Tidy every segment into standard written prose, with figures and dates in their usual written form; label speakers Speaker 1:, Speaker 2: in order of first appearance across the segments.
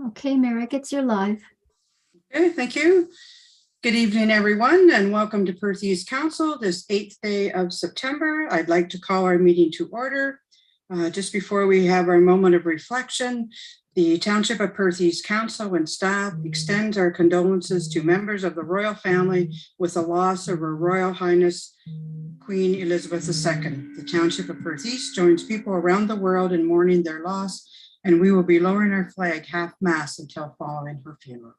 Speaker 1: Okay, Merrick, it's your live.
Speaker 2: Okay, thank you. Good evening, everyone, and welcome to Perth East Council, this 8th day of September. I'd like to call our meeting to order. Just before we have our moment of reflection, the Township of Perth East Council and staff extends our condolences to members of the royal family with the loss of Her Royal Highness Queen Elizabeth II. The Township of Perth East joins people around the world in mourning their loss, and we will be lowering our flag half-mast until following her funeral.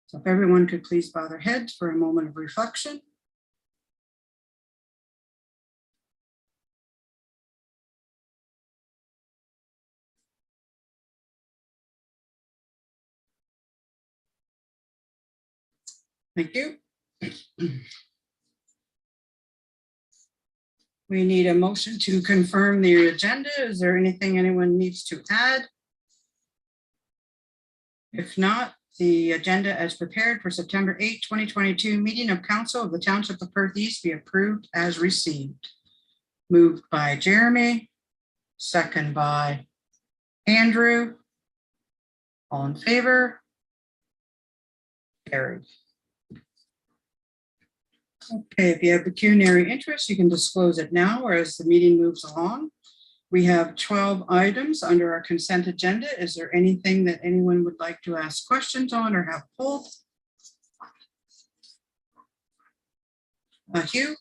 Speaker 2: So if everyone could please bow their heads for a moment of reflection. Thank you. We need a motion to confirm the agenda. Is there anything anyone needs to add? If not, the agenda as prepared for September 8, 2022 meeting of Council of the Township of Perth East be approved as received. Moved by Jeremy, second by Andrew. All in favor? Carried. Okay, if you have pecuniary interest, you can disclose it now or as the meeting moves along. We have 12 items under our consent agenda. Is there anything that anyone would like to ask questions on or have pulled? Hugh?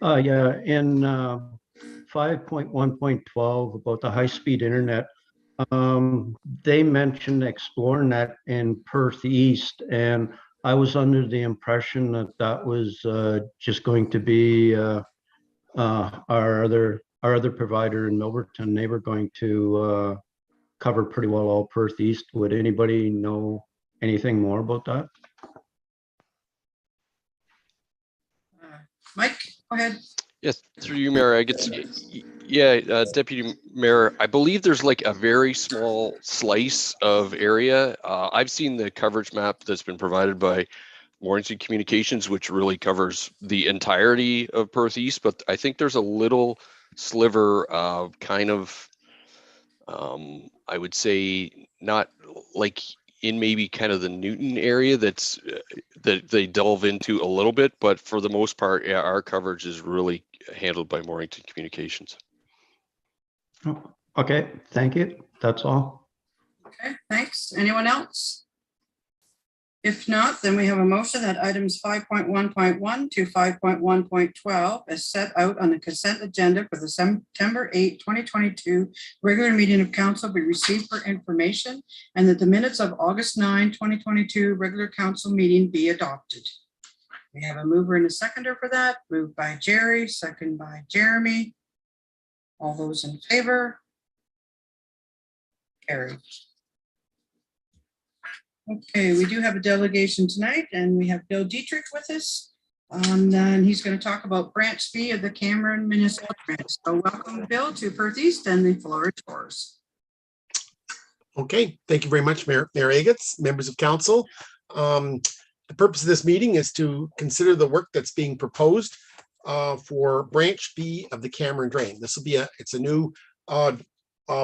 Speaker 3: Yeah, in 5.1.12 about the high-speed internet, they mentioned exploring that in Perth East, and I was under the impression that that was just going to be our other provider in Milbank. They were going to cover pretty well all Perth East. Would anybody know anything more about that?
Speaker 2: Mike, go ahead.
Speaker 4: Yes, through you, Mayor. I guess, yeah, Deputy Mayor, I believe there's like a very small slice of area. I've seen the coverage map that's been provided by Mornington Communications, which really covers the entirety of Perth East, but I think there's a little sliver of kind of, I would say, not like in maybe kind of the Newton area that they delve into a little bit, but for the most part, yeah, our coverage is really handled by Mornington Communications.
Speaker 3: Oh, okay, thank you. That's all.
Speaker 2: Okay, thanks. Anyone else? If not, then we have a motion that items 5.1.1 to 5.1.12 as set out on the consent agenda for the September 8, 2022 regular meeting of council be received for information, and that the minutes of August 9, 2022 regular council meeting be adopted. We have a mover and a seconder for that. Moved by Jerry, second by Jeremy. All those in favor? Carried. Okay, we do have a delegation tonight, and we have Bill Dietrich with us. And he's going to talk about branch B of the Cameron Municipal Branch. So welcome, Bill, to Perth East, and the floor is yours.
Speaker 5: Okay, thank you very much, Mayor Agates, members of council. The purpose of this meeting is to consider the work that's being proposed for branch B of the Cameron Drain. This will be it's a new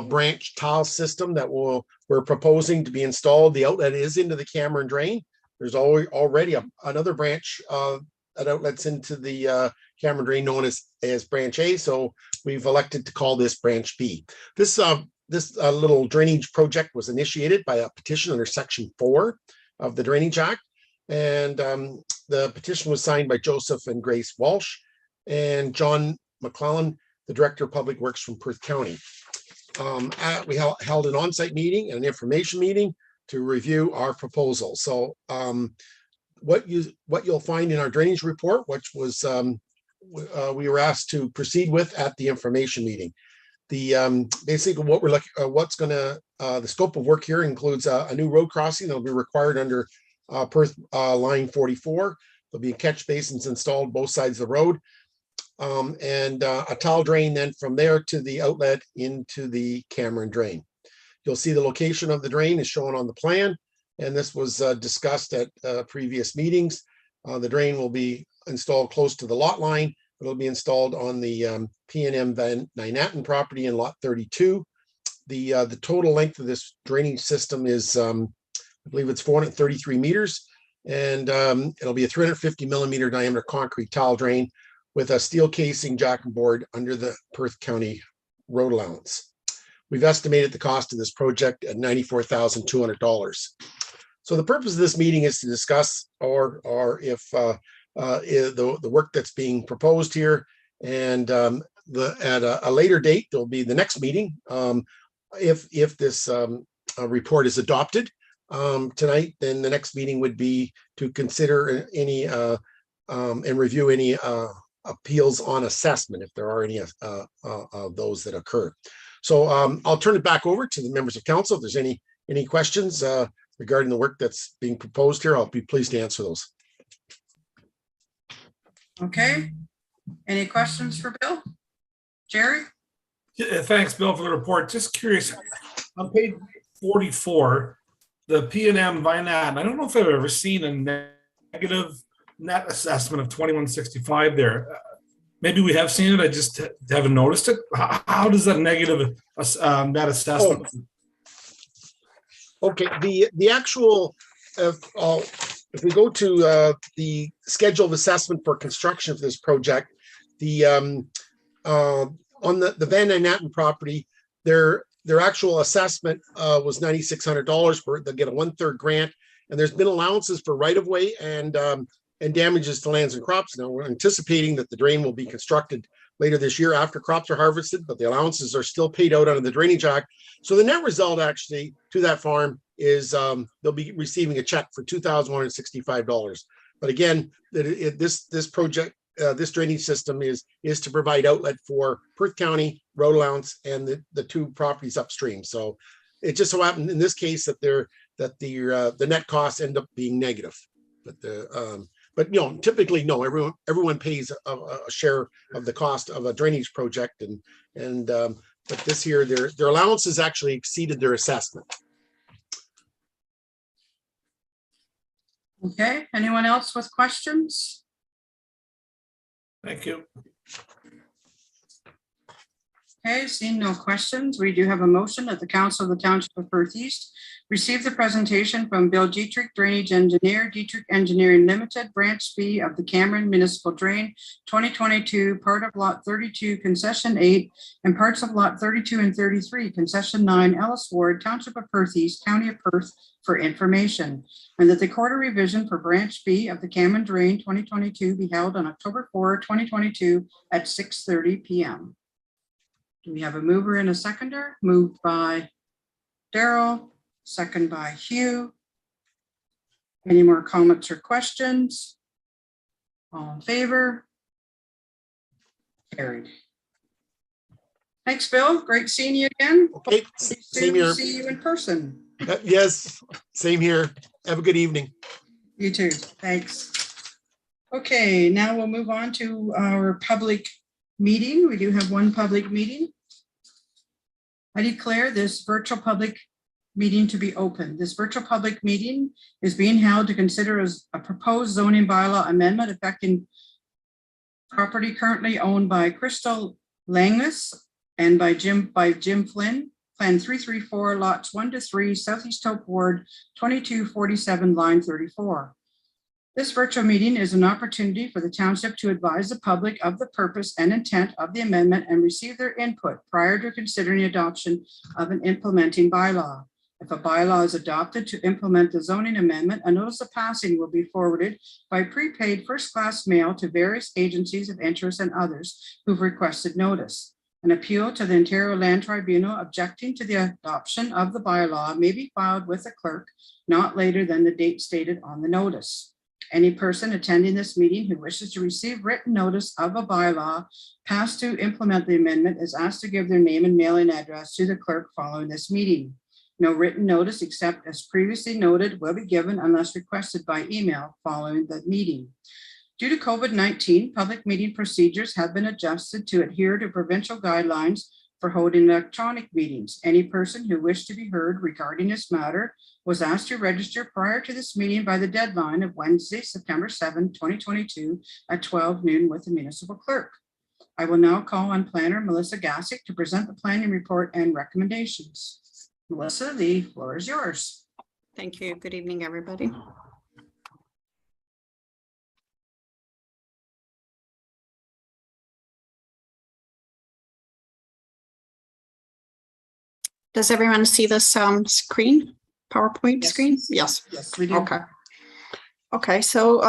Speaker 5: branch tile system that we're proposing to be installed. The outlet is into the Cameron Drain. There's already another branch that outlets into the Cameron Drain known as branch A. So we've elected to call this branch B. This little drainage project was initiated by a petition under Section 4 of the Drainage Act. And the petition was signed by Joseph and Grace Walsh and John McClellan, the Director of Public Works from Perth County. We held an on-site meeting and an information meeting to review our proposal. So what you'll find in our drainage report, which was we were asked to proceed with at the information meeting. The basically what we're looking, the scope of work here includes a new road crossing that will be required under Perth line 44. There'll be catch basins installed both sides of the road, and a tile drain then from there to the outlet into the Cameron Drain. You'll see the location of the drain is shown on the plan, and this was discussed at previous meetings. The drain will be installed close to the lot line It'll be installed on the P&M Van Nynatten property in lot 32. The total length of this drainage system is, I believe it's 433 meters, and it'll be a 350 millimeter diameter concrete tile drain with a steel casing jack and board under the Perth County road allowance. We've estimated the cost of this project at $94,200. So the purpose of this meeting is to discuss or if the work that's being proposed here, and at a later date, there'll be the next meeting. If this report is adopted tonight, then the next meeting would be to consider any and review any appeals on assessment, if there are any of those that occur. So I'll turn it back over to the members of council. If there's any questions regarding the work that's being proposed here, I'll be pleased to answer those.
Speaker 2: Okay. Any questions for Bill? Jerry?
Speaker 6: Yeah, thanks, Bill, for the report. Just curious, on page 44, the P&M Vinat, I don't know if I've ever seen a negative net assessment of 2165 there. Maybe we have seen it, I just haven't noticed it. How does that negative net assessment?
Speaker 5: Okay, the actual, if we go to the schedule of assessment for construction of this project, the on the Van Nynatten property, their actual assessment was $9,600 for it. They'll get a 1/3 grant, and there's been allowances for right-of-way and damages to lands and crops. Now we're anticipating that the drain will be constructed later this year after crops are harvested, but the allowances are still paid out under the Drainage Act. So the net result actually to that farm is they'll be receiving a check for $2,165. But again, this project, this drainage system is to provide outlet for Perth County road allowance and the two properties upstream. So it just so happened in this case that the net costs end up being negative. But you know, typically no, everyone pays a share of the cost of a drainage project, but this year their allowances actually exceeded their assessment.
Speaker 2: Okay, anyone else with questions?
Speaker 6: Thank you.
Speaker 2: Okay, seeing no questions, we do have a motion that the Council of the Township of Perth East receive the presentation from Bill Dietrich, Drainage Engineer, Dietrich Engineering Limited, Branch B of the Cameron Municipal Drain 2022, part of Lot 32, Concession 8, and parts of Lot 32 and 33, Concession 9, Ellis Ward, Township of Perth East, County of Perth, for information, and that the quarter revision for Branch B of the Cameron Drain 2022 be held on October 4, 2022 at 6:30 p.m. Do we have a mover and a seconder? Moved by Daryl, second by Hugh. Any more comments or questions? All in favor? Carried. Thanks, Bill. Great seeing you again.
Speaker 5: Okay, same here.
Speaker 2: See you in person.
Speaker 5: Yes, same here. Have a good evening.
Speaker 2: You too. Thanks. Okay, now we'll move on to our public meeting. We do have one public meeting. I declare this virtual public meeting to be open. This virtual public meeting is being held to consider as a proposed zoning bylaw amendment affecting property currently owned by Crystal Langus and by Jim Flynn, Plan 334, lots 1 to 3, Southeast Hope Ward, 2247, line 34. This virtual meeting is an opportunity for the township to advise the public of the purpose and intent of the amendment and receive their input prior to considering adoption of an implementing bylaw. If a bylaw is adopted to implement the zoning amendment, a notice of passing will be forwarded by prepaid first-class mail to various agencies of interest and others who've requested notice. An appeal to the Ontario Land Tribunal objecting to the adoption of the bylaw may be filed with the clerk not later than the date stated on the notice. Any person attending this meeting who wishes to receive written notice of a bylaw passed to implement the amendment is asked to give their name and mailing address to the clerk following this meeting. No written notice except as previously noted will be given unless requested by email following the meeting. Due to COVID-19, public meeting procedures have been adjusted to adhere to provincial guidelines for holding electronic meetings. Any person who wished to be heard regarding this matter was asked to register prior to this meeting by the deadline of Wednesday, September 7, 2022 at 12 noon with the municipal clerk. I will now call on Planner Melissa Gassick to present the planning report and recommendations. Melissa, the floor is yours.
Speaker 7: Thank you. Good evening, everybody. Does everyone see this screen, PowerPoint
Speaker 2: Yes.
Speaker 7: screen? Yes.
Speaker 2: Yes, we do.
Speaker 7: Okay. Okay, so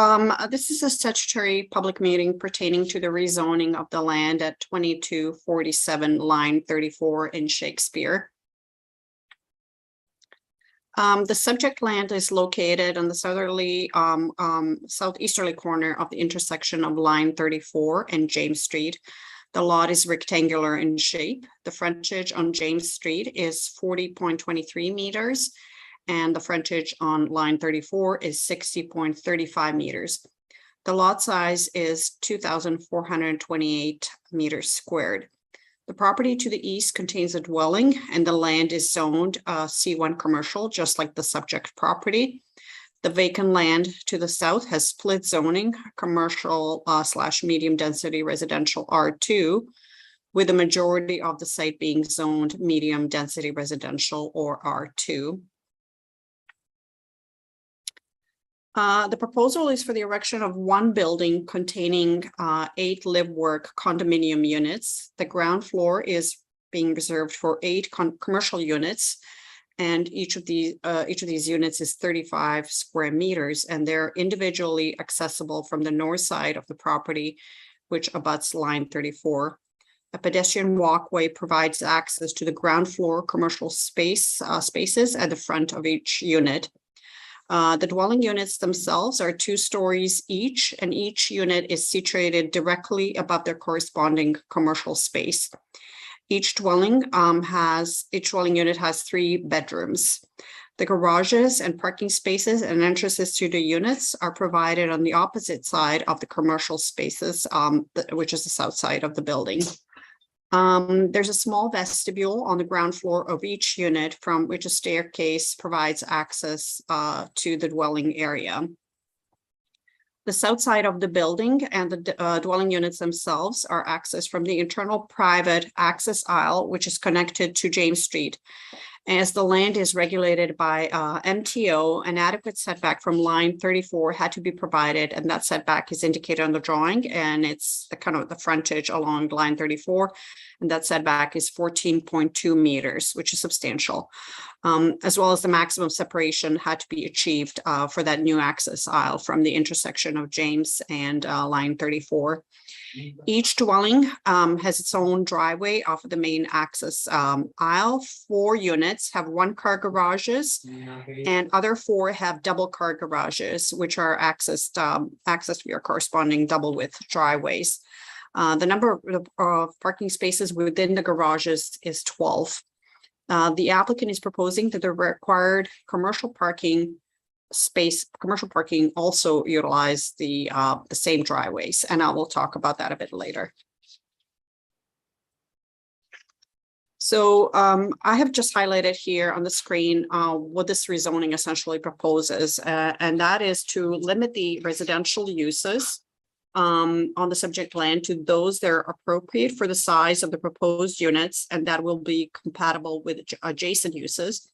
Speaker 7: this is a statutory public meeting pertaining to the rezoning of the land at 2247 line 34 in Shakespeare. The subject land is located on the southerly, southeasterly corner of the intersection of line 34 and James Street. The lot is rectangular in shape. The frontage on James Street is 40.23 meters, and the frontage on line 34 is 60.35 meters. The lot size is 2,428 meters squared. The property to the east contains a dwelling, and the land is zoned C1 commercial, just like the subject property. The vacant land to the south has split zoning, commercial / medium density residential R2, with the majority of the site being zoned medium density residential or R2. The proposal is for the erection of one building containing 8 live-work condominium units. The ground floor is being reserved for 8 commercial units, and each of these units is 35 square meters, and they're individually accessible from the north side of the property, which abuts line 34. A pedestrian walkway provides access to the ground floor commercial spaces at the front of each unit. The dwelling units themselves are 2 stories each, and each unit is situated directly above their corresponding commercial space. Each dwelling unit has 3 bedrooms. The garages and parking spaces and entrances to the units are provided on the opposite side of the commercial spaces, which is the south side of the building. There's a small vestibule on the ground floor of each unit, from which a staircase provides access to the dwelling area. The south side of the building and the dwelling units themselves are accessed from the internal private access aisle, which is connected to James Street. As the land is regulated by MTO, an adequate setback from line 34 had to be provided, and that setback is indicated on the drawing, and it's the frontage along line 34, and that setback is 14.2 meters, which is substantial, as well as the maximum separation had to be achieved for that new access aisle from the intersection of James and line 34. Each dwelling has its own driveway off of the main access aisle. 4 units have 1-car garages, and other 4 have double car garages, which are accessed via corresponding double width driveways. The number of parking spaces within the garages is 12. The applicant is proposing that the required commercial parking also utilize the same driveways, and I will talk about that a bit later. So I have just highlighted here on the screen what this rezoning essentially proposes, and that is to limit the residential uses on the subject land to those that are appropriate for the size of the proposed units, and that will be compatible with adjacent uses.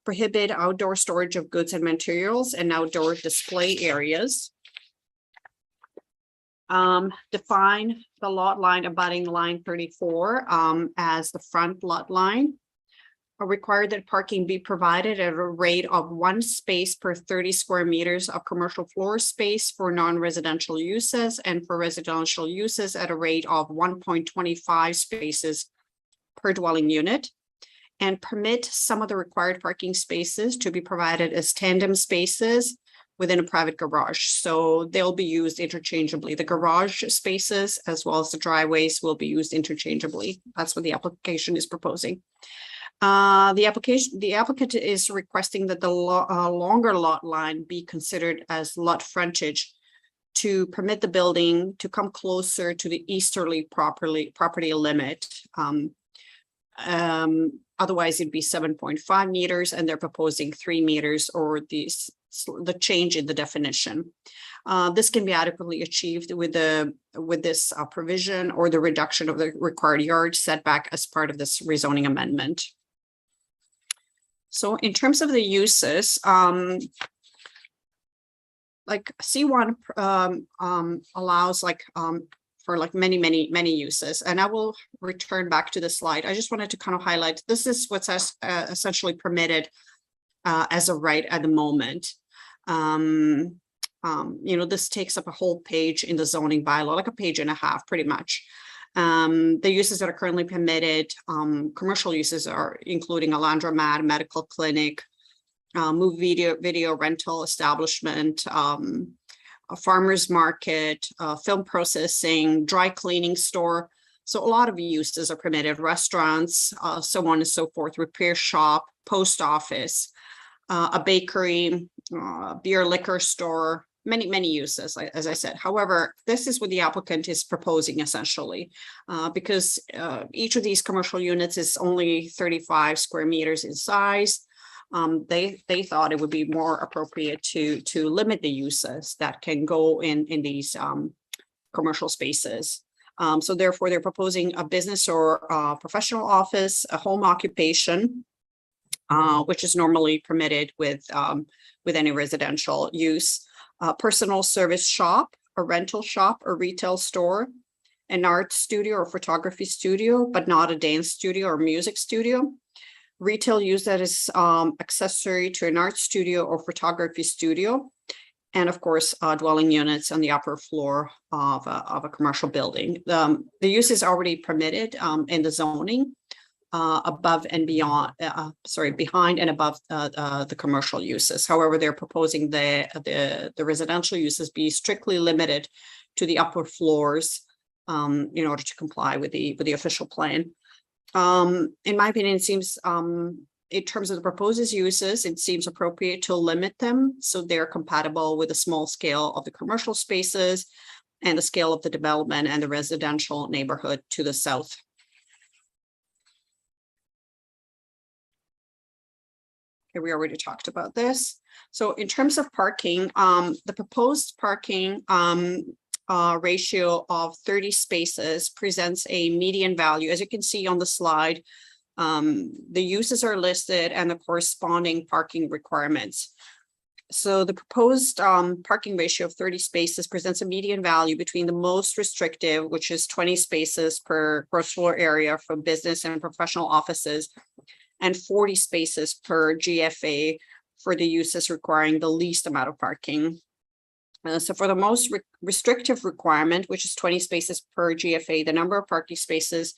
Speaker 7: Prohibit outdoor storage of goods and materials and outdoor display areas. Define the lot line abutting line 34 as the front lot line. Require that parking be provided at a rate of 1 space per 30 square meters of commercial floor space for non-residential uses, and for residential uses at a rate of 1.25 spaces per dwelling unit. And permit some of the required parking spaces to be provided as tandem spaces within a private garage. So they'll be used interchangeably. The garage spaces as well as the driveways will be used interchangeably. That's what the application is proposing. The applicant is requesting that the longer lot line be considered as lot frontage to permit the building to come closer to the easterly property limit. Otherwise, it'd be 7.5 meters, and they're proposing 3 meters, or the change in the definition. This can be adequately achieved with this provision or the reduction of the required yard setback as part of this rezoning amendment. So in terms of the uses, like C1 allows for like many uses, and I will return back to the slide. I just wanted to kind of highlight, this is what's essentially permitted as a right at the moment. This takes up a whole page in the zoning bylaw, like a page and a half, pretty much. The uses that are currently permitted, commercial uses are including a laundromat, medical clinic, video rental establishment, a farmer's market, film processing, dry cleaning store. So a lot of uses are permitted, restaurants, so on and so forth, repair shop, post office, a bakery, beer liquor store, many uses, as I said. However, this is what the applicant is proposing essentially, because each of these commercial units is only 35 square meters in size. They thought it would be more appropriate to limit the uses that can go in these commercial spaces. So therefore, they're proposing a business or professional office, a home occupation, which is normally permitted with any residential use, a personal service shop, a rental shop, a retail store, an art studio or photography studio, but not a dance studio or music studio. Retail use that is accessory to an art studio or photography studio, and of course, dwelling units on the upper floor of a commercial building. The use is already permitted in the zoning above and beyond, behind and above the commercial uses. However, they're proposing the residential uses be strictly limited to the upper floors in order to comply with the official plan. In my opinion, it seems in terms of the proposed uses, it seems appropriate to limit them so they're compatible with the small scale of the commercial spaces and the scale of the development and the residential neighborhood to the south. Okay, we already talked about this. So in terms of parking, the proposed parking ratio of 30 spaces presents a median value. As you can see on the slide, the uses are listed and the corresponding parking requirements. So the proposed parking ratio of 30 spaces presents a median value between the most restrictive, which is 20 spaces per gross floor area for business and professional offices, and 40 spaces per GFA for the uses requiring the least amount of parking. So for the most restrictive requirement, which is 20 spaces per GFA, the number of parking spaces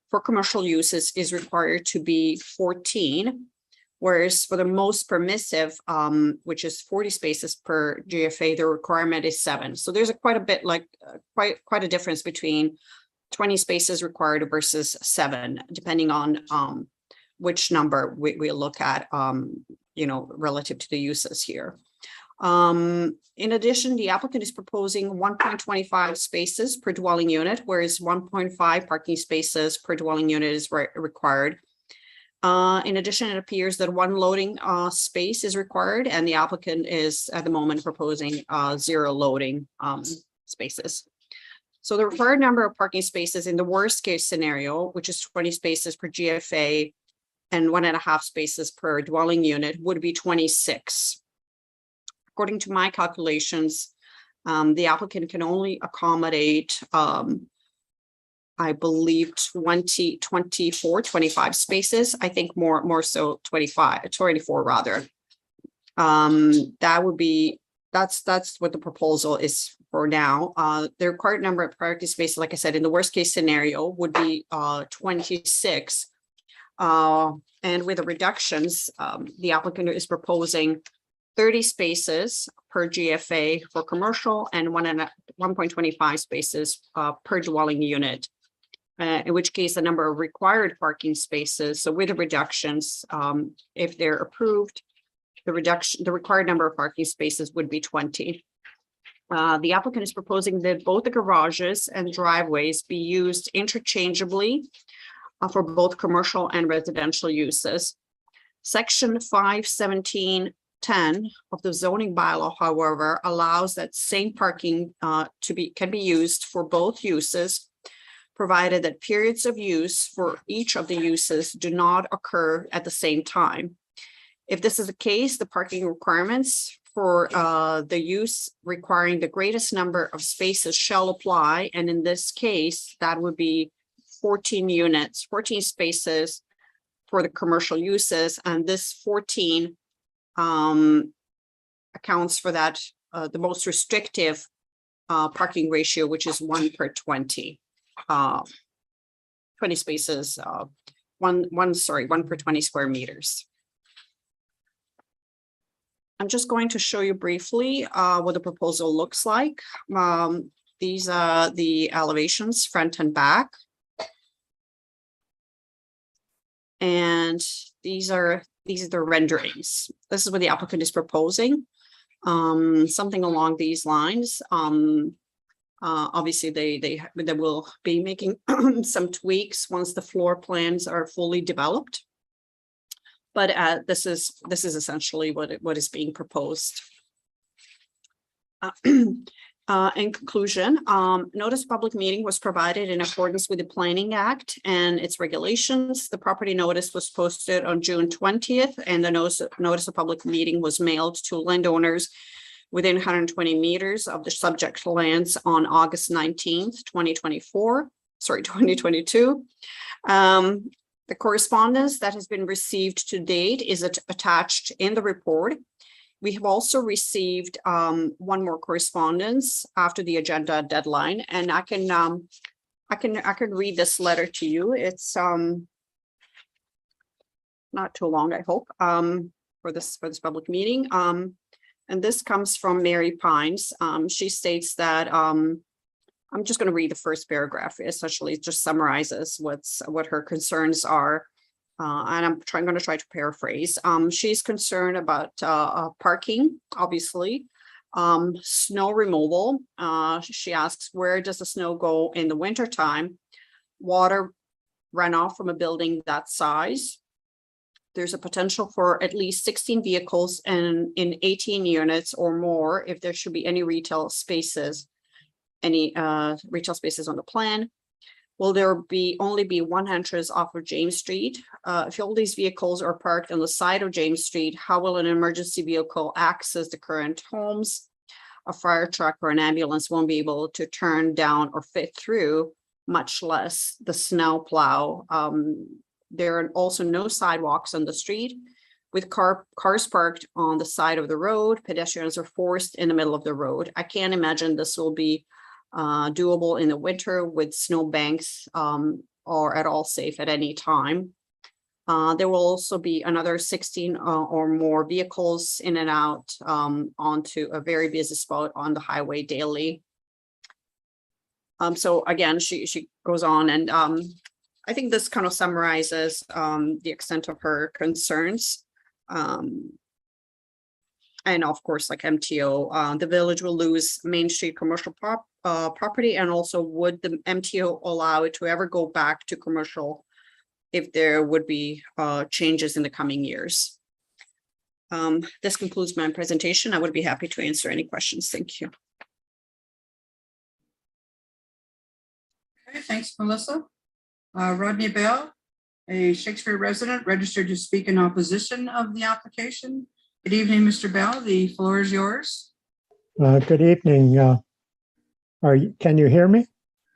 Speaker 7: for commercial uses is required to be 14, whereas for the most permissive, which is 40 spaces per GFA, the requirement is 7. So there's quite a bit, quite a difference between 20 spaces required versus 7, depending on which number we look at, relative to the uses here. In addition, the applicant is proposing 1.25 spaces per dwelling unit, whereas 1.5 parking spaces per dwelling unit is required. In addition, it appears that 1 loading space is required, and the applicant is at the moment proposing 0 loading spaces. So the required number of parking spaces in the worst case scenario, which is 20 spaces per GFA and 1.5 spaces per dwelling unit, would be 26. According to my calculations, the applicant can only accommodate, I believe 25 spaces. I think more so 24 rather. That would be, that's what the proposal is for now. The required number of parking spaces, like I said, in the worst case scenario would be 26. And with the reductions, the applicant is proposing 30 spaces per GFA for commercial and 1.25 spaces per dwelling unit. In which case the number of required parking spaces, so with the reductions, if they're approved, the required number of parking spaces would be 20. The applicant is proposing that both the garages and driveways be used interchangeably for both commercial and residential uses. Section 517.10 of the zoning bylaw, however, allows that same parking can be used for both uses, provided that periods of use for each of the uses do not occur at the same time. If this is the case, the parking requirements for the use requiring the greatest number of spaces shall apply. And in this case, that would be 14 units, 14 spaces for the commercial uses. And this 14 accounts for that, the most restrictive parking ratio, which is 1 per 20. 20 spaces, 1 per 20 square meters. I'm just going to show you briefly what the proposal looks like. These are the elevations, front and back. And these are the renderings. This is what the applicant is proposing. Something along these lines. Obviously, they will be making some tweaks once the floor plans are fully developed. But this is essentially what is being proposed. In conclusion, notice public meeting was provided in accordance with the Planning Act and its regulations. The property notice was posted on June 20th, and the notice of public meeting was mailed to landowners within 120 meters of the subject lands on August 19th, 2022. The correspondence that has been received to date is attached in the report. We have also received one more correspondence after the agenda deadline, and I can read this letter to you. It's not too long, I hope, for this public meeting. And this comes from Mary Pines. She states that I'm just going to read the first paragraph. Essentially, it just summarizes what her concerns are. And I'm going to try to paraphrase. She's concerned about parking, obviously, snow removal. She asks, where does the snow go in the wintertime? Water runoff from a building that size. There's a potential for at least 16 vehicles and in 18 units or more if there should be any retail spaces on the plan. Will there only be one entrance off of James Street? If all these vehicles are parked on the side of James Street, how will an emergency vehicle access the current homes? A fire truck or an ambulance won't be able to turn down or fit through, much less the snow plow. There are also no sidewalks on the street. With cars parked on the side of the road, pedestrians are forced in the middle of the road. I can't imagine this will be doable in the winter with snow banks or at all safe at any time. There will also be another 16 or more vehicles in and out onto a very busy spot on the highway daily. So again, she goes on, and I think this kind of summarizes the extent of her concerns. And of course, like MTO, the village will lose Main Street commercial property, and also would the MTO allow it to ever go back to commercial if there would be changes in the coming years. This concludes my presentation. I would be happy to answer any questions. Thank you.
Speaker 2: Okay, thanks, Melissa. Rodney Bell, a Shakespeare resident, registered to speak in opposition of the application. Good evening, Mr. Bell. The floor is yours.
Speaker 8: Good evening. Can you hear me?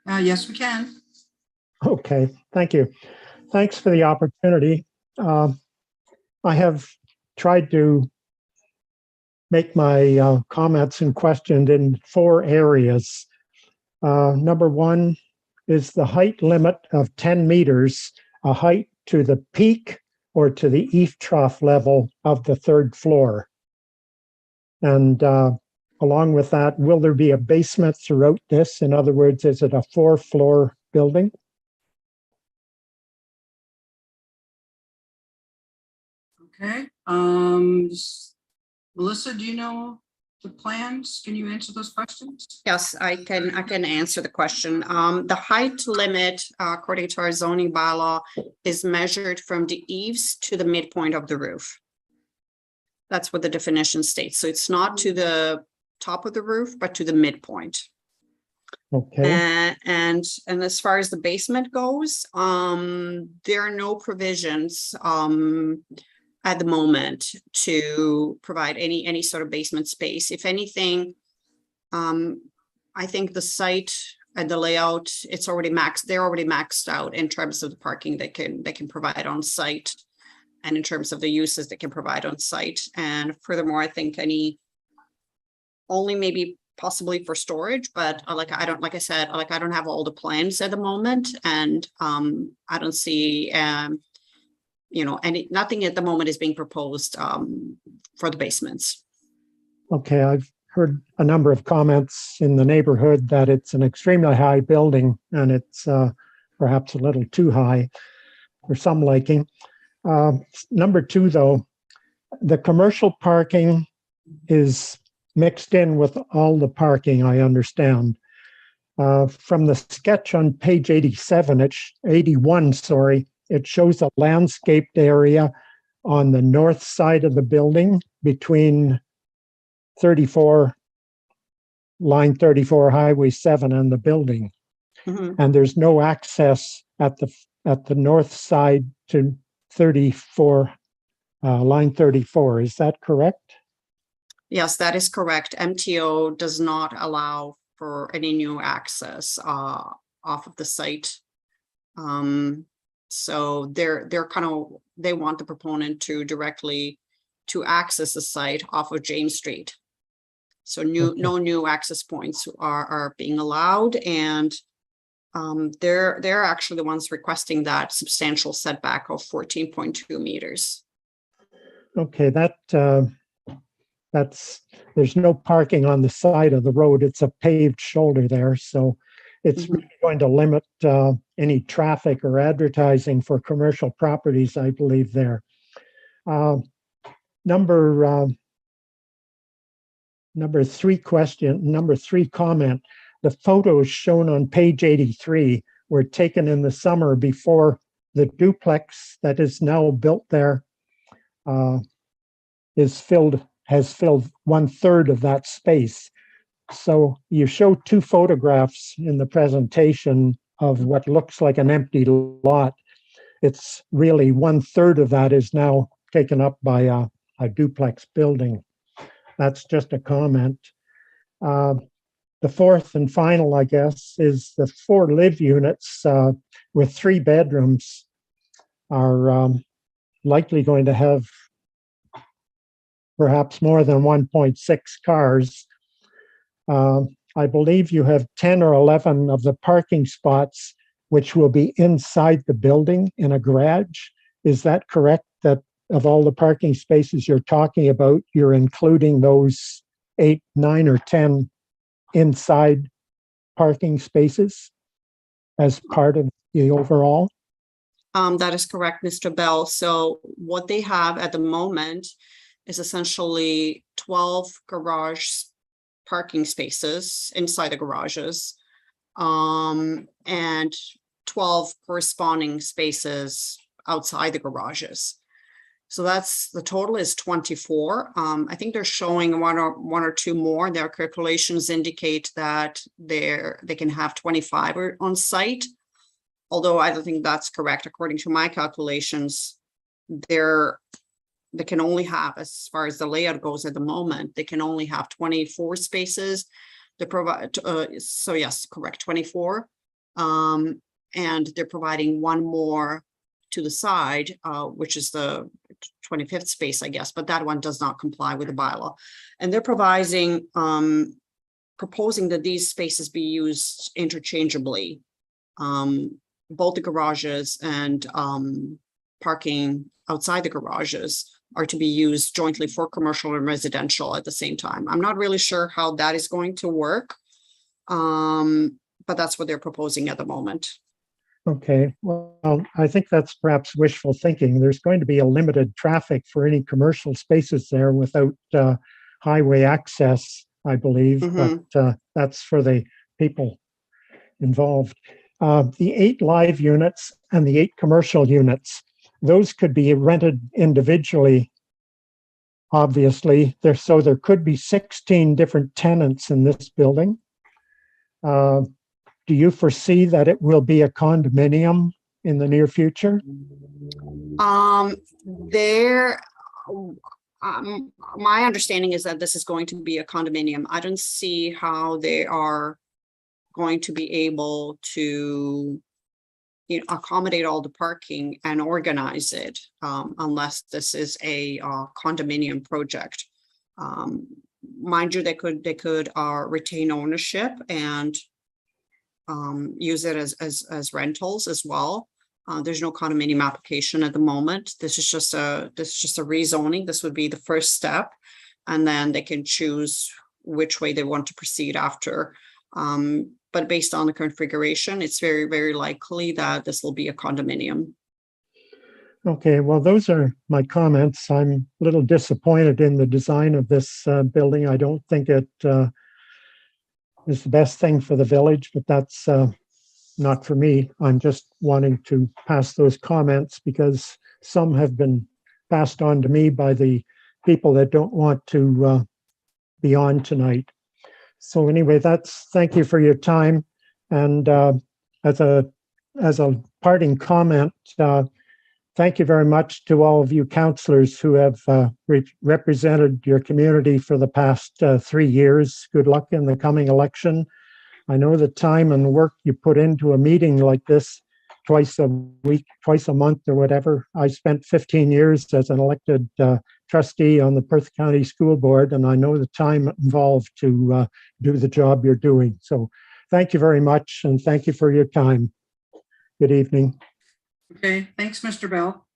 Speaker 2: Yes, we can.
Speaker 8: Okay, thank you. Thanks for the opportunity. I have tried to make my comments and questions in 4 areas. Number 1 is the height limit of 10 meters, a height to the peak or to the eave trough level of the 3rd floor. And along with that, will there be a basement throughout this? In other words, is it a 4-floor building?
Speaker 2: Okay. Melissa, do you know the plans? Can you answer those questions?
Speaker 7: Yes, I can answer the question. The height limit, according to our zoning bylaw, is measured from the eaves to the midpoint of the roof. That's what the definition states. So it's not to the top of the roof, but to the midpoint.
Speaker 8: Okay,
Speaker 7: And as far as the basement goes, there are no provisions at the moment to provide any sort of basement space. If anything, I think the site and the layout, it's already maxed. They're already maxed out in terms of the parking they can provide on site, and in terms of the uses they can provide on site. And furthermore, I think only maybe possibly for storage, but I don't have all the plans at the moment, and I don't see nothing at the moment is being proposed for the basements.
Speaker 8: okay. I've heard a number of comments in the neighborhood that it's an extremely high building and it's perhaps a little too high for some liking. Number two, though, the commercial parking is mixed in with all the parking, I understand. From the sketch on page 81, it shows a landscaped area on the north side of the building between line 34 Highway 7 and the building.
Speaker 7: Mhm.
Speaker 8: And there's no access at the north side to 34, line 34. Is that correct?
Speaker 7: Yes, that is correct. MTO does not allow for any new access off of the site. So they want the proponent to directly to access the site off of James Street. So no new access points are being allowed, and they're actually the ones requesting that substantial setback of 14.2 meters.
Speaker 8: Okay, there's no parking on the side of the road. It's a paved shoulder there, so it's really going to limit any traffic or advertising for commercial properties, I believe there. Number three comment, the photos shown on page 83 were taken in the summer before the duplex that is now built there has filled 1/3 of that space. So you show two photographs in the presentation of what looks like an empty lot. It's really 1/3 of that is now taken up by a duplex building. That's just a comment. The fourth and final, I guess, is the 4 live units with 3 bedrooms are likely going to have perhaps more than 1.6 cars. I believe you have 10 or 11 of the parking spots which will be inside the building in a garage. Is that correct, that of all the parking spaces you're talking about, you're including those 8, 9, or 10 inside parking spaces as part of the overall?
Speaker 7: That is correct, Mr. Bell. So what they have at the moment is essentially 12 garage parking spaces inside the garages, and 12 corresponding spaces outside the garages. So that's the total is 24. I think they're showing one or two more. Their calculations indicate that they can have 25 on site, although I don't think that's correct. According to my calculations, they can only have, as far as the layout goes at the moment, they can only have 24 spaces to provide. So yes, correct, 24. And they're providing one more to the side, which is the 25th space, I guess, but that one does not comply with the bylaw. And they're proposing that these spaces be used interchangeably, both the garages and parking outside the garages are to be used jointly for commercial and residential at the same time. I'm not really sure how that is going to work, but that's what they're proposing at the moment.
Speaker 8: Okay, well, I think that's perhaps wishful thinking. There's going to be a limited traffic for any commercial spaces there without highway access, I believe, but that's for the people involved. The 8 live units and the 8 commercial units, those could be rented individually. Obviously, so there could be 16 different tenants in this building. Do you foresee that it will be a condominium in the near future?
Speaker 7: My understanding is that this is going to be a condominium. I don't see how they are going to be able to, accommodate all the parking and organize it, unless this is a condominium project. Mind you, they could retain ownership and use it as rentals as well. There's no condominium application at the moment. This is just a rezoning. This would be the first step, and then they can choose which way they want to proceed after. But based on the configuration, it's very, very likely that this will be a condominium.
Speaker 8: Okay, well, those are my comments. I'm a little disappointed in the design of this building. I don't think it is the best thing for the village, but that's not for me. I'm just wanting to pass those comments because some have been passed on to me by the people that don't want to be on tonight. So anyway, thank you for your time. And as a parting comment, thank you very much to all of you councillors who have represented your community for the past 3 years. Good luck in the coming election. I know the time and work you put into a meeting like this twice a week, twice a month or whatever. I spent 15 years as an elected trustee on the Perth County School Board, and I know the time involved to do the job you're doing. So thank you very much, and thank you for your time. Good evening.
Speaker 2: Okay, thanks, Mr. Bell.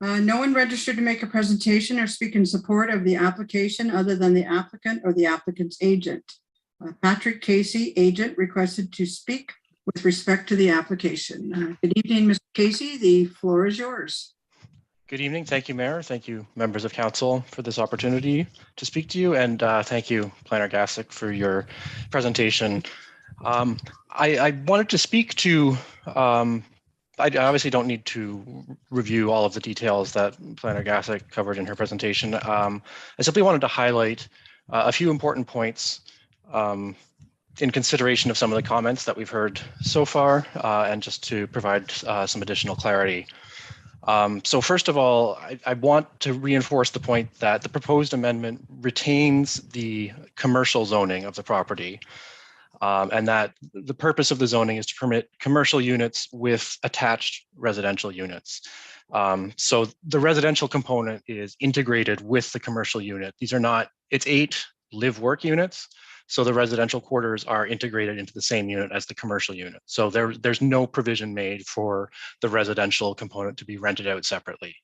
Speaker 2: No one registered to make a presentation or speak in support of the application other than the applicant or the applicant's agent. Patrick Casey, agent, requested to speak with respect to the application. Good evening, Mr. Casey. The floor is yours.
Speaker 9: Good evening. Thank you, Mayor. Thank you, members of council, for this opportunity to speak to you. And thank you, Planner Gassick, for your presentation. I wanted to speak to, I obviously don't need to review all of the details that Planner Gassick covered in her presentation. I simply wanted to highlight a few important points in consideration of some of the comments that we've heard so far, and just to provide some additional clarity. So first of all, I want to reinforce the point that the proposed amendment retains the commercial zoning of the property, and that the purpose of the zoning is to permit commercial units with attached residential units. So the residential component is integrated with the commercial unit. These are not, it's 8 live-work units. So the residential quarters are integrated into the same unit as the commercial unit. So there's no provision made for the residential component to be rented out separately.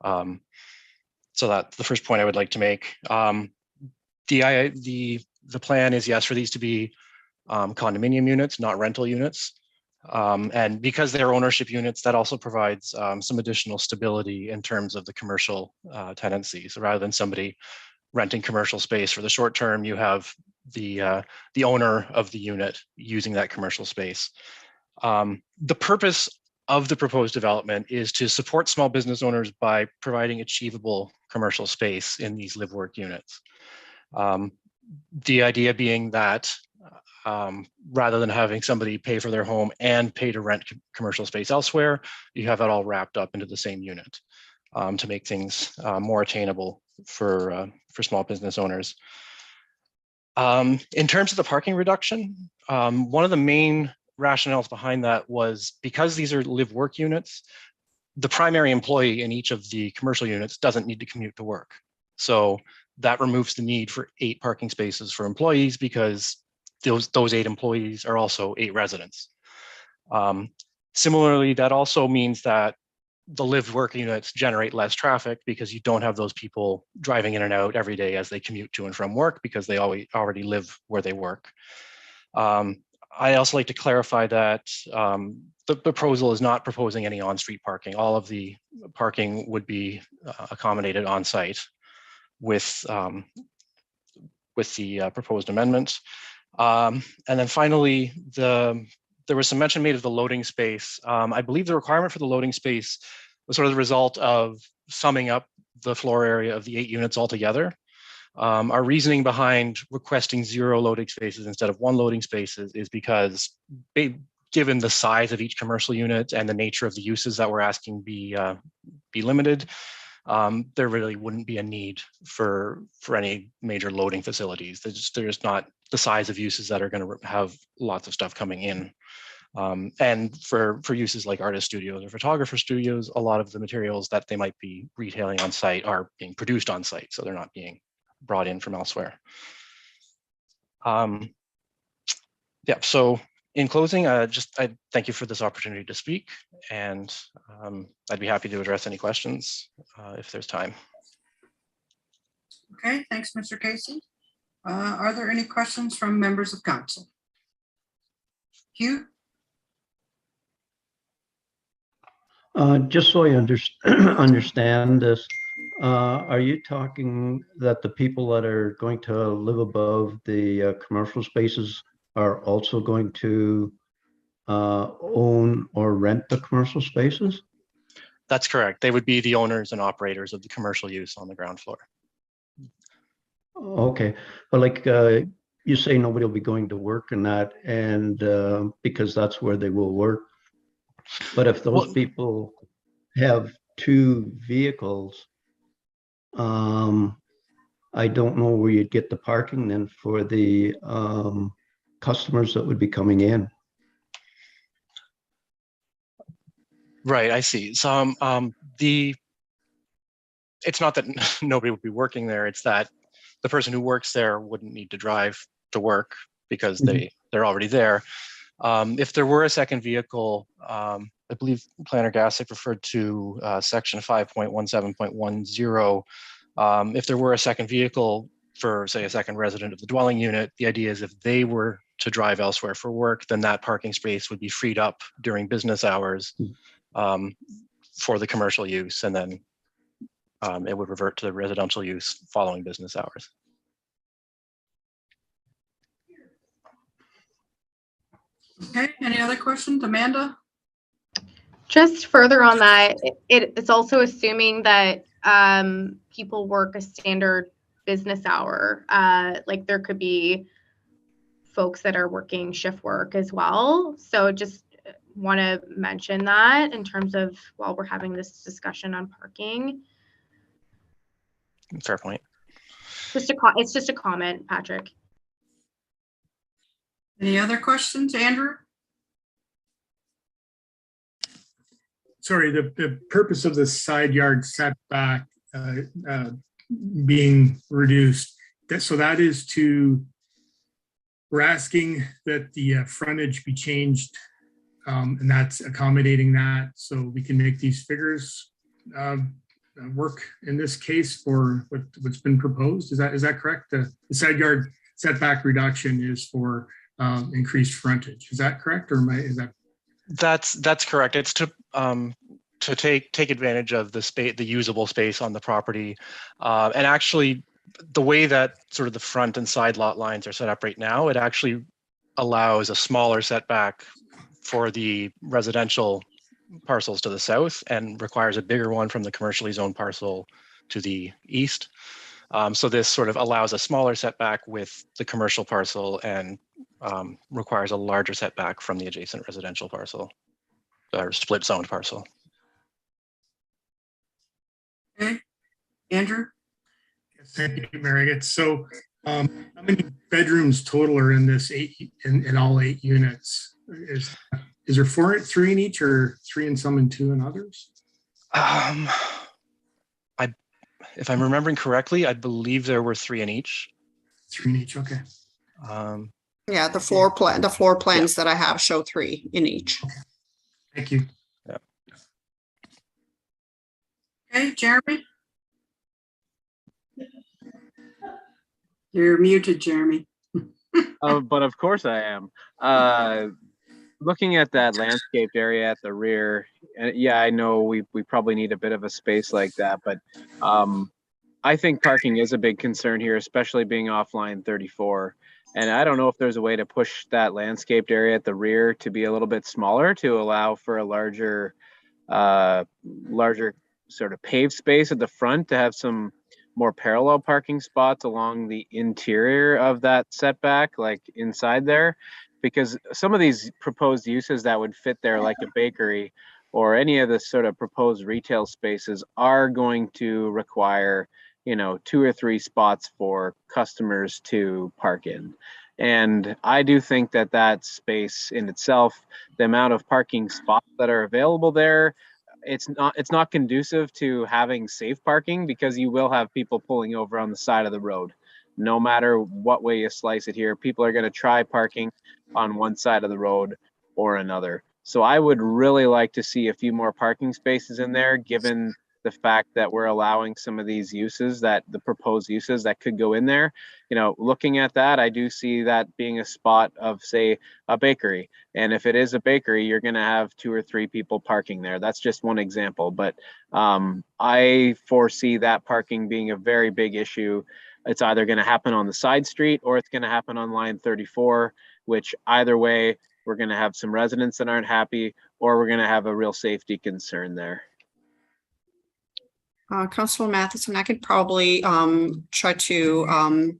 Speaker 9: So that's the first point I would like to make. The plan is, yes, for these to be condominium units, not rental units. And because they're ownership units, that also provides some additional stability in terms of the commercial tenancy. So rather than somebody renting commercial space for the short term, you have the owner of the unit using that commercial space. The purpose of the proposed development is to support small business owners by providing achievable commercial space in these live-work units. The idea being that rather than having somebody pay for their home and pay to rent commercial space elsewhere, you have it all wrapped up into the same unit to make things more attainable for small business owners. In terms of the parking reduction, one of the main rationales behind that was because these are live-work units, the primary employee in each of the commercial units doesn't need to commute to work. So that removes the need for 8 parking spaces for employees because those 8 employees are also 8 residents. Similarly, that also means that the live-work units generate less traffic because you don't have those people driving in and out every day as they commute to and from work because they already live where they work. I also like to clarify that the proposal is not proposing any on-street parking. All of the parking would be accommodated on-site. with the proposed amendment. And then finally, there was some mention made of the loading space. I believe the requirement for the loading space was sort of the result of summing up the floor area of the 8 units altogether. Our reasoning behind requesting 0 loading spaces instead of 1 loading space is because given the size of each commercial unit and the nature of the uses that we're asking be limited, there really wouldn't be a need for any major loading facilities. There's not the size of uses that are going to have lots of stuff coming in. And for uses like artist studios or photographer studios, a lot of the materials that they might be retailing on site are being produced on site, so they're not being brought in from elsewhere. Yeah, so in closing, I thank you for this opportunity to speak, and I'd be happy to address any questions if there's time.
Speaker 2: Okay, thanks, Mr. Casey. Are there any questions from members of council? Hugh?
Speaker 3: Just so I understand this, are you talking that the people that are going to live above the commercial spaces are also going to own or rent the commercial spaces?
Speaker 9: That's correct. They would be the owners and operators of the commercial use on the ground floor.
Speaker 3: Okay, but like you say, nobody will be going to work in that, and because that's where they will work. But if those people have 2 vehicles, I don't know where you'd get the parking then for the customers that would be coming in.
Speaker 9: Right, I see. So it's not that nobody would be working there, it's that the person who works there wouldn't need to drive to work because they're already there. If there were a second vehicle, I believe Planner Gassick referred to section 5.17.10. If there were a second vehicle for, say, a second resident of the dwelling unit, the idea is if they were to drive elsewhere for work, then that parking space would be freed up during business hours for the commercial use, and then it would revert to the residential use following business hours.
Speaker 2: Okay, any other questions? Amanda?
Speaker 10: Just further on that, it's also assuming that people work a standard business hour. Like there could be folks that are working shift work as well. So just want to mention that in terms of while we're having this discussion on parking.
Speaker 9: Fair point.
Speaker 10: It's just a comment, Patrick.
Speaker 2: Any other questions, Andrew?
Speaker 11: Sorry, the purpose of the side yard setback being reduced. So that is we're asking that the frontage be changed, and that's accommodating that, so we can make these figures work in this case for what's been proposed. Is that correct? The side yard setback reduction is for increased frontage. Is that correct, or is that?
Speaker 9: That's correct. It's to take advantage of the usable space on the property, and actually the way that sort of the front and side lot lines are set up right now, it actually allows a smaller setback for the residential parcels to the south and requires a bigger one from the commercially zoned parcel to the east. So this sort of allows a smaller setback with the commercial parcel and requires a larger setback from the adjacent residential parcel or split zoned parcel.
Speaker 2: Okay, Andrew?
Speaker 11: Yes, thank you, Mary. So how many bedrooms total are in this in all 8 units? Is there 3 in each, or 3 in some and 2 in others?
Speaker 9: If I'm remembering correctly, I believe there were 3 in each.
Speaker 11: 3 in each, okay.
Speaker 7: Yeah, the floor plans that I have show 3 in each.
Speaker 11: Okay. Thank you.
Speaker 9: Yeah.
Speaker 2: Okay, Jeremy? You're muted, Jeremy.
Speaker 12: But of course I am. Looking at that landscaped area at the rear, yeah, I know we probably need a bit of a space like that, but I think parking is a big concern here, especially being off line 34. And I don't know if there's a way to push that landscaped area at the rear to be a little bit smaller to allow for a larger sort of paved space at the front to have some more parallel parking spots along the interior of that setback, like inside there, because some of these proposed uses that would fit there, like a bakery or any of the sort of proposed retail spaces, are going to require, you know, 2 or 3 spots for customers to park in. And I do think that that space in itself, the amount of parking spots that are available there, it's not conducive to having safe parking, because you will have people pulling over on the side of the road. No matter what way you slice it here, people are going to try parking on one side of the road or another. So I would really like to see a few more parking spaces in there, given the fact that we're allowing some of these uses, that the proposed uses that could go in there. You know, looking at that, I do see that being a spot of, say, a bakery. And if it is a bakery, you're going to have 2 or 3 people parking there. That's just one example. But I foresee that parking being a very big issue. It's either going to happen on the side street or it's going to happen on line 34, which either way, we're going to have some residents that aren't happy, or we're going to have a real safety concern there.
Speaker 7: Councilor Matheson, I could probably try to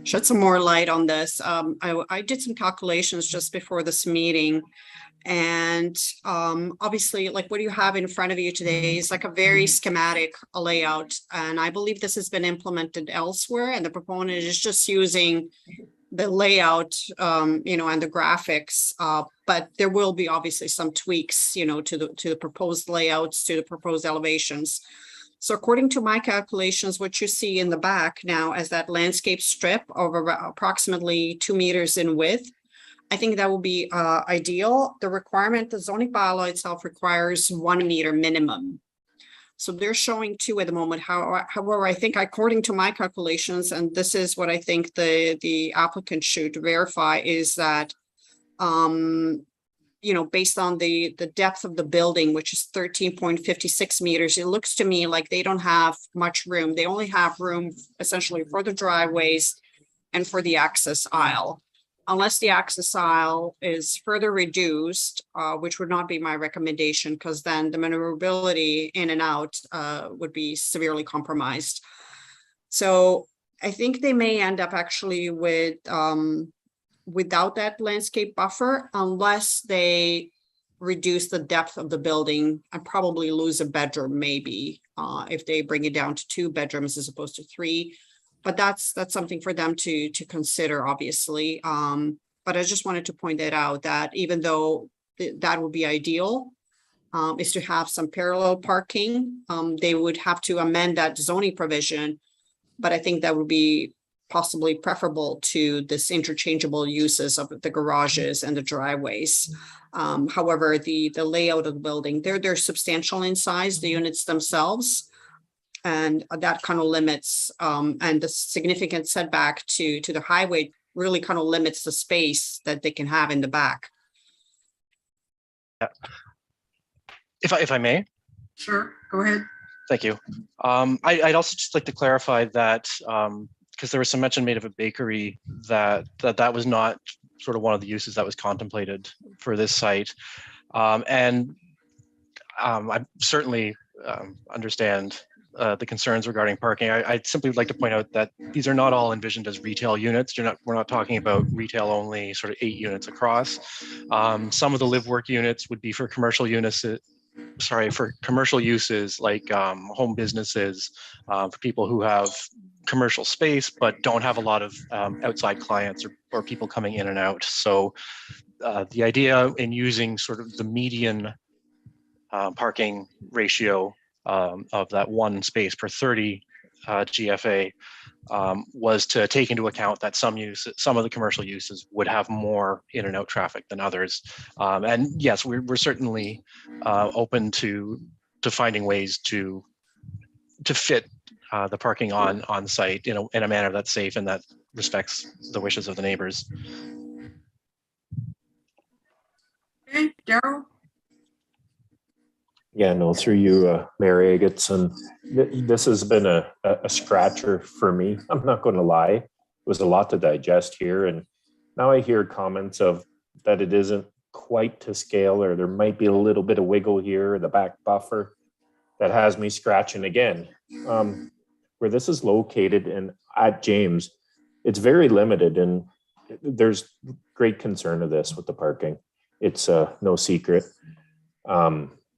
Speaker 7: shed some more light on this. I did some calculations just before this meeting, and obviously, like what you have in front of you today is like a very schematic layout, and I believe this has been implemented elsewhere, and the proponent is just using the layout, you know, and the graphics, but there will be obviously some tweaks, you know, to the proposed layouts, to the proposed elevations. So according to my calculations, what you see in the back now as that landscape strip of approximately 2 meters in width, I think that will be ideal. The requirement, the zoning bylaw itself requires 1 meter minimum. So they're showing 2 at the moment. However, I think according to my calculations, and this is what I think the applicant should verify, is that you know, based on the depth of the building, which is 13.56 meters, it looks to me like they don't have much room. They only have room essentially for the driveways and for the access aisle. Unless the access aisle is further reduced, which would not be my recommendation, because then the maneuverability in and out would be severely compromised. So I think they may end up actually with without that landscape buffer, unless they reduce the depth of the building and probably lose a bedroom, maybe if they bring it down to 2 bedrooms as opposed to 3. But that's something for them to consider, obviously. But I just wanted to point that out, that even though that would be ideal, is to have some parallel parking, they would have to amend that zoning provision. But I think that would be possibly preferable to this interchangeable uses of the garages and the driveways. However, the layout of the building, they're substantial in size, the units themselves, and that kind of limits, and the significant setback to the highway really kind of limits the space that they can have in the back.
Speaker 9: Yeah. If I may.
Speaker 2: Sure, go ahead.
Speaker 9: Thank you. I'd also just like to clarify that because there was some mention made of a bakery, that was not sort of one of the uses that was contemplated for this site. And I certainly understand the concerns regarding parking. I'd simply like to point out that these are not all envisioned as retail units. We're not talking about retail only, sort of 8 units across. Some of the live work units would be for commercial units. For commercial uses like home businesses, for people who have commercial space but don't have a lot of outside clients or people coming in and out. So the idea in using sort of the median parking ratio of that 1 space per 30 GFA was to take into account that some of the commercial uses would have more in and out traffic than others. And yes, we're certainly open to finding ways to fit the parking on site in a manner that's safe and that respects the wishes of the neighbors.
Speaker 2: Okay, Daryl?
Speaker 13: Yeah, no, through you, Mayor Agateson. This has been a scratcher for me. I'm not going to lie. It was a lot to digest here. And now I hear comments of that it isn't quite to scale, or there might be a little bit of wiggle here, the back buffer, that has me scratching again. Where this is located and at James, it's very limited, and there's great concern of this with the parking. It's no secret.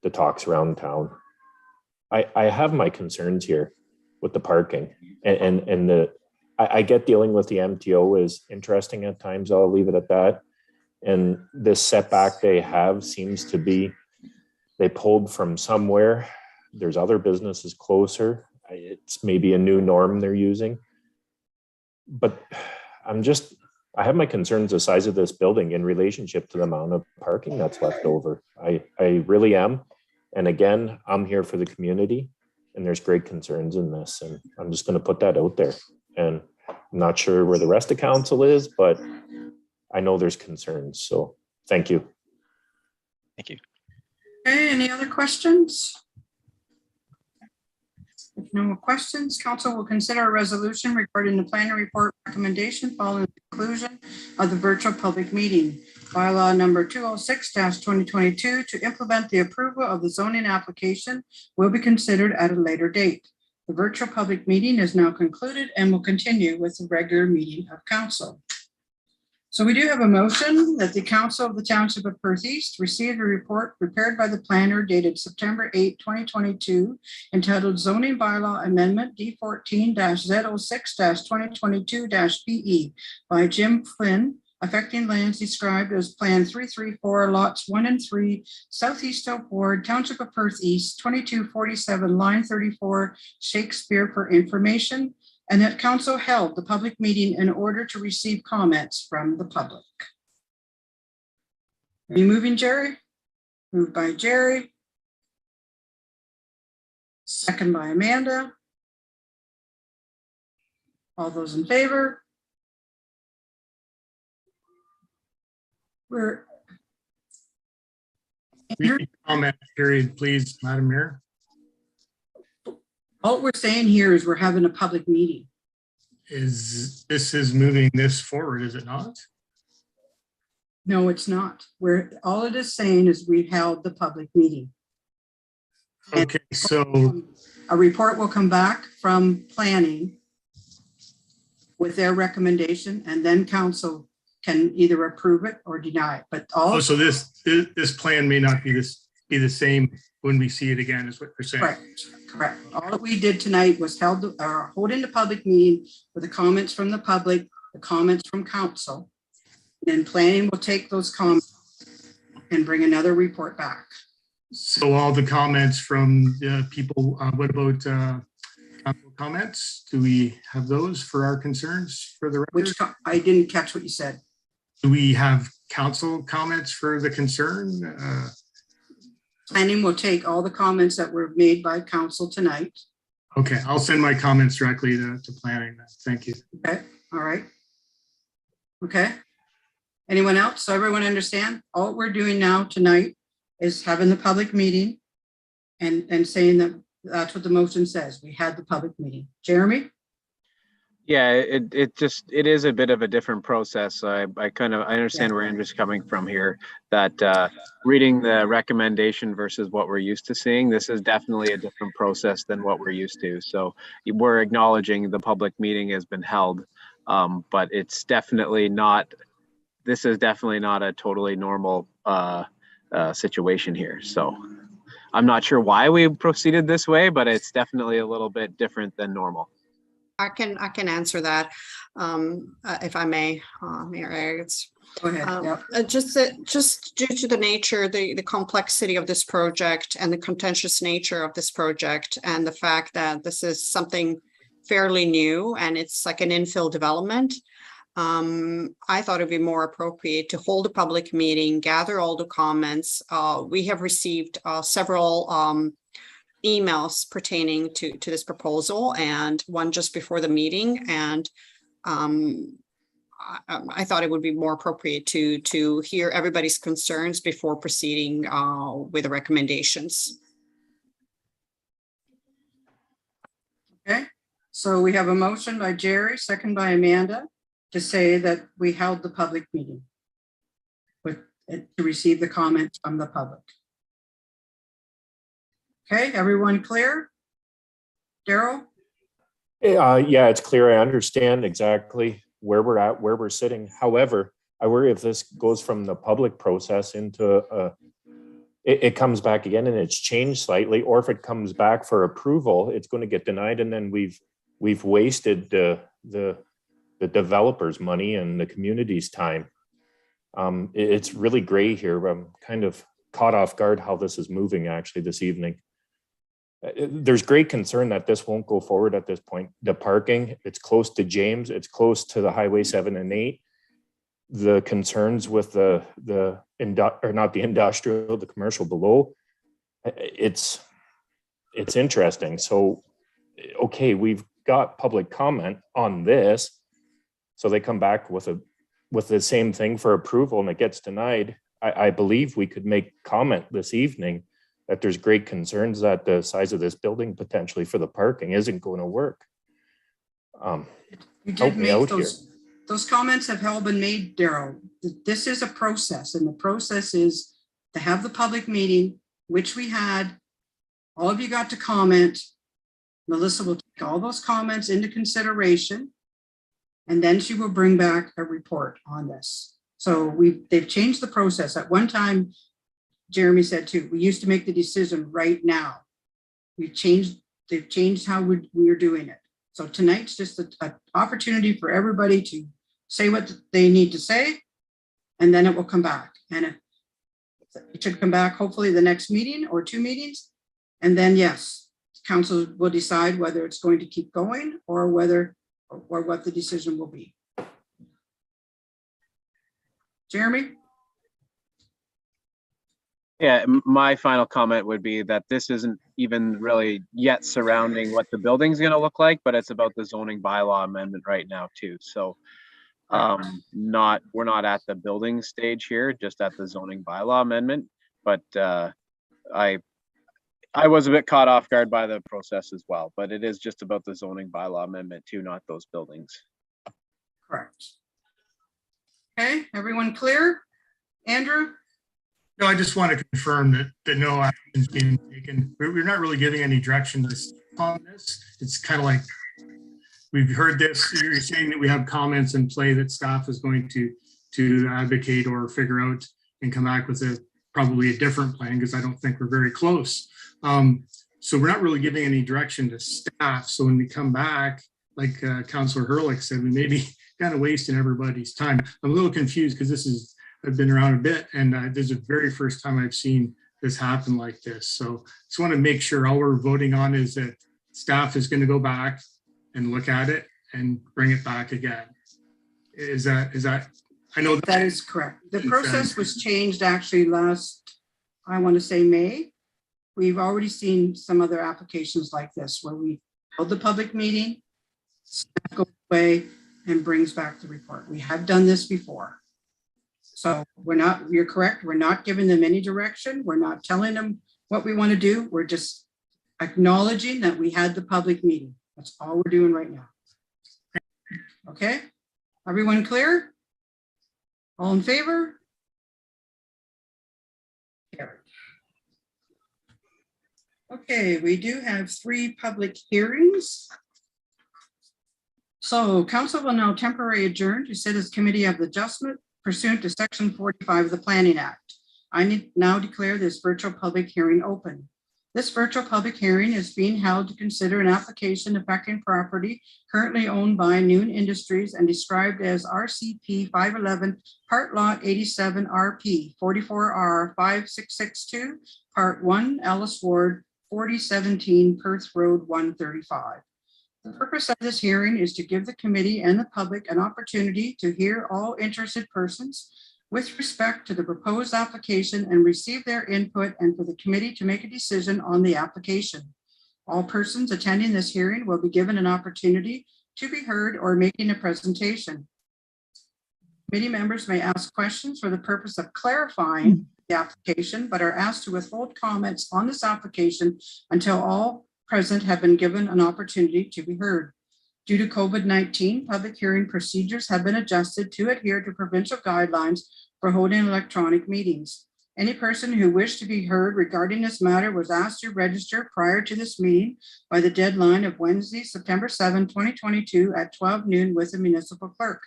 Speaker 13: The talks around town. I have my concerns here with the parking, and I get dealing with the MTO is interesting at times. I'll leave it at that. And this setback they have seems to be, they pulled from somewhere. There's other businesses closer. It's maybe a new norm they're using. But I have my concerns the size of this building in relationship to the amount of parking that's left over. I really am. And again, I'm here for the community, and there's great concerns in this. And I'm just going to put that out there. And I'm not sure where the rest of council is, but I know there's concerns. So thank you.
Speaker 9: Thank you.
Speaker 2: Okay, any other questions? If no more questions, council will consider a resolution regarding the planning report recommendation following the conclusion of the virtual public meeting. Bylaw number 206-2022 to implement the approval of the zoning application will be considered at a later date. The virtual public meeting is now concluded and will continue with the regular meeting of council. So we do have a motion that the Council of the Township of Perth East received a report prepared by the planner dated September 8, 2022, entitled Zoning Bylaw Amendment D14-Z06-2022-PE by Jim Flynn, affecting lands described as Plan 334, Lots 1 and 3, Southeast Oak Ward, Township of Perth East, 2247, line 34, Shakespeare, for information, and that council held the public meeting in order to receive comments from the public. Are you moving, Jerry? Moved by Jerry. Second by Amanda. All those in favor? We're
Speaker 11: Comment period, please, Madam Mayor.
Speaker 2: all we're saying here is we're having a public meeting.
Speaker 11: This is moving this forward, is it not?
Speaker 2: No, it's not. All it is saying is we held the public meeting.
Speaker 11: Okay, so
Speaker 2: A report will come back from planning with their recommendation, and then council can either approve it or deny it. But all
Speaker 11: so this plan may not be the same when we see it again, is what you're saying.
Speaker 2: Correct. All that we did tonight was holding the public meeting with the comments from the public, the comments from council. Then planning will take those comments and bring another report back.
Speaker 11: So all the comments from people, what about council comments? Do we have those for our concerns for the record?
Speaker 2: I didn't catch what you said.
Speaker 11: Do we have council comments for the concern?
Speaker 2: Planning will take all the comments that were made by council tonight.
Speaker 11: Okay, I'll send my comments directly to planning. Thank you.
Speaker 2: Okay, all right. Okay. Anyone else? So everyone understand? All we're doing now tonight is having the public meeting and saying that that's what the motion says. We had the public meeting. Jeremy?
Speaker 12: Yeah, it is a bit of a different process. I understand where Andrew's coming from here, that reading the recommendation versus what we're used to seeing, this is definitely a different process than what we're used to. So we're acknowledging the public meeting has been held, but it's definitely not, this is definitely not a totally normal situation here. So I'm not sure why we proceeded this way, but it's definitely a little bit different than normal.
Speaker 7: I can answer that, if I may, Mayor Agates.
Speaker 2: Go ahead.
Speaker 7: Just due to the nature, the complexity of this project and the contentious nature of this project, and the fact that this is something fairly new and it's like an infill development, I thought it'd be more appropriate to hold a public meeting, gather all the comments. We have received several emails pertaining to this proposal, and one just before the meeting, and I thought it would be more appropriate to hear everybody's concerns before proceeding with the recommendations.
Speaker 2: So we have a motion by Jerry, second by Amanda, to say that we held the public meeting to receive the comments from the public. Okay, everyone clear? Daryl?
Speaker 13: Yeah, it's clear. I understand exactly where we're at, where we're sitting. However, I worry if this goes from the public process into it comes back again and it's changed slightly, or if it comes back for approval, it's going to get denied, and then we've wasted the developers' money and the community's time. It's really gray here. I'm kind of caught off guard how this is moving actually this evening. There's great concern that this won't go forward at this point. The parking, it's close to James, it's close to the Highway 7 and 8. The concerns with the commercial below, it's interesting. So, okay, we've got public comment on this. So they come back with the same thing for approval and it gets denied. I believe we could make comment this evening that there's great concerns that the size of this building potentially for the parking isn't going to work.
Speaker 2: You
Speaker 13: Help
Speaker 2: did
Speaker 13: me out
Speaker 2: make
Speaker 13: here.
Speaker 2: those comments have all been made, Daryl. This is a process, and the process is to have the public meeting, which we had. All of you got to comment. Melissa will take all those comments into consideration, and then she will bring back a report on this. So they've changed the process. At one time, Jeremy said too, we used to make the decision right now. They've changed how we're doing it. So tonight's just an opportunity for everybody to say what they need to say, and then it will come back. And it should come back hopefully the next meeting or 2 meetings. And then yes, council will decide whether it's going to keep going or what the decision will be. Jeremy?
Speaker 12: Yeah, my final comment would be that this isn't even really yet surrounding what the building's going to look like, but it's about the zoning bylaw amendment right now too. So we're not at the building stage here, just at the zoning bylaw amendment. But I was a bit caught off guard by the process as well, but it is just about the zoning bylaw amendment too, not those buildings.
Speaker 2: Correct. Okay, everyone clear? Andrew?
Speaker 11: No, I just want to confirm that no action is being taken. We're not really giving any direction to staff on this. It's kind of like we've heard this. You're saying that we have comments in play that staff is going to advocate or figure out and come back with probably a different plan, because I don't think we're very close. So we're not really giving any direction to staff. So when we come back, like Councillor Hurlick said, we may be kind of wasting everybody's time. I'm a little confused because I've been around a bit, and this is the very first time I've seen this happen like this. So just want to make sure all we're voting on is that staff is going to go back and look at it and bring it back again. Is that, I know
Speaker 2: that is correct. The process was changed actually last, I want to say May. We've already seen some other applications like this where we held the public meeting, staff goes away and brings back the report. We have done this before. So you're correct. We're not giving them any direction. We're not telling them what we want to do. We're just acknowledging that we had the public meeting. That's all we're doing right now. Okay, everyone clear? All in favor? Carried. Okay, we do have 3 public hearings. So council will now temporarily adjourn to sit as Committee of Adjustment pursuant to Section 45 of the Planning Act. I now declare this virtual public hearing open. This virtual public hearing is being held to consider an application affecting property currently owned by Noon Industries and described as RCP 511, Part Lot 87 RP 44R 5662, Part 1, Ellis Ward, 4017 Perth Road 135. The purpose of this hearing is to give the committee and the public an opportunity to hear all interested persons with respect to the proposed application and receive their input, and for the committee to make a decision on the application. All persons attending this hearing will be given an opportunity to be heard or making a presentation. Committee members may ask questions for the purpose of clarifying the application, but are asked to withhold comments on this application until all present have been given an opportunity to be heard. Due to COVID-19, public hearing procedures have been adjusted to adhere to provincial guidelines for holding electronic meetings. Any person who wished to be heard regarding this matter was asked to register prior to this meeting by the deadline of Wednesday, September 7, 2022 at 12 noon with the municipal clerk.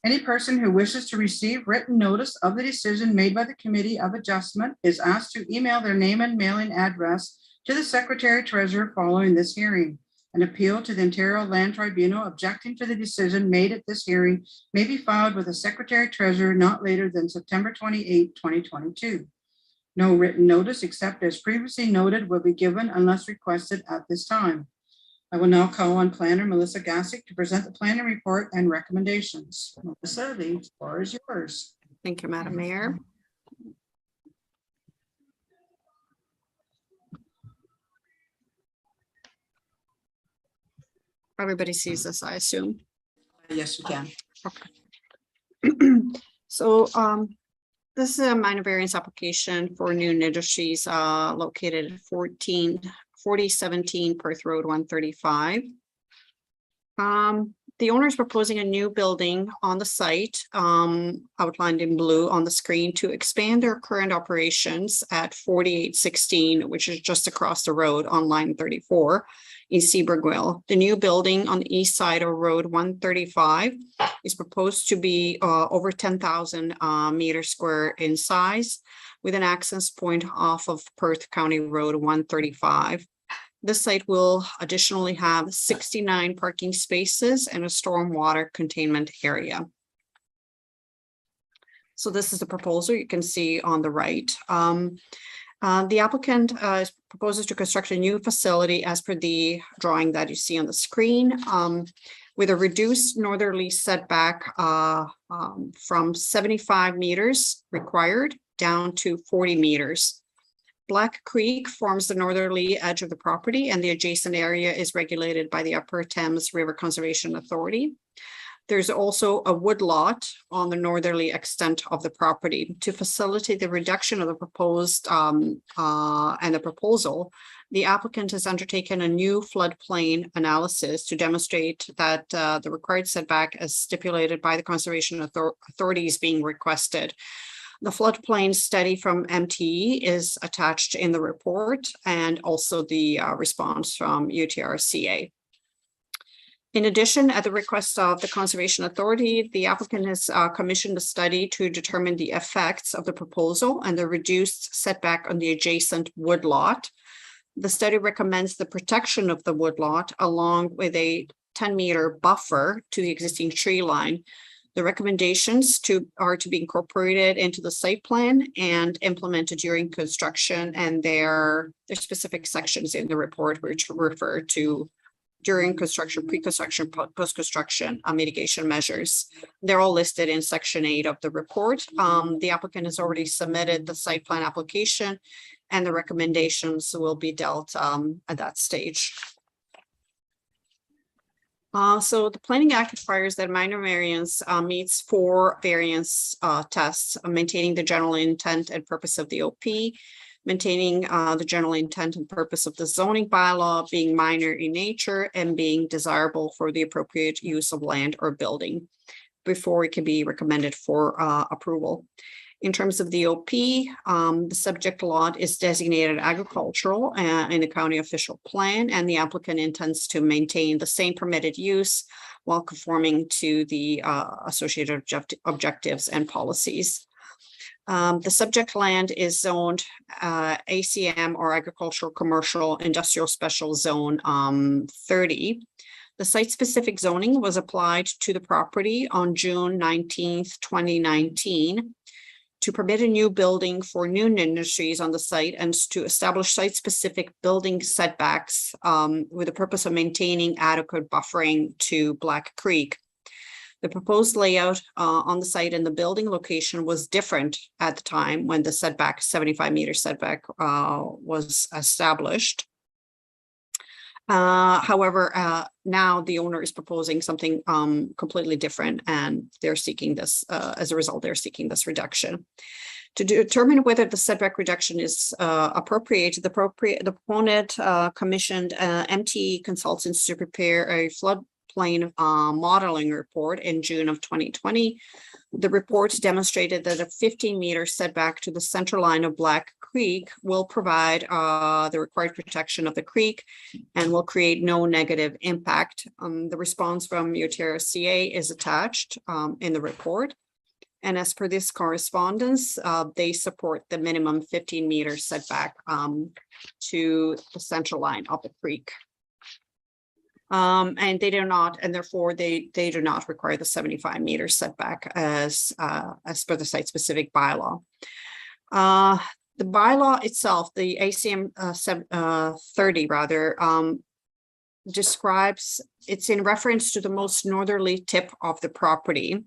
Speaker 2: Any person who wishes to receive written notice of the decision made by the Committee of Adjustment is asked to email their name and mailing address to the Secretary Treasurer following this hearing. An appeal to the Ontario Land Tribunal objecting to the decision made at this hearing may be filed with the Secretary Treasurer not later than September 28, 2022. No written notice except as previously noted will be given unless requested at this time. I will now call on Planner Melissa Gassick to present the planning report and recommendations. Melissa, the floor is yours.
Speaker 7: Thank you, Madam Mayor. Everybody sees this, I assume.
Speaker 2: Yes, you can.
Speaker 7: So this is a minor variance application for New Industries located at 4017 Perth Road 135. The owner is proposing a new building on the site, outlined in blue on the screen, to expand their current operations at 4816, which is just across the road on line 34 in Seabrigwell. The new building on the east side of Road 135 is proposed to be over 10,000 meters square in size, with an access point off of Perth County Road 135. This site will additionally have 69 parking spaces and a stormwater containment area. So this is the proposal you can see on the right. The applicant proposes to construct a new facility as per the drawing that you see on the screen, with a reduced northerly setback from 75 meters required down to 40 meters. Black Creek forms the northerly edge of the property, and the adjacent area is regulated by the Upper Thames River Conservation Authority. There's also a woodlot on the northerly extent of the property. To facilitate the reduction of the proposed and the proposal, the applicant has undertaken a new floodplain analysis to demonstrate that the required setback as stipulated by the Conservation Authority is being requested. The floodplain study from MTE is attached in the report, and also the response from UTRCA. In addition, at the request of the Conservation Authority, the applicant has commissioned a study to determine the effects of the proposal and the reduced setback on the adjacent woodlot. The study recommends the protection of the woodlot along with a 10-meter buffer to the existing tree line. The recommendations are to be incorporated into the site plan and implemented during construction, and there are specific sections in the report which refer to during construction, pre-construction, post-construction mitigation measures. They're all listed in section 8 of the report. The applicant has already submitted the site plan application, and the recommendations will be dealt at that stage. So the Planning Act requires that minor variance meets 4 variance tests: maintaining the general intent and purpose of the OP, maintaining the general intent and purpose of the zoning bylaw, being minor in nature, and being desirable for the appropriate use of land or building before it can be recommended for approval. In terms of the OP, the subject lot is designated agricultural in the county official plan, and the applicant intends to maintain the same permitted use while conforming to the associated objectives and policies. The subject land is zoned ACM, or Agricultural Commercial Industrial Special Zone 30. The site-specific zoning was applied to the property on June 19th, 2019. To permit a new building for New Industries on the site and to establish site-specific building setbacks with the purpose of maintaining adequate buffering to Black Creek. The proposed layout on the site and the building location was different at the time when the setback, 75-meter setback, was established. However, now the owner is proposing something completely different, and they're seeking this, as a result, they're seeking this reduction. To determine whether the setback reduction is appropriate, the proponent commissioned MTE consultants to prepare a floodplain floodplain modeling report in June of 2020. The report demonstrated that a 15-meter setback to the center line of Black Creek will provide the required protection of the creek and will create no negative impact. The response from UTRCA is attached in the report. And as per this correspondence, they support the minimum 15-meter setback to the central line of the creek. And they do not, and therefore they do not require the 75-meter setback as per the site-specific bylaw. The bylaw itself, the ACM 30 rather, describes, it's in reference to the most northerly tip of the property,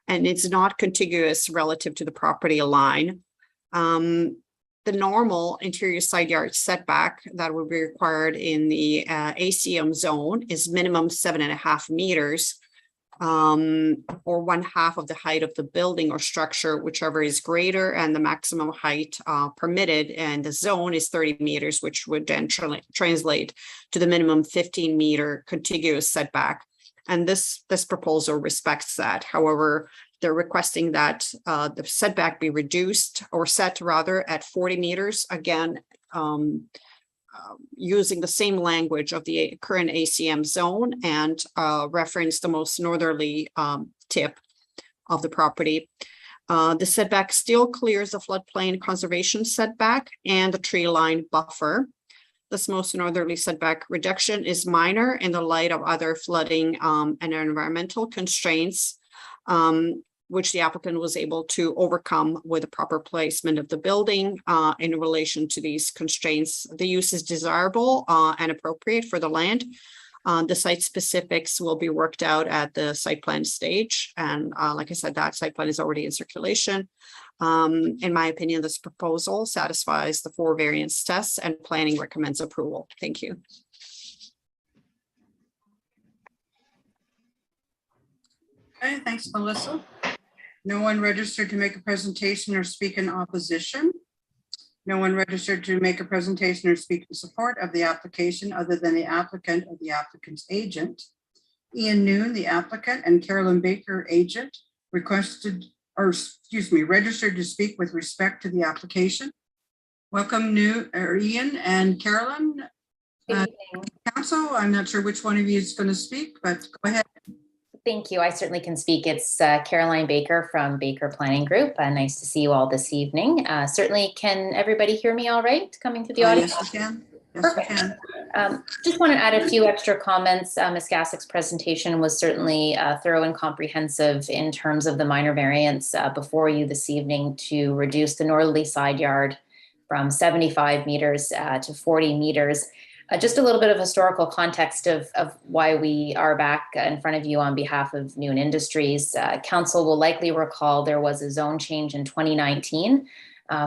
Speaker 7: and it's not contiguous relative to the property line. The normal interior side yard setback that would be required in the ACM zone is minimum 7.5 meters, or 1/2 of the height of the building or structure, whichever is greater, and the maximum height permitted in the zone is 30 meters, which would then translate to the minimum 15-meter contiguous setback. And this proposal respects that. However, they're requesting that the setback be reduced or set rather at 40 meters, again, using the same language of the current ACM zone and reference the most northerly tip of the property. The setback still clears the floodplain conservation setback and the tree line buffer. This most northerly setback reduction is minor in the light of other flooding and environmental constraints, which the applicant was able to overcome with the proper placement of the building in relation to these constraints. The use is desirable and appropriate for the land. The site specifics will be worked out at the site plan stage. And like I said, that site plan is already in circulation. In my opinion, this proposal satisfies the 4 variance tests and planning recommends approval. Thank you.
Speaker 2: Okay, thanks, Melissa. No one registered to make a presentation or speak in opposition. No one registered to make a presentation or speak in support of the application other than the applicant or the applicant's agent. Ian Noon, the applicant, and Carolyn Baker, agent, registered to speak with respect to the application. Welcome, Ian and Carolyn. Council, I'm not sure which one of you is going to speak, but go ahead.
Speaker 14: Thank you. I certainly can speak. It's Caroline Baker from Baker Planning Group. Nice to see you all this evening. Certainly, can everybody hear me all right coming through the audience?
Speaker 2: Yes, we can. Yes, we can.
Speaker 14: Just want to add a few extra comments. Ms. Gassick's presentation was certainly thorough and comprehensive in terms of the minor variance before you this evening to reduce the northerly side yard from 75 meters to 40 meters. Just a little bit of historical context of why we are back in front of you on behalf of Noon Industries. Council will likely recall there was a zone change in 2019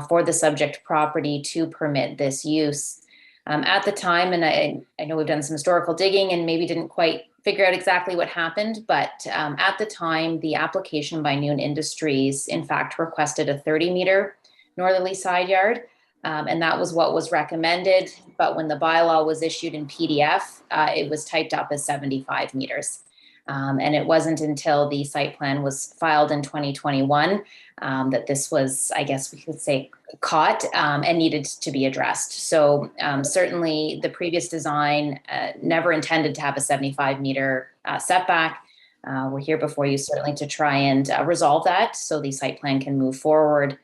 Speaker 14: for the subject property to permit this use. At the time, and I know we've done some historical digging and maybe didn't quite figure out exactly what happened, but at the time, the application by Noon Industries, in fact, requested a 30-meter northerly side yard. And that was what was recommended. But when the bylaw was issued in PDF, it was typed up as 75 meters. And it wasn't until the site plan was filed in 2021 that this was, I guess we could say, caught and needed to be addressed. So certainly the previous design never intended to have a 75-meter setback. We're here before you certainly to try and resolve that so the site plan can move forward.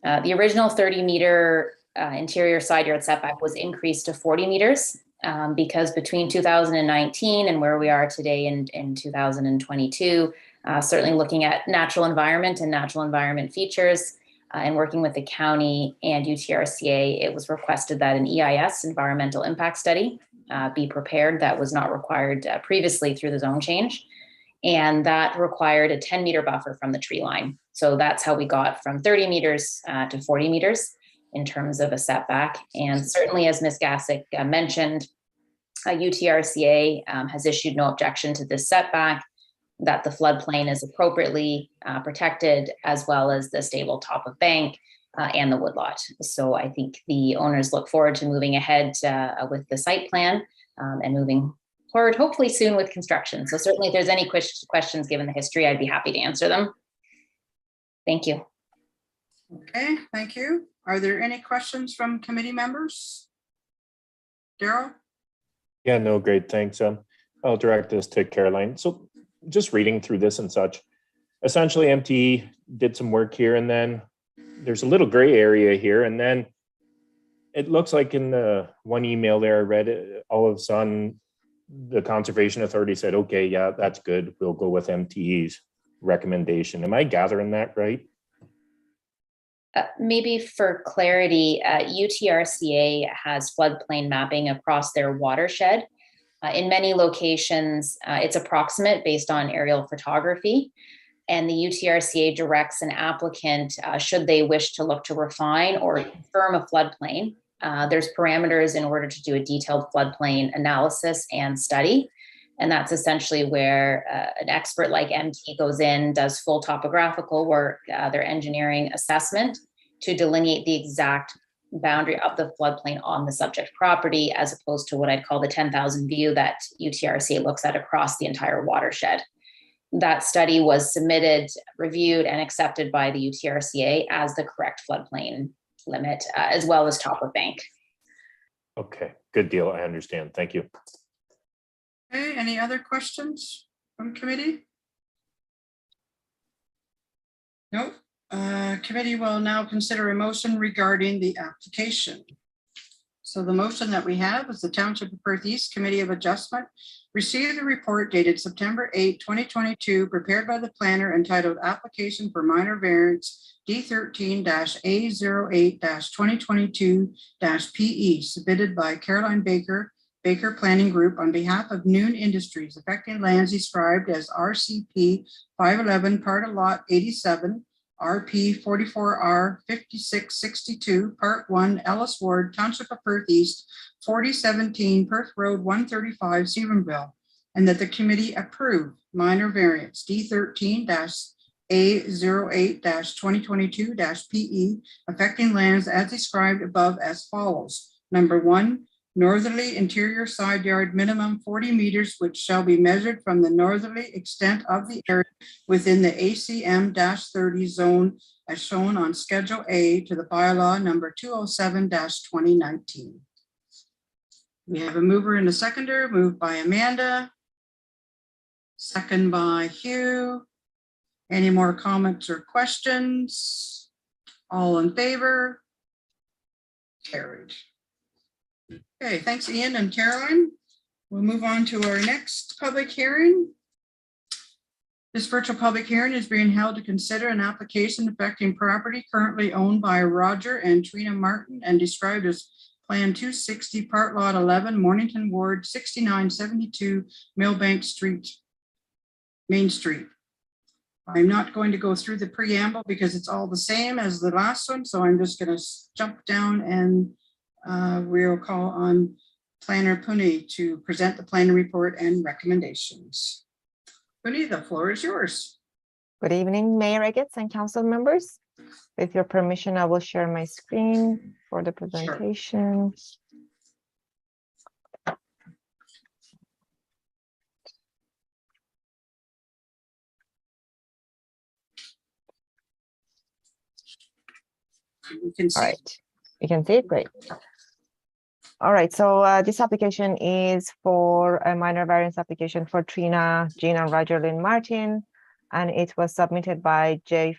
Speaker 14: The original 30-meter interior side yard setback was increased to 40 meters because between 2019 and where we are today in 2022, certainly looking at natural environment and natural environment features and working with the county and UTRCA, it was requested that an EIS, environmental impact study, be prepared. That was not required previously through the zone change. And that required a 10-meter buffer from the tree line. So that's how we got from 30 meters to 40 meters in terms of a setback. And certainly, as Ms. Gassick mentioned, UTRCA has issued no objection to this setback, that the floodplain is appropriately protected, as well as the stable top of bank and the woodlot. So I think the owners look forward to moving ahead with the site plan and moving forward hopefully soon with construction. So certainly if there's any questions given the history, I'd be happy to answer them. Thank you.
Speaker 2: Okay, thank you. Are there any questions from committee members? Daryl?
Speaker 13: Yeah, no, great, thanks. I'll direct this to Caroline. So just reading through this and such, essentially MTE did some work here, and then there's a little gray area here, and then it looks like in the one email there I read it, all of a sudden the Conservation Authority said, okay, yeah, that's good. We'll go with MTE's recommendation. Am I gathering that right?
Speaker 14: Maybe for clarity, UTRCA has floodplain mapping across their watershed. In many locations, it's approximate based on aerial photography. And the UTRCA directs an applicant, should they wish to look to refine or confirm a floodplain. There's parameters in order to do a detailed floodplain analysis and study. And that's essentially where an expert like MT goes in, does full topographical work, their engineering assessment to delineate the exact boundary of the floodplain on the subject property, as opposed to what I'd call the 10,000 view that UTRCA looks at across the entire watershed. That study was submitted, reviewed, and accepted by the UTRCA as the correct floodplain limit, as well as top of bank.
Speaker 13: Okay, good deal. I understand. Thank you.
Speaker 2: Okay, any other questions from committee? Nope. Committee will now consider a motion regarding the application. So the motion that we have is the Township of Perth East Committee of Adjustment received a report dated September 8, 2022, prepared by the planner entitled Application for Minor Variance D13-A08-2022-PE, submitted by Caroline Baker, Baker Planning Group, on behalf of Noon Industries, affecting lands described as RCP 511, part of lot 87, RP 44R 5662, Part 1, Ellis Ward, Township of Perth East, 4017 Perth Road 135, Stephenville, and that the committee approve minor variance D13-A08-2022-PE, affecting lands as described above as follows. Number 1, northerly interior side yard minimum 40 meters, which shall be measured from the northerly extent of the area within the ACM-30 zone as shown on Schedule A to the bylaw number 207-2019. We have a mover and a seconder, moved by Amanda, second by Hugh. Any more comments or questions? All in favor? Carried. Okay, thanks, Ian and Caroline. We'll move on to our next public hearing. This virtual public hearing is being held to consider an application affecting property currently owned by Roger and Trina Martin and described as Plan 260, Part Lot 11, Mornington Ward, 6972 Milbank Street, Main Street. I'm not going to go through the preamble because it's all the same as the last one, so I'm just going to jump down and we'll call on Planner Puni to present the planning report and recommendations. Puni, the floor is yours.
Speaker 15: Good evening, Mayor Eggets and council members. With your permission, I will share my screen for the presentation. Sure.
Speaker 2: You can see.
Speaker 15: All right, you can see it, great. All right, so this application is for a minor variance application for Trina, Jean, and Roger Lynn Martin, and it was submitted by Jeff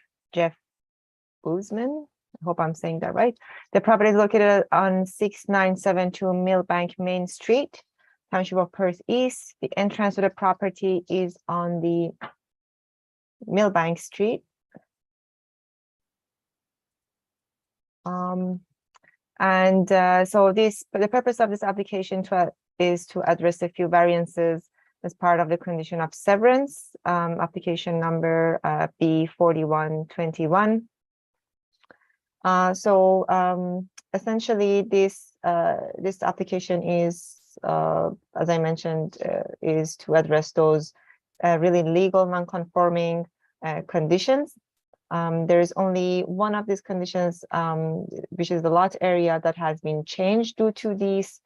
Speaker 15: Guzman. I hope I'm saying that right. The property is located on 6972 Milbank Main Street, Township of Perth East. The entrance to the property is on the Milbank Street. So the purpose of this application is to address a few variances as part of the condition of severance, application number B4121. Essentially, this application is, as I mentioned, is to address those really legal non-conforming conditions. There is only one of these conditions, which is the lot area that has been changed due to this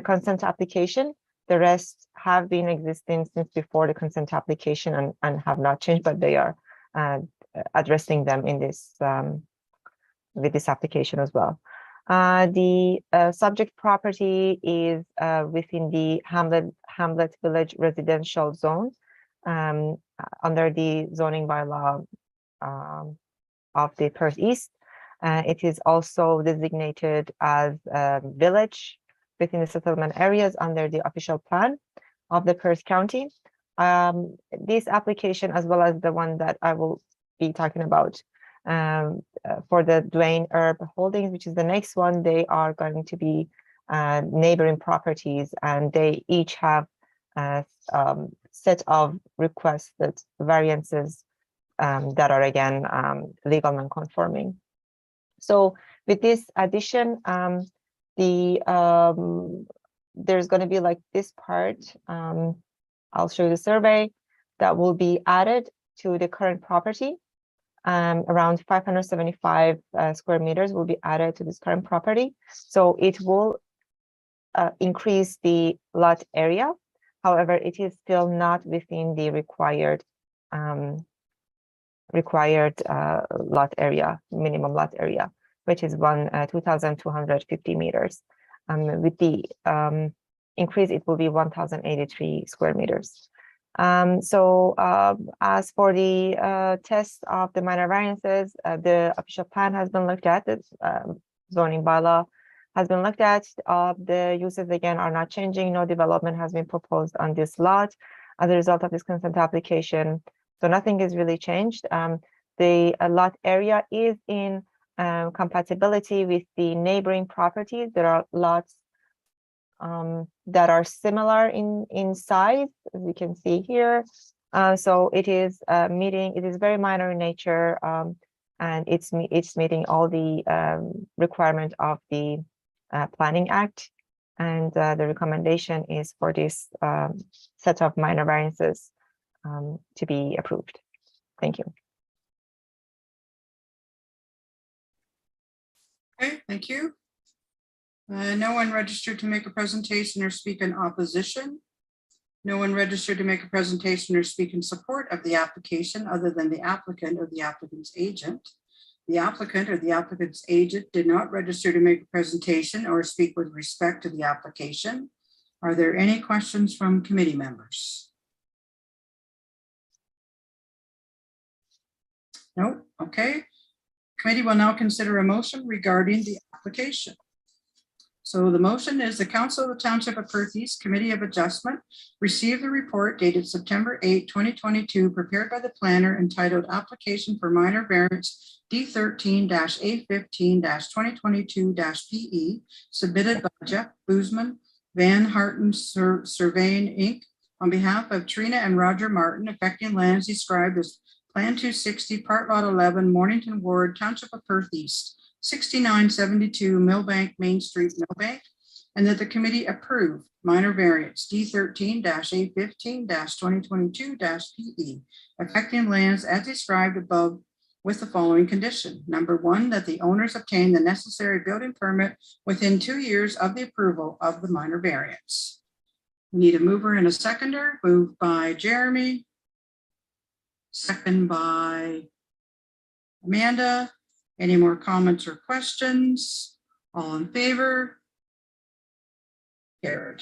Speaker 15: consent application. The rest have been existing since before the consent application and have not changed, but they are addressing them in this with this application as well. The subject property is within the Hamlet Village residential zone under the zoning bylaw of the Perth East. It is also designated as a village within the settlement areas under the official plan of the Perth County. This application, as well as the one that I will be talking about for the Dwayne Herb Holdings, which is the next one, they are going to be neighboring properties, and they each have a set of requested variances that are again legal non-conforming. So with this addition, there's going to be like this part. I'll show you the survey that will be added to the current property. Around 575 square meters will be added to this current property. So it will increase the lot area. However, it is still not within the required lot area, minimum lot area, which is 2,250 meters. With the increase, it will be 1,083 square meters. As for the test of the minor variances, the official plan has been looked at, the zoning bylaw has been looked at. The uses again are not changing. No development has been proposed on this lot as a result of this consent application. So nothing is really changed. The lot area is in compatibility with the neighboring properties. There are lots that are similar in size, as you can see here. So it is it is very minor in nature, and it's meeting all the requirement of the Planning Act. And the recommendation is for this set of minor variances to be approved. Thank you.
Speaker 2: Okay, thank you. No one registered to make a presentation or speak in opposition. No one registered to make a presentation or speak in support of the application other than the applicant or the applicant's agent. The applicant or the applicant's agent did not register to make a presentation or speak with respect to the application. Are there any questions from committee members? No, okay. Committee will now consider a motion regarding the application. So the motion is the Council of the Township of Perth East Committee of Adjustment received the report dated September 8, 2022, prepared by the planner entitled Application for Minor Variance D13-A15-2022-PE, submitted by Jeff Boozman, Van Harten Surveying, Inc., on behalf of Trina and Roger Martin, affecting lands described as Plan 260, Part Lot 11, Mornington Ward, Township of Perth East, 6972 Milbank Main Street, Milbank, and that the committee approve minor variance D13-A15-2022-PE, affecting lands as described above, with the following condition. Number one, that the owners obtain the necessary building permit within 2 years of the approval of the minor variance. We need a mover and a seconder. Moved by Jeremy. Second by Amanda. Any more comments or questions? All in favor? Carried.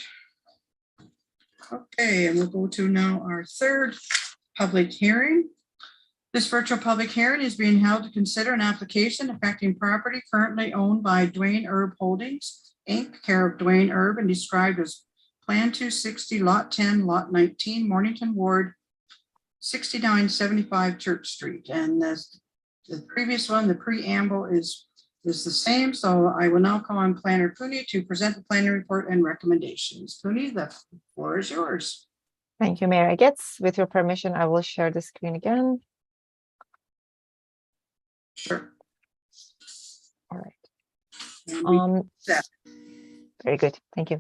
Speaker 2: Okay, and we'll go to now our third public hearing. This virtual public hearing is being held to consider an application affecting property currently owned by Dwayne Herb Holdings, Inc., care of Dwayne Herb, and described as Plan 260, Lot 10, Lot 19, Mornington Ward, 6975 Church Street. And as the previous one, the preamble is the same. So I will now call on Planner Pooney to present the planning report and recommendations. Pooney, the floor is yours.
Speaker 15: Thank you, Mayor Egetz. With your permission, I will share the screen again.
Speaker 2: Sure.
Speaker 15: All right. Very good. Thank you.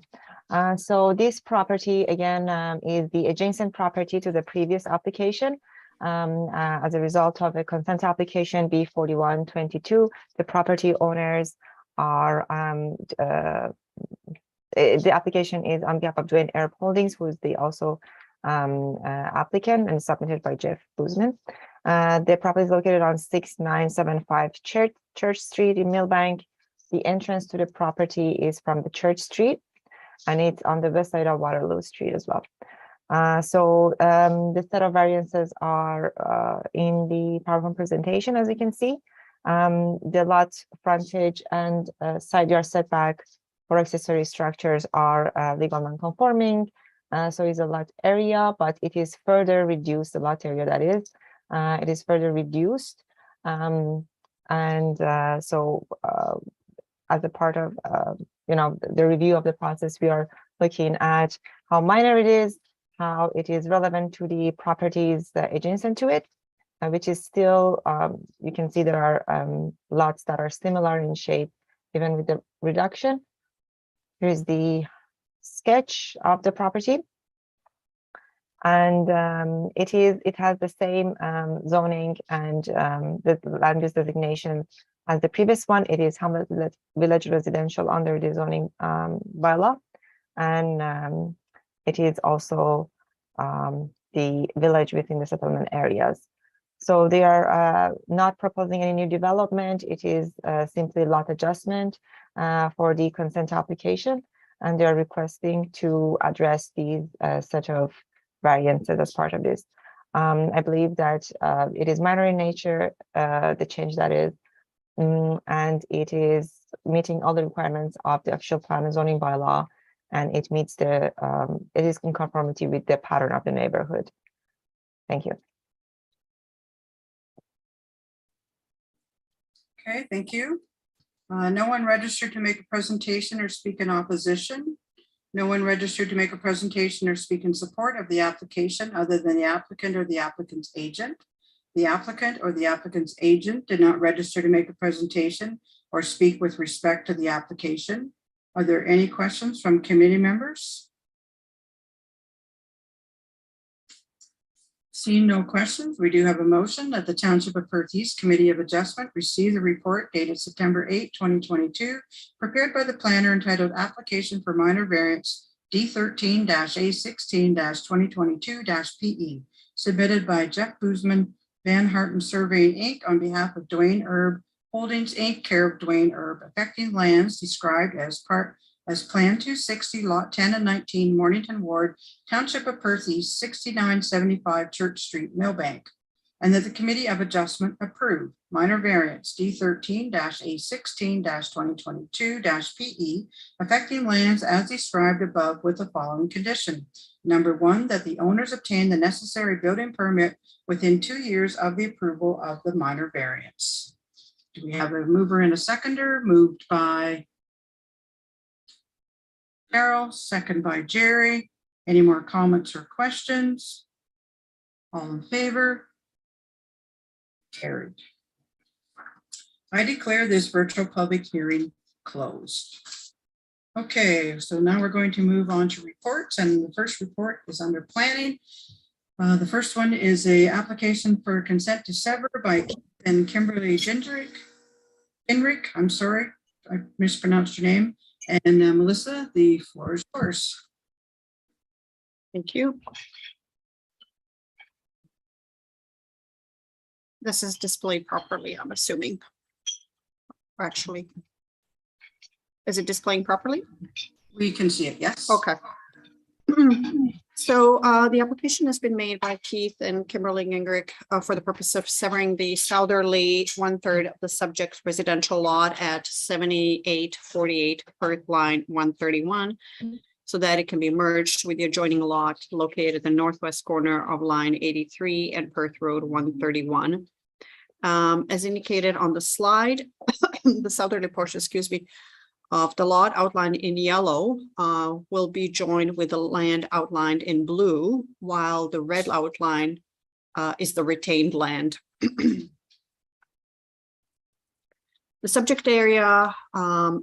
Speaker 15: So this property again is the adjacent property to the previous application. As a result of a consent application B4122, the property owners are the application is on behalf of Dwayne Arab Holdings, who is the also applicant, and submitted by Jeff Boozman. The property is located on 6975 Church Street in Milbank. The entrance to the property is from the Church Street, and it's on the west side of Waterloo Street as well. The set of variances are in the PowerPoint presentation, as you can see. The lot frontage and side yard setback for accessory structures are legal non-conforming. So it's a lot area, but it is further reduced, the lot area that is. It is further reduced. As a part of the review of the process, we are looking at how minor it is, how it is relevant to the properties adjacent to it, which is still, you can see there are lots that are similar in shape, even with the reduction. Here's the sketch of the property. And it has the same zoning and the land use designation as the previous one. It is Hamlet Village Residential under the zoning bylaw. And it is also the village within the settlement areas. So they are not proposing any new development. It is simply lot adjustment for the consent application. And they're requesting to address these set of variances as part of this. I believe that it is minor in nature, the change that is, and it is meeting all the requirements of the official plan and zoning bylaw, and it meets the, it is in conformity with the pattern of the neighborhood. Thank you.
Speaker 2: Okay, thank you. No one registered to make a presentation or speak in opposition. No one registered to make a presentation or speak in support of the application other than the applicant or the applicant's agent. The applicant or the applicant's agent did not register to make a presentation or speak with respect to the application. Are there any questions from committee members? Seeing no questions, we do have a motion that the Township of Perth East Committee of Adjustment receive the report dated September 8, 2022, prepared by the planner entitled Application for Minor Variance D13-A16-2022-PE, submitted by Jeff Boozman, Van Harten Surveying Inc. on behalf of Dwayne Herb Holdings Inc., care of Dwayne Herb, affecting lands described as Plan 260, Lot 10 and 19, Mornington Ward, Township of Perth East, 6975 Church Street, Milbank, and that the Committee of Adjustment approve minor variance D13-A16-2022-PE, affecting lands as described above with the following condition. Number one, that the owners obtain the necessary building permit within 2 years of the approval of the minor variance. Do we have a mover and a seconder? Moved by Carol, second by Jerry. Any more comments or questions? All in favor? Carried. I declare this virtual public hearing closed. Okay, so now we're going to move on to reports, and the first report is under planning. The first one is a application for consent to sever by Keith and Kimberly Ginrick. I'm sorry, I mispronounced your name. And Melissa, the floor is yours.
Speaker 7: Thank you. This is displayed properly, I'm assuming. Actually, is it displaying properly?
Speaker 2: We can see it, yes.
Speaker 7: Okay. So the application has been made by Keith and Kimberly Gingrich for the purpose of severing the southerly 1/3 of the subject residential lot at 7848 Perth line 131, so that it can be merged with the adjoining lot located at the northwest corner of line 83 and Perth Road 131. As indicated on the slide, the southerly portion, of the lot outlined in yellow will be joined with the land outlined in blue, while the red outline is the retained land. The subject area the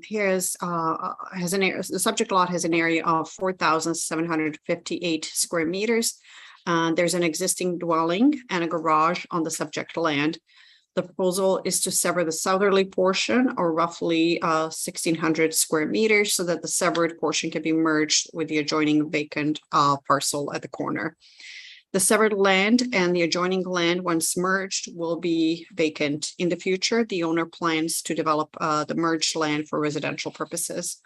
Speaker 7: subject lot has an area of 4,758 square meters. There's an existing dwelling and a garage on the subject land. The proposal is to sever the southerly portion, or roughly 1,600 square meters, so that the severed portion can be merged with the adjoining vacant parcel at the corner. The severed land and the adjoining land, once merged, will be vacant. In the future, the owner plans to develop the merged land for residential purposes.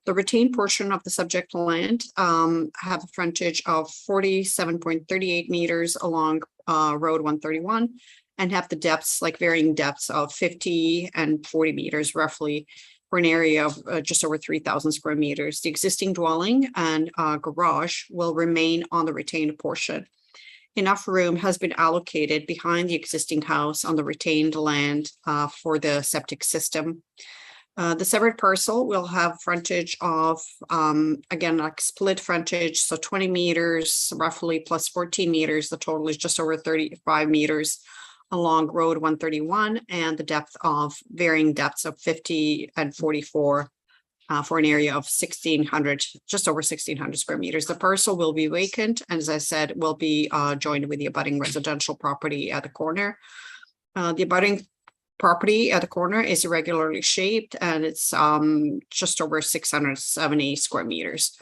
Speaker 7: The retained portion of the subject land have a frontage of 47.38 meters along Road 131, and have the depths, like varying depths of 50 and 40 meters roughly, for an area of just over 3,000 square meters. The existing dwelling and garage will remain on the retained portion. Enough room has been allocated behind the existing house on the retained land for the septic system. The severed parcel will have frontage of, again, like split frontage, so 20 meters roughly plus 14 meters. The total is just over 35 meters along Road 131, and the depth of varying depths of 50 and 44 for an area of 1,600, just over 1,600 square meters. The parcel will be vacant, and as I said, will be joined with the abutting residential property at the corner. The abutting property at the corner is irregularly shaped, and it's just over 670 square meters.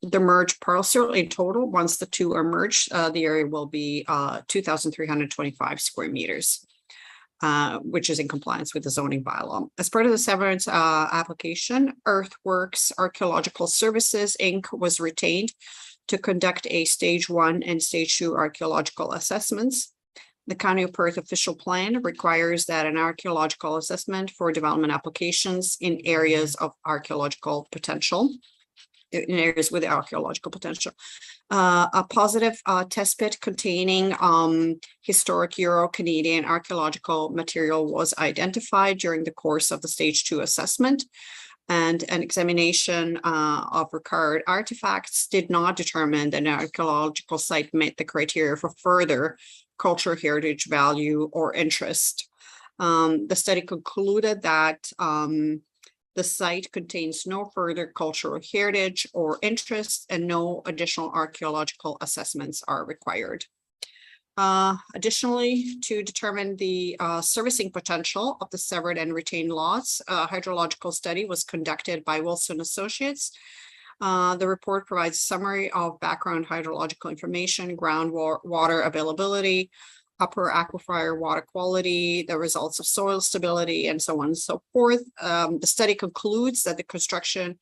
Speaker 7: The merged parcel in total, once the two are merged, the area will be 2,325 square meters, which is in compliance with the zoning bylaw. As part of the severance application, Earthworks Archaeological Services, Inc. was retained to conduct a stage 1 and stage 2 archaeological assessments. The County of Perth official plan requires that an archaeological assessment for development applications in areas of archaeological potential, in areas with archaeological potential. A positive test pit containing historic Euro-Canadian archaeological material was identified during the course of the stage 2 assessment, and an examination of required artifacts did not determine that an archaeological site met the criteria for further cultural heritage value or interest. The study concluded that the site contains no further cultural heritage or interest, and no additional archaeological assessments are required. Additionally, to determine the servicing potential of the severed and retained lots, a hydrological study was conducted by Wilson Associates. The report provides a summary of background hydrological information, groundwater availability, upper aquifer water quality, the results of soil stability, and so on and so forth. The study concludes that the construction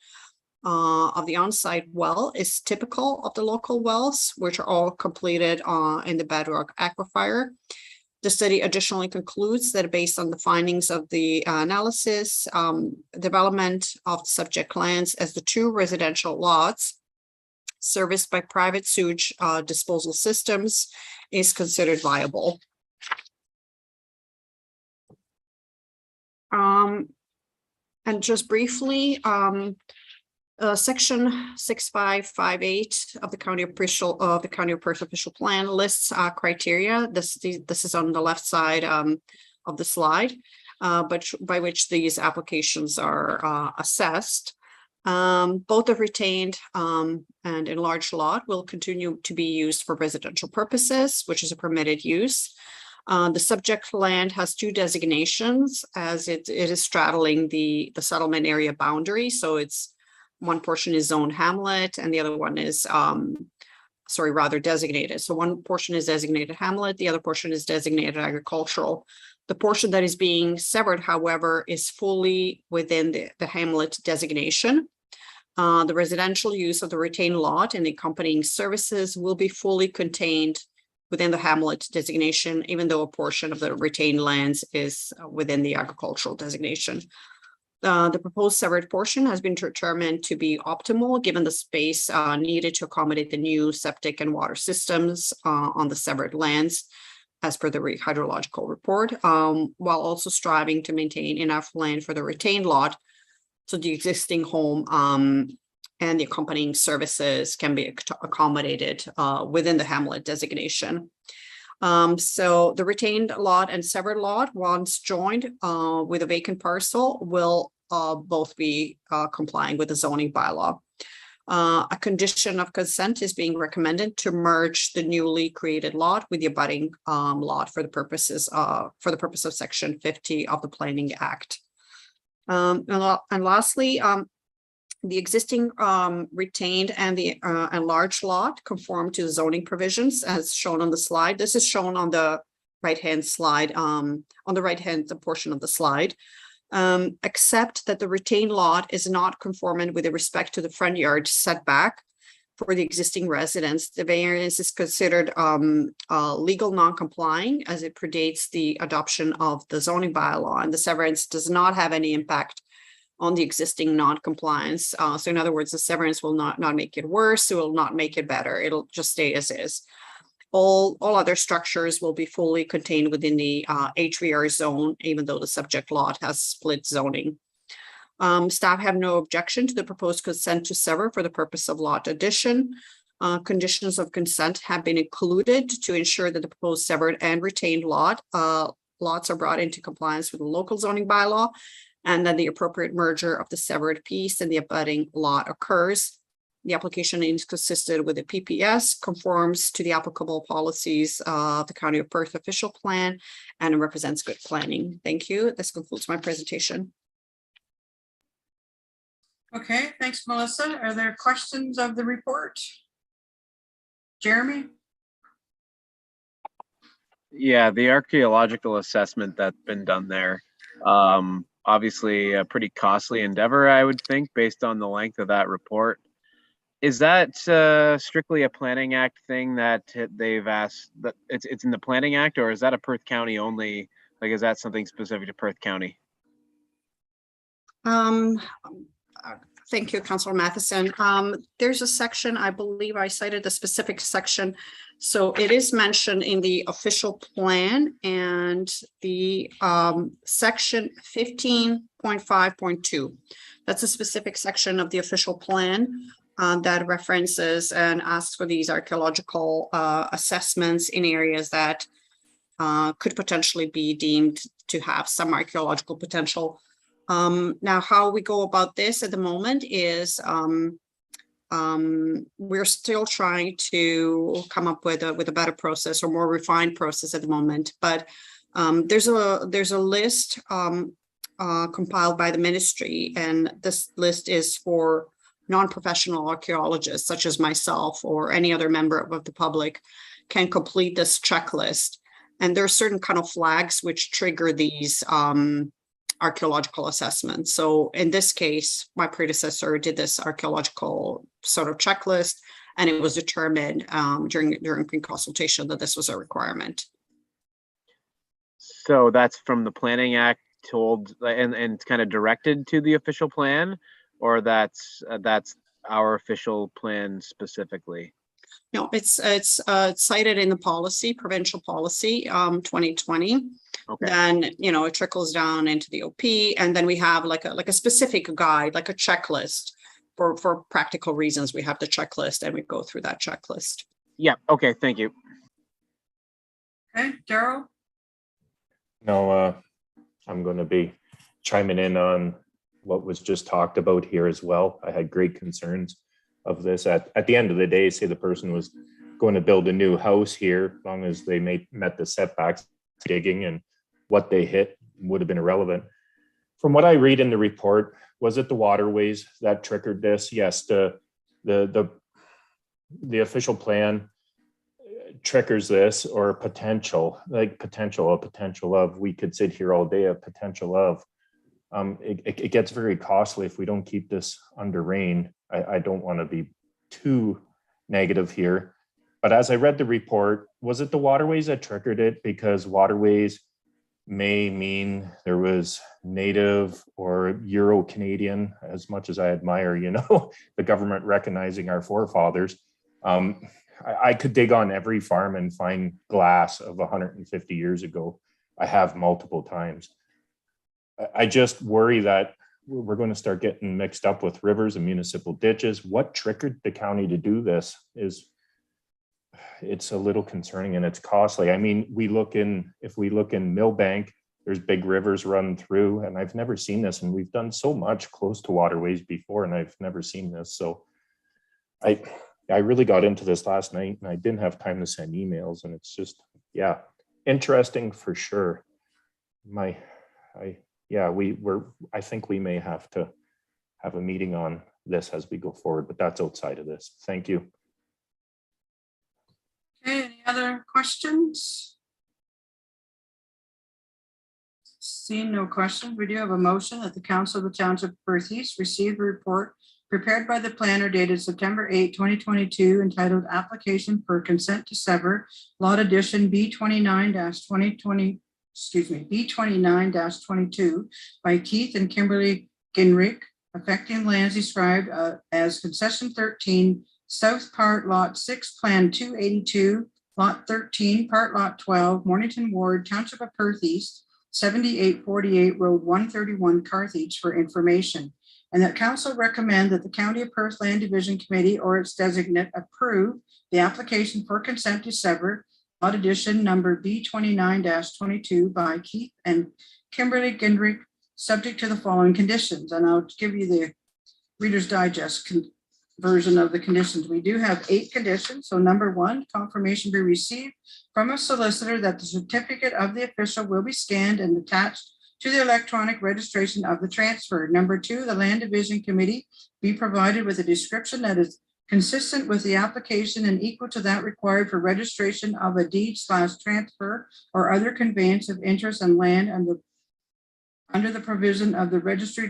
Speaker 7: of the on-site well is typical of the local wells, which are all completed in the bedrock aquifer. The study additionally concludes that based on the findings of the analysis, development of subject lands as the 2 residential lots serviced by private sewage disposal systems is considered viable. And just briefly, Section 6558 of the County of Perth official plan lists criteria. This is on the left side of the slide, but by which these applications are assessed. Both the retained and enlarged lot will continue to be used for residential purposes, which is a permitted use. The subject land has 2 designations, as it is straddling the settlement area boundary. So it's one portion is zoned hamlet, and the other one is designated. So one portion is designated hamlet, the other portion is designated agricultural. The portion that is being severed, however, is fully within the hamlet designation. The residential use of the retained lot and the accompanying services will be fully contained within the hamlet designation, even though a portion of the retained lands is within the agricultural designation. The proposed severed portion has been determined to be optimal given the space needed to accommodate the new septic and water systems on the severed lands, as per the hydrological report, while also striving to maintain enough land for the retained lot so the existing home and the accompanying services can be accommodated within the hamlet designation. So the retained lot and severed lot, once joined with a vacant parcel, will both be complying with the zoning bylaw. A condition of consent is being recommended to merge the newly created lot with the abutting lot for the purpose of Section 50 of the Planning Act. And lastly, the existing retained and the enlarged lot conform to the zoning provisions as shown on the slide. This is shown on the right-hand slide, on the right-hand portion of the slide. Except that the retained lot is not conformant with respect to the front yard setback for the existing residence. The variance is considered legal non-complying as it predates the adoption of the zoning bylaw, and the severance does not have any impact on the existing non-compliance. So in other words, the severance will not make it worse, it will not make it better, it'll just stay as is. All other structures will be fully contained within the HVR zone, even though the subject lot has split zoning. Staff have no objection to the proposed consent to sever for the purpose of lot addition. Conditions of consent have been included to ensure that the proposed severed and retained lots are brought into compliance with the local zoning bylaw, and that the appropriate merger of the severed piece and the abutting lot occurs. The application is consistent with the PPS, conforms to the applicable policies of the County of Perth official plan, and represents good planning. Thank you. This concludes my presentation.
Speaker 2: Okay, thanks, Melissa. Are there questions of the report? Jeremy?
Speaker 12: Yeah, the archaeological assessment that's been done there. Obviously a pretty costly endeavor, I would think, based on the length of that report. Is that strictly a Planning Act thing that they've asked that it's in the Planning Act, or is that a Perth County only? Like, is that something specific to Perth County?
Speaker 7: Thank you, Councilor Matheson. There's a section, I believe I cited the specific section. So it is mentioned in the official plan, and the section 15.5.2. That's a specific section of the official plan that references and asks for these archaeological assessments in areas that could potentially be deemed to have some archaeological potential. Now, how we go about this at the moment is we're still trying to come up with a better process or more refined process at the moment. But there's a list compiled by the ministry, and this list is for non-professional archaeologists such as myself or any other member of the public can complete this checklist. And there are certain kind of flags which trigger these archaeological assessments. So in this case, my predecessor did this archaeological sort of checklist, and it was determined during pre-consultation that this was a requirement.
Speaker 12: So that's from the Planning Act told and kind of directed to the official plan, or that's our official plan specifically?
Speaker 7: No, it's cited in the policy, provincial policy 2020. Okay. Then, it trickles down into the OP, and then we have like a specific guide, like a checklist for practical reasons. We have the checklist and we go through that checklist.
Speaker 12: Yeah. Okay. Thank you.
Speaker 2: Okay, Daryl?
Speaker 13: No, I'm going to be chiming in on what was just talked about here as well. I had great concerns of this. At the end of the day, say the person was going to build a new house here, as long as they met the setbacks, digging and what they hit would have been irrelevant. From what I read in the report, was it the waterways that triggered this? Yes, the official plan triggers this, or a potential of, we could sit here all day, a potential of. It gets very costly if we don't keep this under rein. I don't want to be too negative here, but as I read the report, was it the waterways that triggered it? Because waterways may mean there was Native or Euro-Canadian, as much as I admire, the government recognizing our forefathers. I could dig on every farm and find glass of 150 years ago. I have multiple times. I just worry that we're going to start getting mixed up with rivers and municipal ditches. What triggered the county to do this it's a little concerning, and it's costly. I mean, if we look in Milbank, there's big rivers run through, and I've never seen this, and we've done so much close to waterways before, and I've never seen this. So I really got into this last night and I didn't have time to send emails, and it's just, yeah, interesting for sure. I think we may have to have a meeting on this as we go forward, but that's outside of this. Thank you.
Speaker 2: Okay, any other questions? Seeing no questions, we do have a motion that the Council of the Township of Perth East receive a report prepared by the planner dated September 8, 2022, entitled Application for Consent to Sever Lot Addition B29-2020, B29-22 by Keith and Kimberly Ginrich, affecting lands described as Concession 13, South Part Lot 6, Plan 282, Lot 13, Part Lot 12, Mornington Ward, Township of Perth East, 7848 Road 131, Carthage, for information. And that council recommend that the County of Perth Land Division Committee or its designate approve the application for consent to sever lot addition number B29-22 by Keith and Kimberly Ginrich, subject to the following conditions. And I'll give you the Reader's Digest version of the conditions. We do have 8 conditions. So number 1, confirmation be received from a solicitor that the certificate of the official will be scanned and attached to the electronic registration of the transfer. Number 2, the Land Division Committee be provided with a description that is consistent with the application and equal to that required for registration of a deed/transfer or other conveyance of interest in land under the provision of the Registry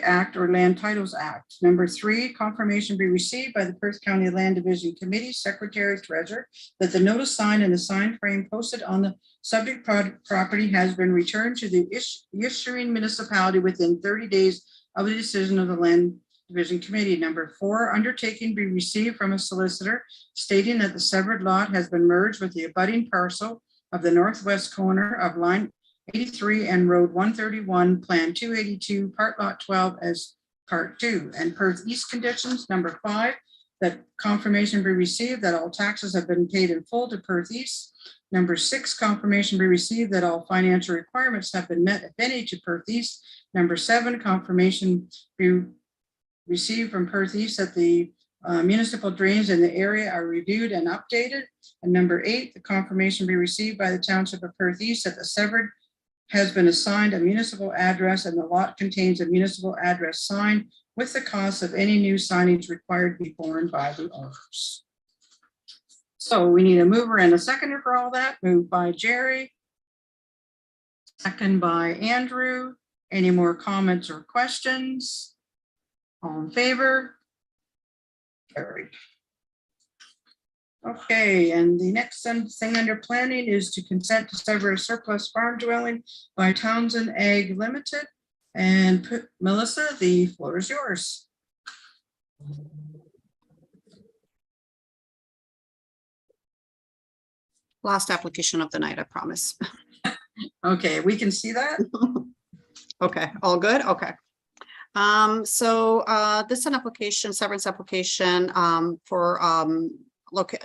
Speaker 2: Act or Land Titles Act. Number 3, confirmation be received by the Perth County Land Division Committee Secretary Treasurer that the notice sign and the sign frame posted on the subject property has been returned to the issuing municipality within 30 days of the decision of the Land Division Committee. Number 4, undertaking be received from a solicitor stating that the severed lot has been merged with the abutting parcel of the northwest corner of line 83 and Road 131, Plan 282, Part Lot 12 as Part 2. And Perth East conditions. Number 5, that confirmation be received that all taxes have been paid in full to Perth East. Number 6, confirmation be received that all financial requirements have been met, if any, to Perth East. Number 7, confirmation be received from Perth East that the municipal drains in the area are reviewed and updated. And number 8, the confirmation be received by the Township of Perth East that the severed has been assigned a municipal address and the lot contains a municipal address sign with the cost of any new signage required to be borne by the owners. So we need a mover and a seconder for all that. Moved by Jerry. Second by Andrew. Any more comments or questions? All in favor? Carried. Okay, and the next thing under planning is to consent to sever a surplus farm dwelling by Townsend Ag Limited. And Melissa, the floor is yours.
Speaker 7: Last application of the night, I promise.
Speaker 2: Okay, we can see that.
Speaker 7: Okay, all good. Okay. This is an application, severance application for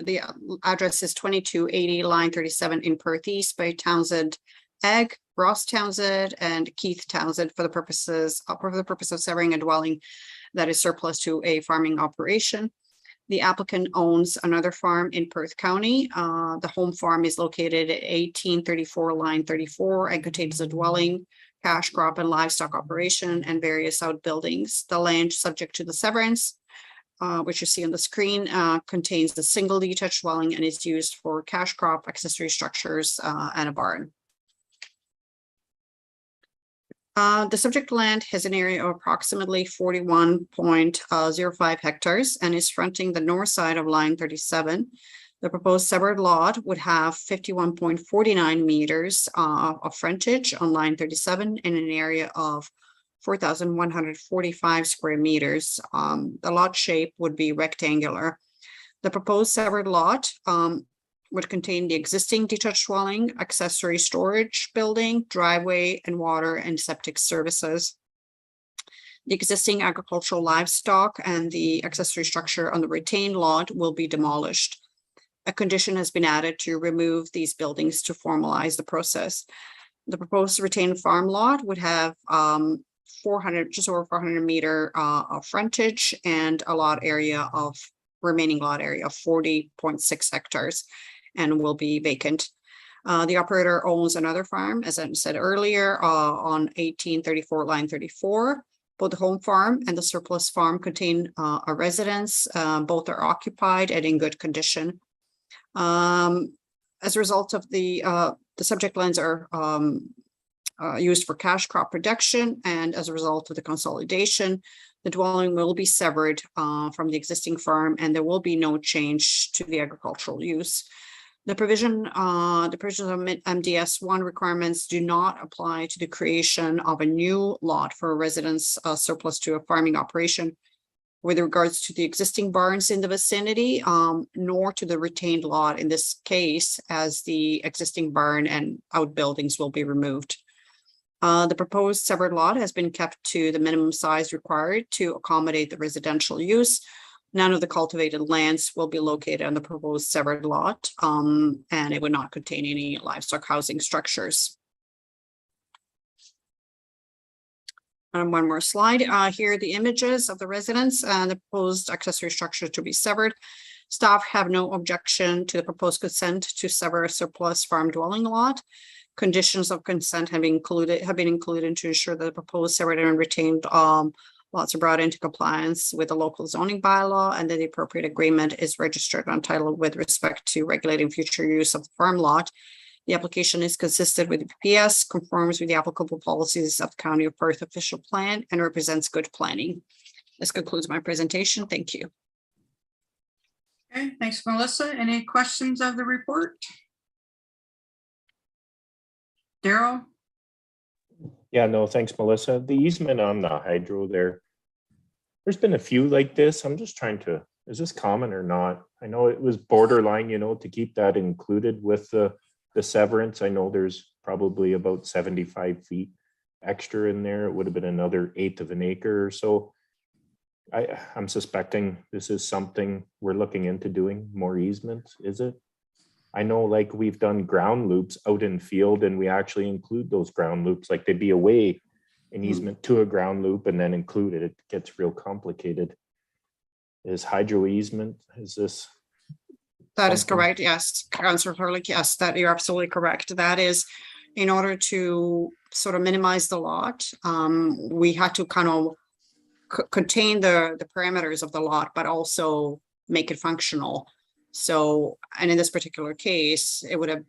Speaker 7: the address is 2280 line 37 in Perth East by Townsend Ag, Ross Townsend and Keith Townsend for the purpose of severing a dwelling that is surplus to a farming operation. The applicant owns another farm in Perth County. The home farm is located at 1834 line 34 and contains a dwelling, cash crop and livestock operation, and various outbuildings. The land subject to the severance, which you see on the screen, contains a single detached dwelling and is used for cash crop, accessory structures, and a barn. The subject land has an area of approximately 41.05 hectares and is fronting the north side of line 37. The proposed severed lot would have 51.49 meters of frontage on line 37 in an area of 4,145 square meters. The lot shape would be rectangular. The proposed severed lot would contain the existing detached dwelling, accessory storage building, driveway, and water and septic services. The existing agricultural livestock and the accessory structure on the retained lot will be demolished. A condition has been added to remove these buildings to formalize the process. The proposed retained farm lot would have just over 400 meter of frontage and a lot area of remaining lot area of 40.6 hectares and will be vacant. The operator owns another farm, as I said earlier, on 1834 line 34. Both the home farm and the surplus farm contain a residence. Both are occupied and in good condition. As a result of the subject lands are used for cash crop production, and as a result of the consolidation, the dwelling will be severed from the existing farm, and there will be no change to the agricultural use. The provisions of MDS 1 requirements do not apply to the creation of a new lot for a residence surplus to a farming operation with regards to the existing barns in the vicinity, nor to the retained lot in this case, as the existing barn and outbuildings will be removed. The proposed severed lot has been kept to the minimum size required to accommodate the residential use. None of the cultivated lands will be located on the proposed severed lot, and it would not contain any livestock housing structures. And one more slide. Here are the images of the residence and the proposed accessory structure to be severed. Staff have no objection to the proposed consent to sever a surplus farm dwelling lot. Conditions of consent have been included to ensure that the proposed severed and retained lots are brought into compliance with the local zoning bylaw, and that the appropriate agreement is registered on title with respect to regulating future use of the farm lot. The application is consistent with the PPS, conforms with the applicable policies of the County of Perth official plan, and represents good planning. This concludes my presentation. Thank you.
Speaker 2: Okay, thanks, Melissa. Any questions of the report? Daryl?
Speaker 13: Yeah, no, thanks, Melissa. The easement on the hydro there's been a few like this. I'm just trying to, is this common or not? I know it was borderline, to keep that included with the severance. I know there's probably about 75 feet extra in there. It would have been another 1/8 of an acre or so. I'm suspecting this is something we're looking into doing, more easements, is it? I know like we've done ground loops out in field, and we actually include those ground loops, like they'd be away an easement to a ground loop and then include it. It gets real complicated. Is hydro easement, is this?
Speaker 7: That is correct. Yes, Councillor Hurlick. Yes, that you're absolutely correct. That is in order to sort of minimize the lot. We had to kind of contain the parameters of the lot, but also make it functional. So, and in this particular case, it would have,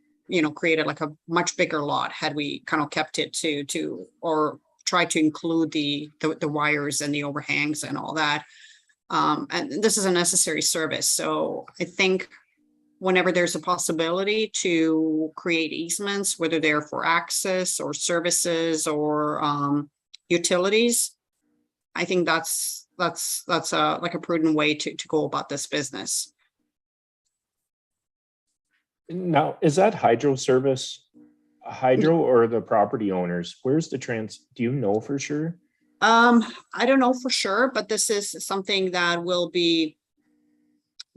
Speaker 7: created like a much bigger lot had we kind of kept it to or tried to include the wires and the overhangs and all that. And this is a necessary service. So I think whenever there's a possibility to create easements, whether they're for access or services or utilities, I think that's like a prudent way to go about this business.
Speaker 13: Now, is that hydro service hydro or the property owners? Where's the do you know for sure?
Speaker 7: I don't know for sure, but this is something that will be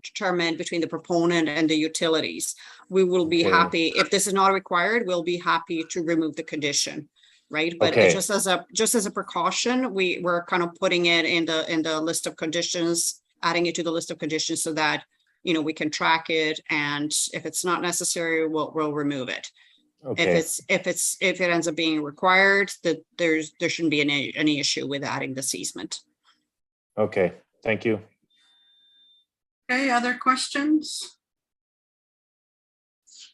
Speaker 7: determined between the proponent and the utilities. We will be happy if this is not required. We'll be happy to remove the condition, right? But just as a precaution, we're kind of putting it in the list of conditions, adding it to the list of conditions so that we can track it, and if it's not necessary, we'll remove it. Okay. If it ends up being required, that there shouldn't be any issue with adding this easement.
Speaker 13: Okay, thank you.
Speaker 2: Okay, other questions?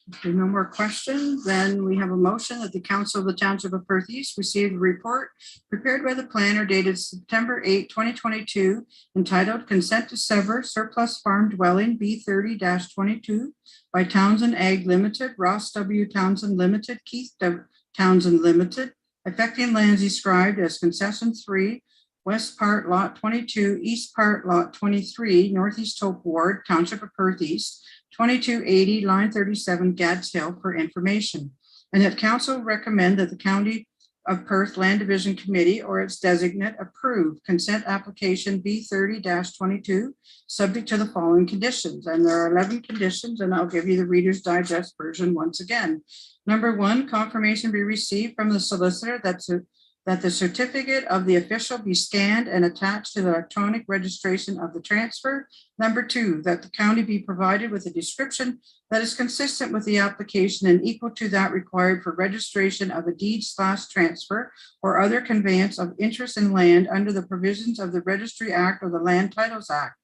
Speaker 2: If there are no more questions, then we have a motion that the Council of the Township of Perth East received a report prepared by the planner dated September 8, 2022, entitled Consent to Sever Surplus Farm Dwelling B30-22 by Townsend Ag Limited, Ross W. Townsend Limited, Keith Townsend Limited, affecting lands described as Concession 3, West Part Lot 22, East Part Lot 23, Northeast Hope Ward, Township of Perth East, 2280, line 37, Gads Hill, for information. And that council recommend that the County of Perth Land Division Committee or its designate approve consent application B30-22, subject to the following conditions. And there are 11 conditions, and I'll give you the Reader's Digest version once again. Number 1, confirmation be received from the solicitor that that the certificate of the official be scanned and attached to the electronic registration of the transfer. Number 2, that the county be provided with a description that is consistent with the application and equal to that required for registration of a deed/transfer or other conveyance of interest in land under the provisions of the Registry Act or the Land Titles Act.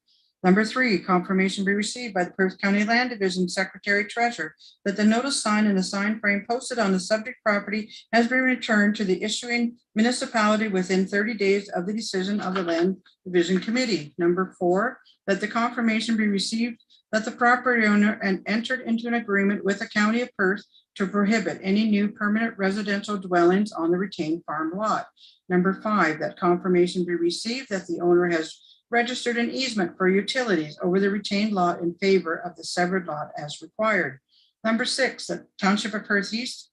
Speaker 2: Number 3, confirmation be received by the Perth County Land Division Secretary Treasurer that the notice sign and the sign frame posted on the subject property has been returned to the issuing municipality within 30 days of the decision of the Land Division Committee. Number 4, that the confirmation be received that the property owner entered into an agreement with the County of Perth to prohibit any new permanent residential dwellings on the retained farm lot. Number 5, that confirmation be received that the owner has registered an easement for utilities over the retained lot in favor of the severed lot as required. Number 6, that Township of Perth East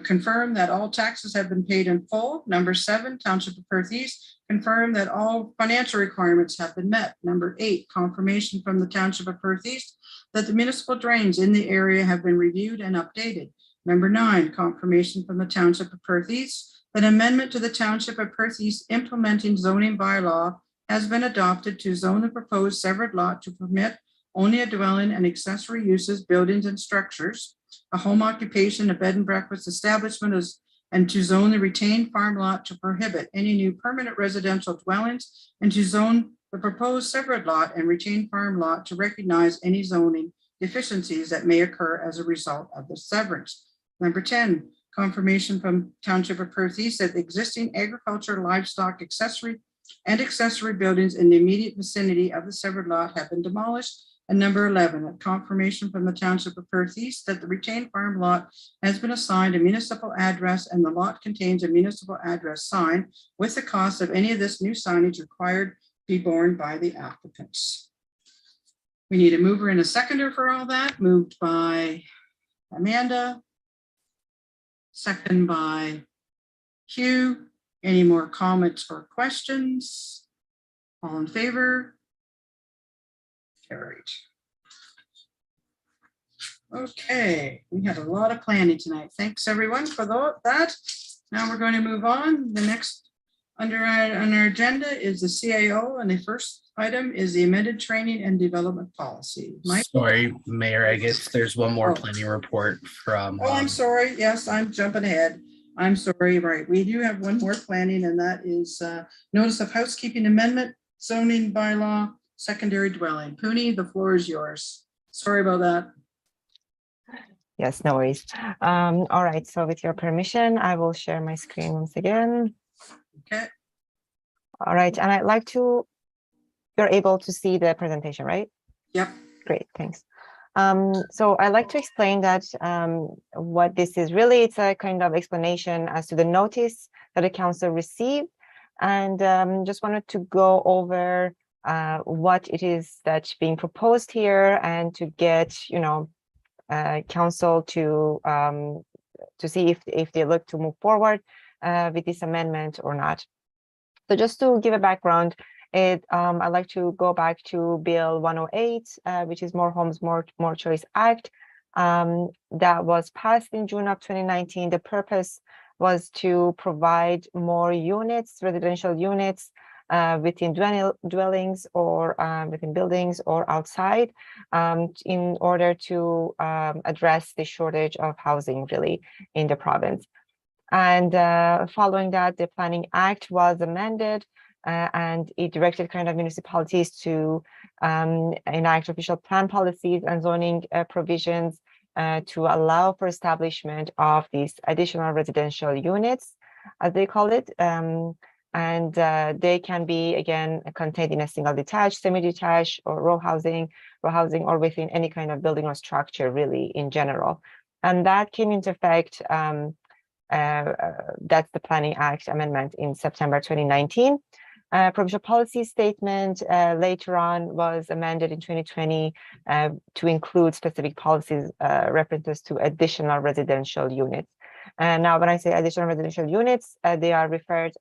Speaker 2: confirm that all taxes have been paid in full. Number 7, Township of Perth East confirm that all financial requirements have been met. Number 8, confirmation from the Township of Perth East that the municipal drains in the area have been reviewed and updated. Number 9, confirmation from the Township of Perth East that amendment to the Township of Perth East implementing zoning bylaw has been adopted to zone the proposed severed lot to permit only a dwelling and accessory uses, buildings and structures, a home occupation, a bed and breakfast establishment and to zone the retained farm lot to prohibit any new permanent residential dwellings and to zone the proposed severed lot and retained farm lot to recognize any zoning deficiencies that may occur as a result of the severance. Number 10, confirmation from Township of Perth East that the existing agriculture, livestock, accessory buildings in the immediate vicinity of the severed lot have been demolished. And number 11, a confirmation from the Township of Perth East that the retained farm lot has been assigned a municipal address and the lot contains a municipal address sign with the cost of any of this new signage required be borne by the applicants. We need a mover and a seconder for all that. Moved by Amanda, second by Hugh. Any more comments or questions? All in favor? Carried. Okay, we had a lot of planning tonight. Thanks everyone for that. Now we're going to move on. The next on our agenda is the CAO, and the first item is the amended training and development policy. Mike?
Speaker 16: Sorry, Mayor, I guess there's one more planning report from.
Speaker 2: Oh, I'm sorry. Yes, I'm jumping ahead. I'm sorry, right. We do have one more planning, and that is notice of housekeeping amendment, zoning bylaw, secondary dwelling. Pooney, the floor is yours. Sorry about that.
Speaker 15: Yes, no worries. All right, so with your permission, I will share my screen once again.
Speaker 2: Okay.
Speaker 15: All right, and I'd like to, you're able to see the presentation, right?
Speaker 2: Yep.
Speaker 15: Great, thanks. So I'd like to explain that what this is really, it's a kind of explanation as to the notice that the council received, and just wanted to go over what it is that's being proposed here and to get, council to see if they look to move forward with this amendment or not. So just to give a background, I'd like to go back to Bill 108, which is More Homes, More Choice Act, that was passed in June of 2019. The purpose was to provide more units, residential units, within dwellings or within buildings or outside, in order to address the shortage of housing really in the province. And following that, the Planning Act was amended, and it directed kind of municipalities to enact official plan policies and zoning provisions to allow for establishment of these additional residential units, as they call it. And they can be, again, contained in a single detached, semi-detached, or row housing, or within any kind of building or structure, really, in general. And that came into effect, that's the Planning Act amendment in September 2019. Provincial policy statement later on was amended in 2020 to include specific policies references to additional residential units. And now when I say additional residential units, they are referred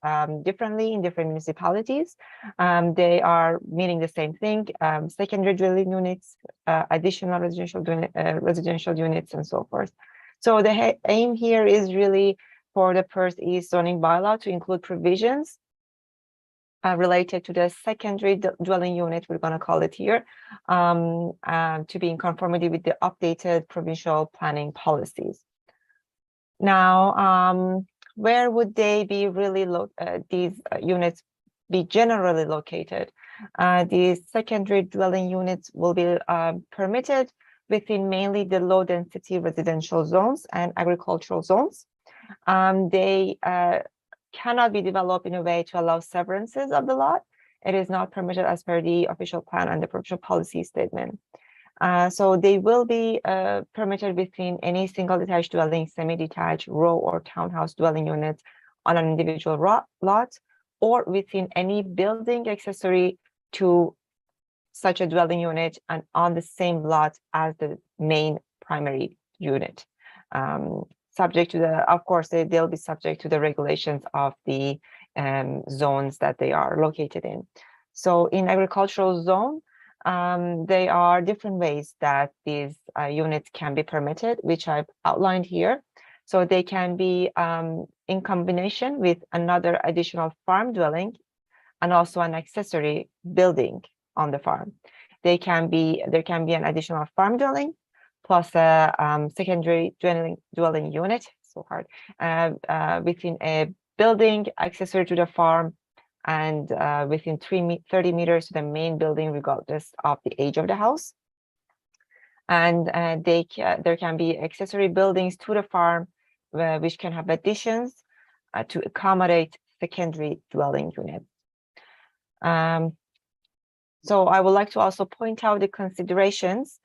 Speaker 15: differently in different municipalities. They are meaning the same thing, secondary dwelling units, additional residential units, and so forth. So the aim here is really for the Perth East zoning bylaw to include provisions related to the secondary dwelling unit, we're going to call it here, to be in conformity with the updated provincial planning policies. Now, where would they be really these units be generally located? These secondary dwelling units will be permitted within mainly the low density residential zones and agricultural zones. They cannot be developed in a way to allow severances of the lot. It is not permitted as per the official plan and the provincial policy statement. So they will be permitted within any single detached dwelling, semi-detached, row or townhouse dwelling units on an individual lot, or within any building accessory to such a dwelling unit and on the same lot as the main primary unit. Subject to the, of course, they'll be subject to the regulations of the zones that they are located in. So in agricultural zone, there are different ways that these units can be permitted, which I've outlined here. So they can be in combination with another additional farm dwelling and also an accessory building on the farm. There can be an additional farm dwelling plus a secondary dwelling unit, so hard, within a building accessory to the farm and within 30 meters to the main building, regardless of the age of the house. And there can be accessory buildings to the farm, which can have additions to accommodate secondary dwelling units. So I would like to also point out the considerations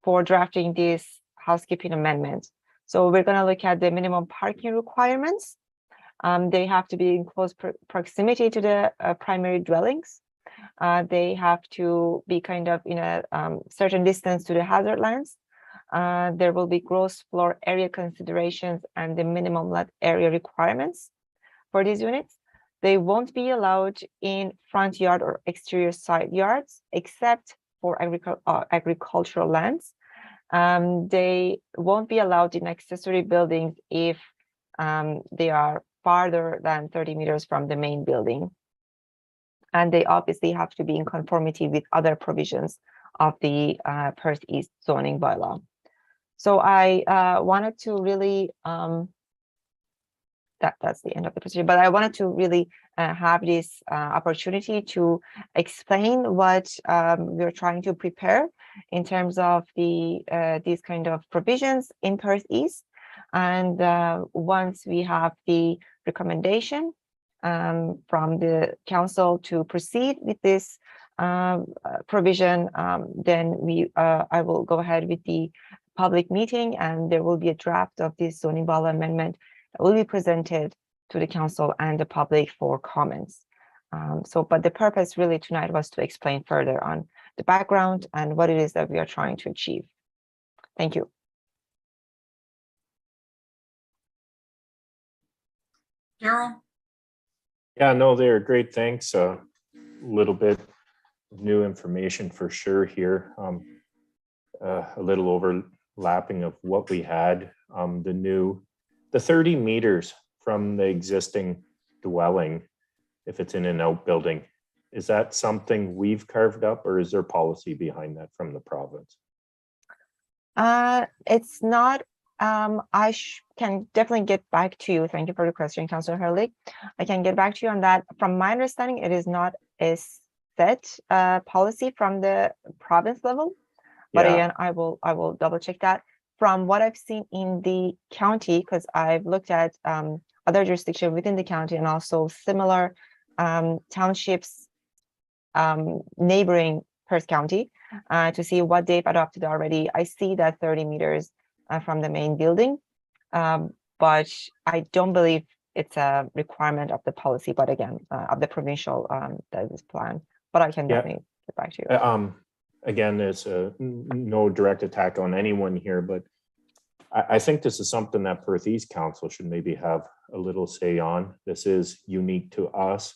Speaker 15: for drafting this housekeeping amendment. So we're going to look at the minimum parking requirements. They have to be in close proximity to the primary dwellings. They have to be kind of in a certain distance to the hazard lands. There will be gross floor area considerations and the minimum lot area requirements for these units. They won't be allowed in front yard or exterior side yards, except for agricultural lands. They won't be allowed in accessory buildings if they are farther than 30 meters from the main building. And they obviously have to be in conformity with other provisions of the Perth East zoning bylaw. So I wanted to really, that's the end of the presentation, but I wanted to really have this opportunity to explain what we're trying to prepare in terms of the these kind of provisions in Perth East. And once we have the recommendation from the council to proceed with this provision, then I will go ahead with the public meeting, and there will be a draft of this zoning bylaw amendment that will be presented to the council and the public for comments. But the purpose really tonight was to explain further on the background and what it is that we are trying to achieve. Thank you.
Speaker 2: Daryl?
Speaker 13: Yeah, no, they're great. Thanks. A little bit of new information for sure here. A little overlapping of what we had. The 30 meters from the existing dwelling, if it's in an outbuilding, is that something we've carved up, or is there policy behind that from the province?
Speaker 15: It's not. I can definitely get back to you. Thank you for the question, Councillor Hurley. I can get back to you on that. From my understanding, it is not a set policy from the province level, but again, I will double check that. From what I've seen in the county, because I've looked at other jurisdictions within the county and also similar townships neighboring Perth County to see what they've adopted already. I see that 30 meters from the main building, but I don't believe it's a requirement of the policy, but again, of the provincial that is planned. But I can definitely get back to you.
Speaker 13: Again, it's no direct attack on anyone here, but I think this is something that Perth East Council should maybe have a little say on. This is unique to us.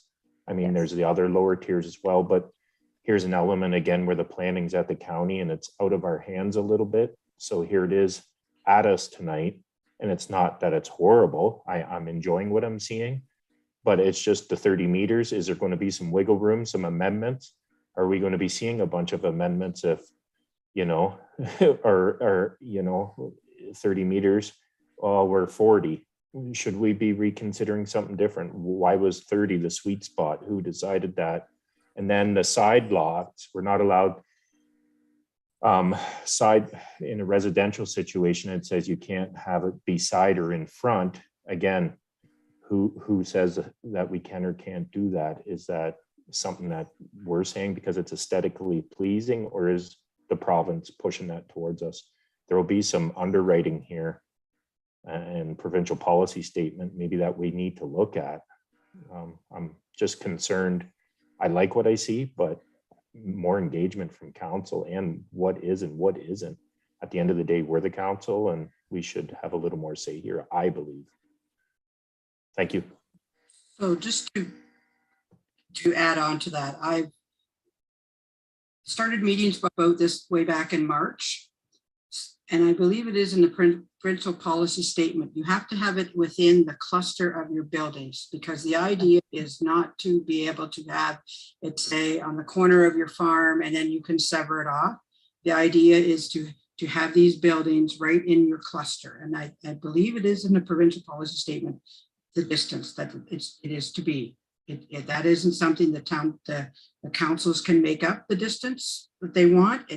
Speaker 13: I mean, there's the other lower tiers as well, but here's an element again where the planning's at the county and it's out of our hands a little bit. So here it is at us tonight. And it's not that it's horrible. I'm enjoying what I'm seeing, but it's just the 30 meters. Is there going to be some wiggle room, some amendments? Are we going to be seeing a bunch of amendments if, you know, or you know, 30 meters, oh, we're 40. Should we be reconsidering something different? Why was 30 the sweet spot? Who decided that? And then the side lots, we're not allowed side in a residential situation. It says you can't have it be side or in front. Again, who says that we can or can't do that? Is that something that we're saying because it's aesthetically pleasing, or is the province pushing that towards us? There will be some underwriting here and provincial policy statement maybe that we need to look at. I'm just concerned. I like what I see, but more engagement from council and what is and what isn't. At the end of the day, we're the council and we should have a little more say here, I believe. Thank you.
Speaker 2: So just to add on to that, I've started meetings about this way back in March. And I believe it is in the provincial policy statement. You have to have it within the cluster of your buildings, because the idea is not to be able to have it say on the corner of your farm and then you can sever it off. The idea is to have these buildings right in your cluster. And I believe it is in the provincial policy statement, the distance that it is to be. That isn't something the councils can make up the distance that they want.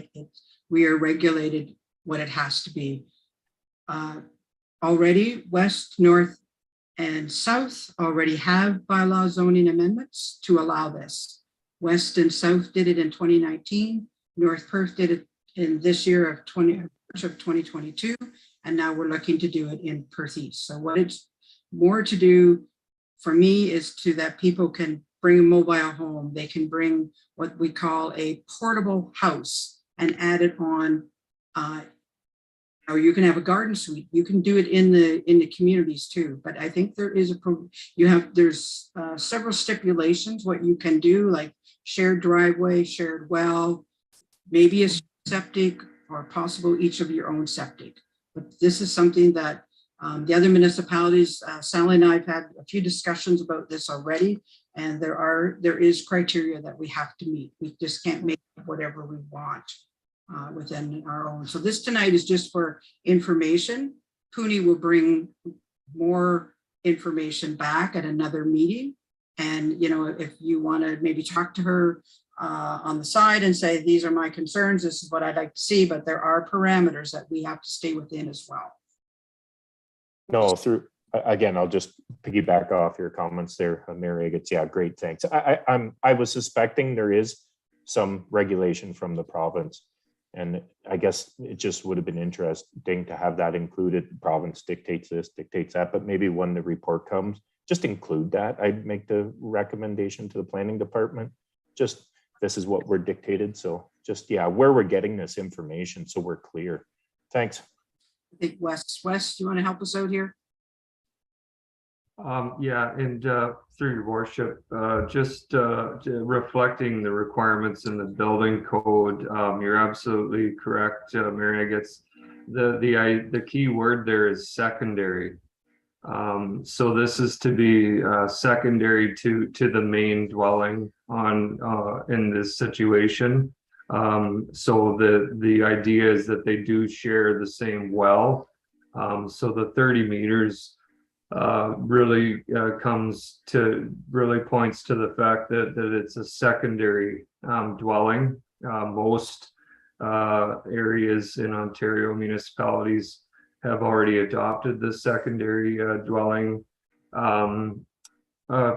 Speaker 2: We are regulated what it has to be. Already west, north, and south already have bylaw zoning amendments to allow this. West and south did it in 2019. North Perth did it in this year of 2022. And now we're looking to do it in Perth East. So what it's more to do for me is that people can bring a mobile home. They can bring what we call a portable house and add it on. Or you can have a garden suite. You can do it in the communities too. But I think there is there's several stipulations what you can do, like shared driveway, shared well, maybe a septic, or possible each of your own septic. But this is something that the other municipalities, Sally and I have had a few discussions about this already, and there is criteria that we have to meet. We just can't make whatever we want within our own. So this tonight is just for information. Puni will bring more information back at another meeting. And, you know, if you want to maybe talk to her on the side and say, these are my concerns, this is what I'd like to see, but there are parameters that we have to stay within as well.
Speaker 13: No, again, I'll just piggyback off your comments there, Mary Agates. Yeah, great, thanks. I was suspecting there is some regulation from the province, and I guess it just would have been interesting to have that included. The province dictates this, dictates that, but maybe when the report comes, just include that. I'd make the recommendation to the planning department. Just this is what we're dictated. So just, yeah, where we're getting this information so we're clear. Thanks.
Speaker 2: I think Wes, do you want to help us out here?
Speaker 17: Yeah, and through your worship, just reflecting the requirements in the building code, you're absolutely correct, Mary. I guess the key word there is secondary. So this is to be secondary to the main dwelling in this situation. So the idea is that they do share the same well. So the 30 meters really points to the fact that it's a secondary dwelling. Most areas in Ontario municipalities have already adopted the secondary dwelling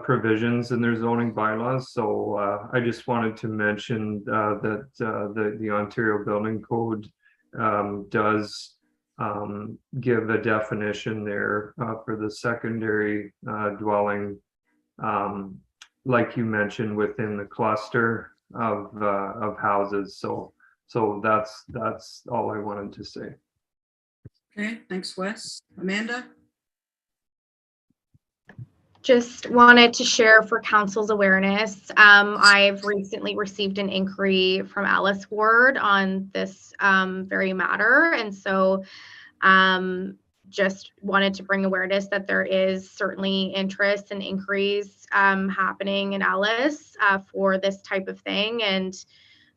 Speaker 17: provisions in their zoning bylaws. So I just wanted to mention that the Ontario Building Code does give a definition there for the secondary dwelling, like you mentioned, within the cluster of houses. So that's all I wanted to say.
Speaker 2: Okay, thanks, Wes. Amanda?
Speaker 10: Just wanted to share for council's awareness. I've recently received an inquiry from Alice Ward on this very matter. And so just wanted to bring awareness that there is certainly interest and inquiries happening in Ellis for this type of thing. And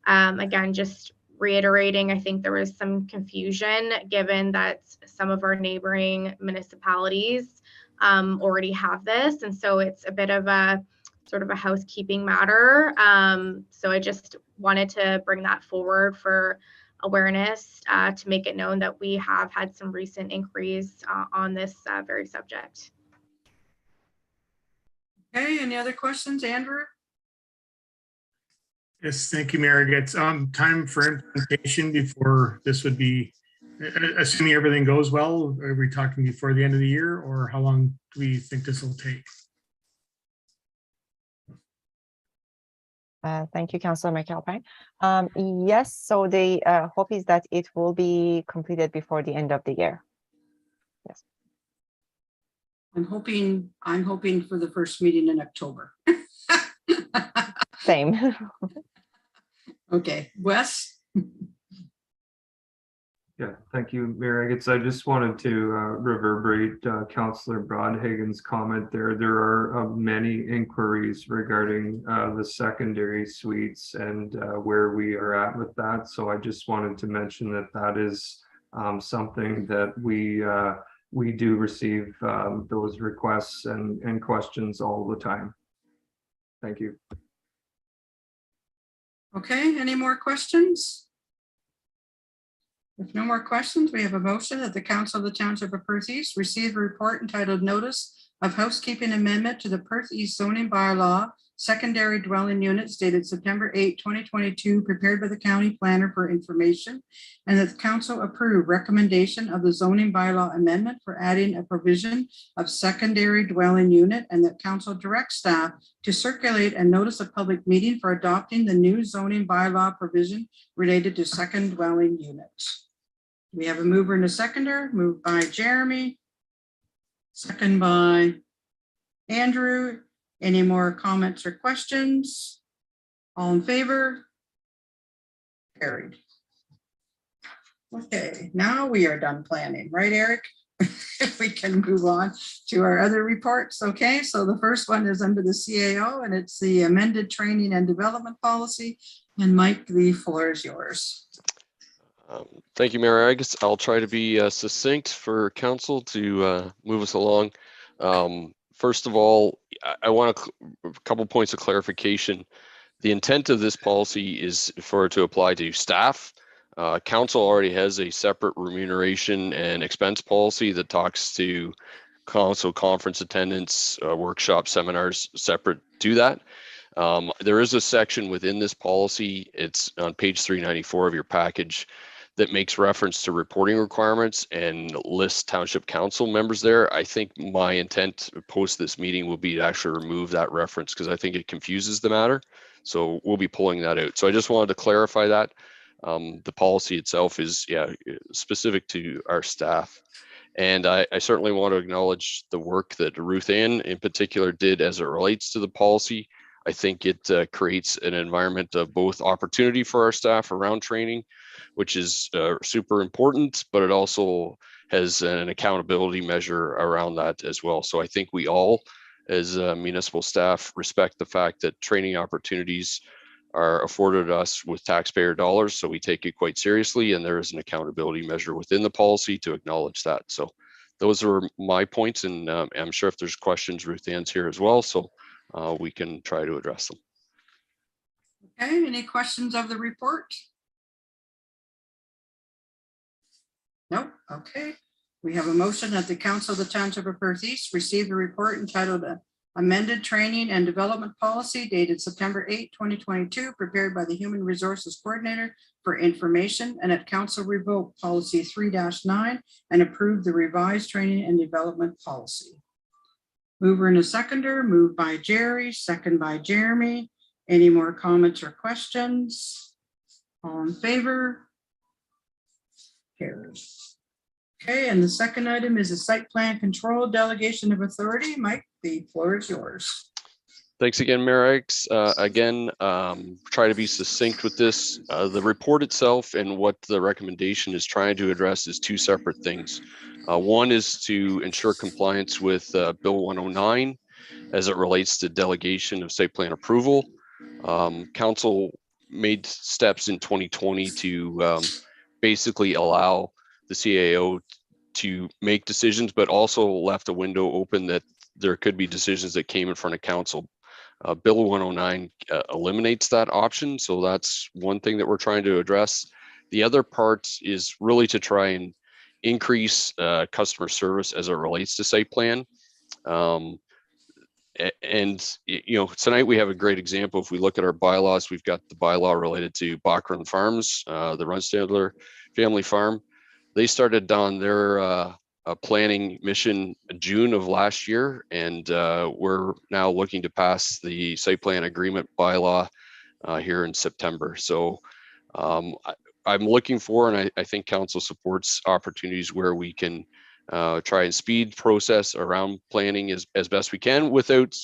Speaker 10: again, just reiterating, I think there was some confusion given that some of our neighboring municipalities already have this. And so it's a bit of a sort of a housekeeping matter. So I just wanted to bring that forward for awareness to make it known that we have had some recent inquiries on this very subject.
Speaker 2: Okay, any other questions, Andrew?
Speaker 11: Yes, thank you, Mayor. It's time for implementation before this would be, assuming everything goes well, are we talking before the end of the year, or how long do we think this will take?
Speaker 15: Thank you, Councillor McAlpine. Yes, so the hope is that it will be completed before the end of the year. Yes.
Speaker 2: I'm hoping for the first meeting in October.
Speaker 15: Same.
Speaker 2: Okay, Wes?
Speaker 17: Yeah, thank you, Mayor. I just wanted to reverberate Councillor Broadhagen's comment there. There are many inquiries regarding the secondary suites and where we are at with that. So I just wanted to mention that that is something that we do receive those requests and questions all the time. Thank you.
Speaker 2: Okay, any more questions? If no more questions, we have a motion that the Council of the Township of Perth East receive a report entitled Notice of Housekeeping Amendment to the Perth East Zoning Bylaw, Secondary Dwelling Units dated September 8, 2022, prepared by the County Planner for information, and that the Council approve recommendation of the zoning bylaw amendment for adding a provision of secondary dwelling unit, and that Council directs staff to circulate a notice of public meeting for adopting the new zoning bylaw provision related to second dwelling units. We have a mover and a seconder, moved by Jeremy, second by Andrew. Any more comments or questions? All in favor? Carried. Okay, now we are done planning, right, Eric? If we can move on to our other reports. Okay, so the first one is under the CAO, and it's the amended training and development policy. And Mike, the floor is yours.
Speaker 4: Thank you, Mayor. I guess I'll try to be succinct for council to move us along. First of all, I want a couple points of clarification. The intent of this policy is for it to apply to staff. Council already has a separate remuneration and expense policy that talks to council conference attendance, workshop, seminars separate to that. There is a section within this policy, it's on page 394 of your package, that makes reference to reporting requirements and lists township council members there. I think my intent post this meeting will be to actually remove that reference because I think it confuses the matter. So we'll be pulling that out. So I just wanted to clarify that. The policy itself is specific to our staff. And I certainly want to acknowledge the work that Ruth Ann in particular did as it relates to the policy. I think it creates an environment of both opportunity for our staff around training, which is super important, but it also has an accountability measure around that as well. So I think we all, as municipal staff, respect the fact that training opportunities are afforded us with taxpayer dollars. So we take it quite seriously, and there is an accountability measure within the policy to acknowledge that. So those are my points, and I'm sure if there's questions, Ruth Ann's here as well. So we can try to address them.
Speaker 2: Okay, any questions of the report? Nope, okay. We have a motion that the Council of the Township of Perth East receive the report entitled Amended Training and Development Policy dated September 8, 2022, prepared by the Human Resources Coordinator for information, and at Council revoke Policy 3-9 and approve the revised training and development policy. Mover and a seconder, moved by Jerry, second by Jeremy. Any more comments or questions? All in favor? Carries. Okay, and the second item is a site plan control delegation of authority. Mike, the floor is yours.
Speaker 4: Thanks again, Mayor. Again, try to be succinct with this. The report itself and what the recommendation is trying to address is two separate things. One is to ensure compliance with Bill 109 as it relates to delegation of site plan approval. Council made steps in 2020 to basically allow the CAO to make decisions, but also left a window open that there could be decisions that came in front of council. Bill 109 eliminates that option. So that's one thing that we're trying to address. The other part is really to try and increase customer service as it relates to site plan. And you know, tonight we have a great example. If we look at our bylaws, we've got the bylaw related to Bachran Farms, the Runstadler family farm. They started on their planning mission June of last year, and we're now looking to pass the site plan agreement bylaw here in September. So I'm looking for, and I think council supports opportunities where we can try and speed process around planning as best we can without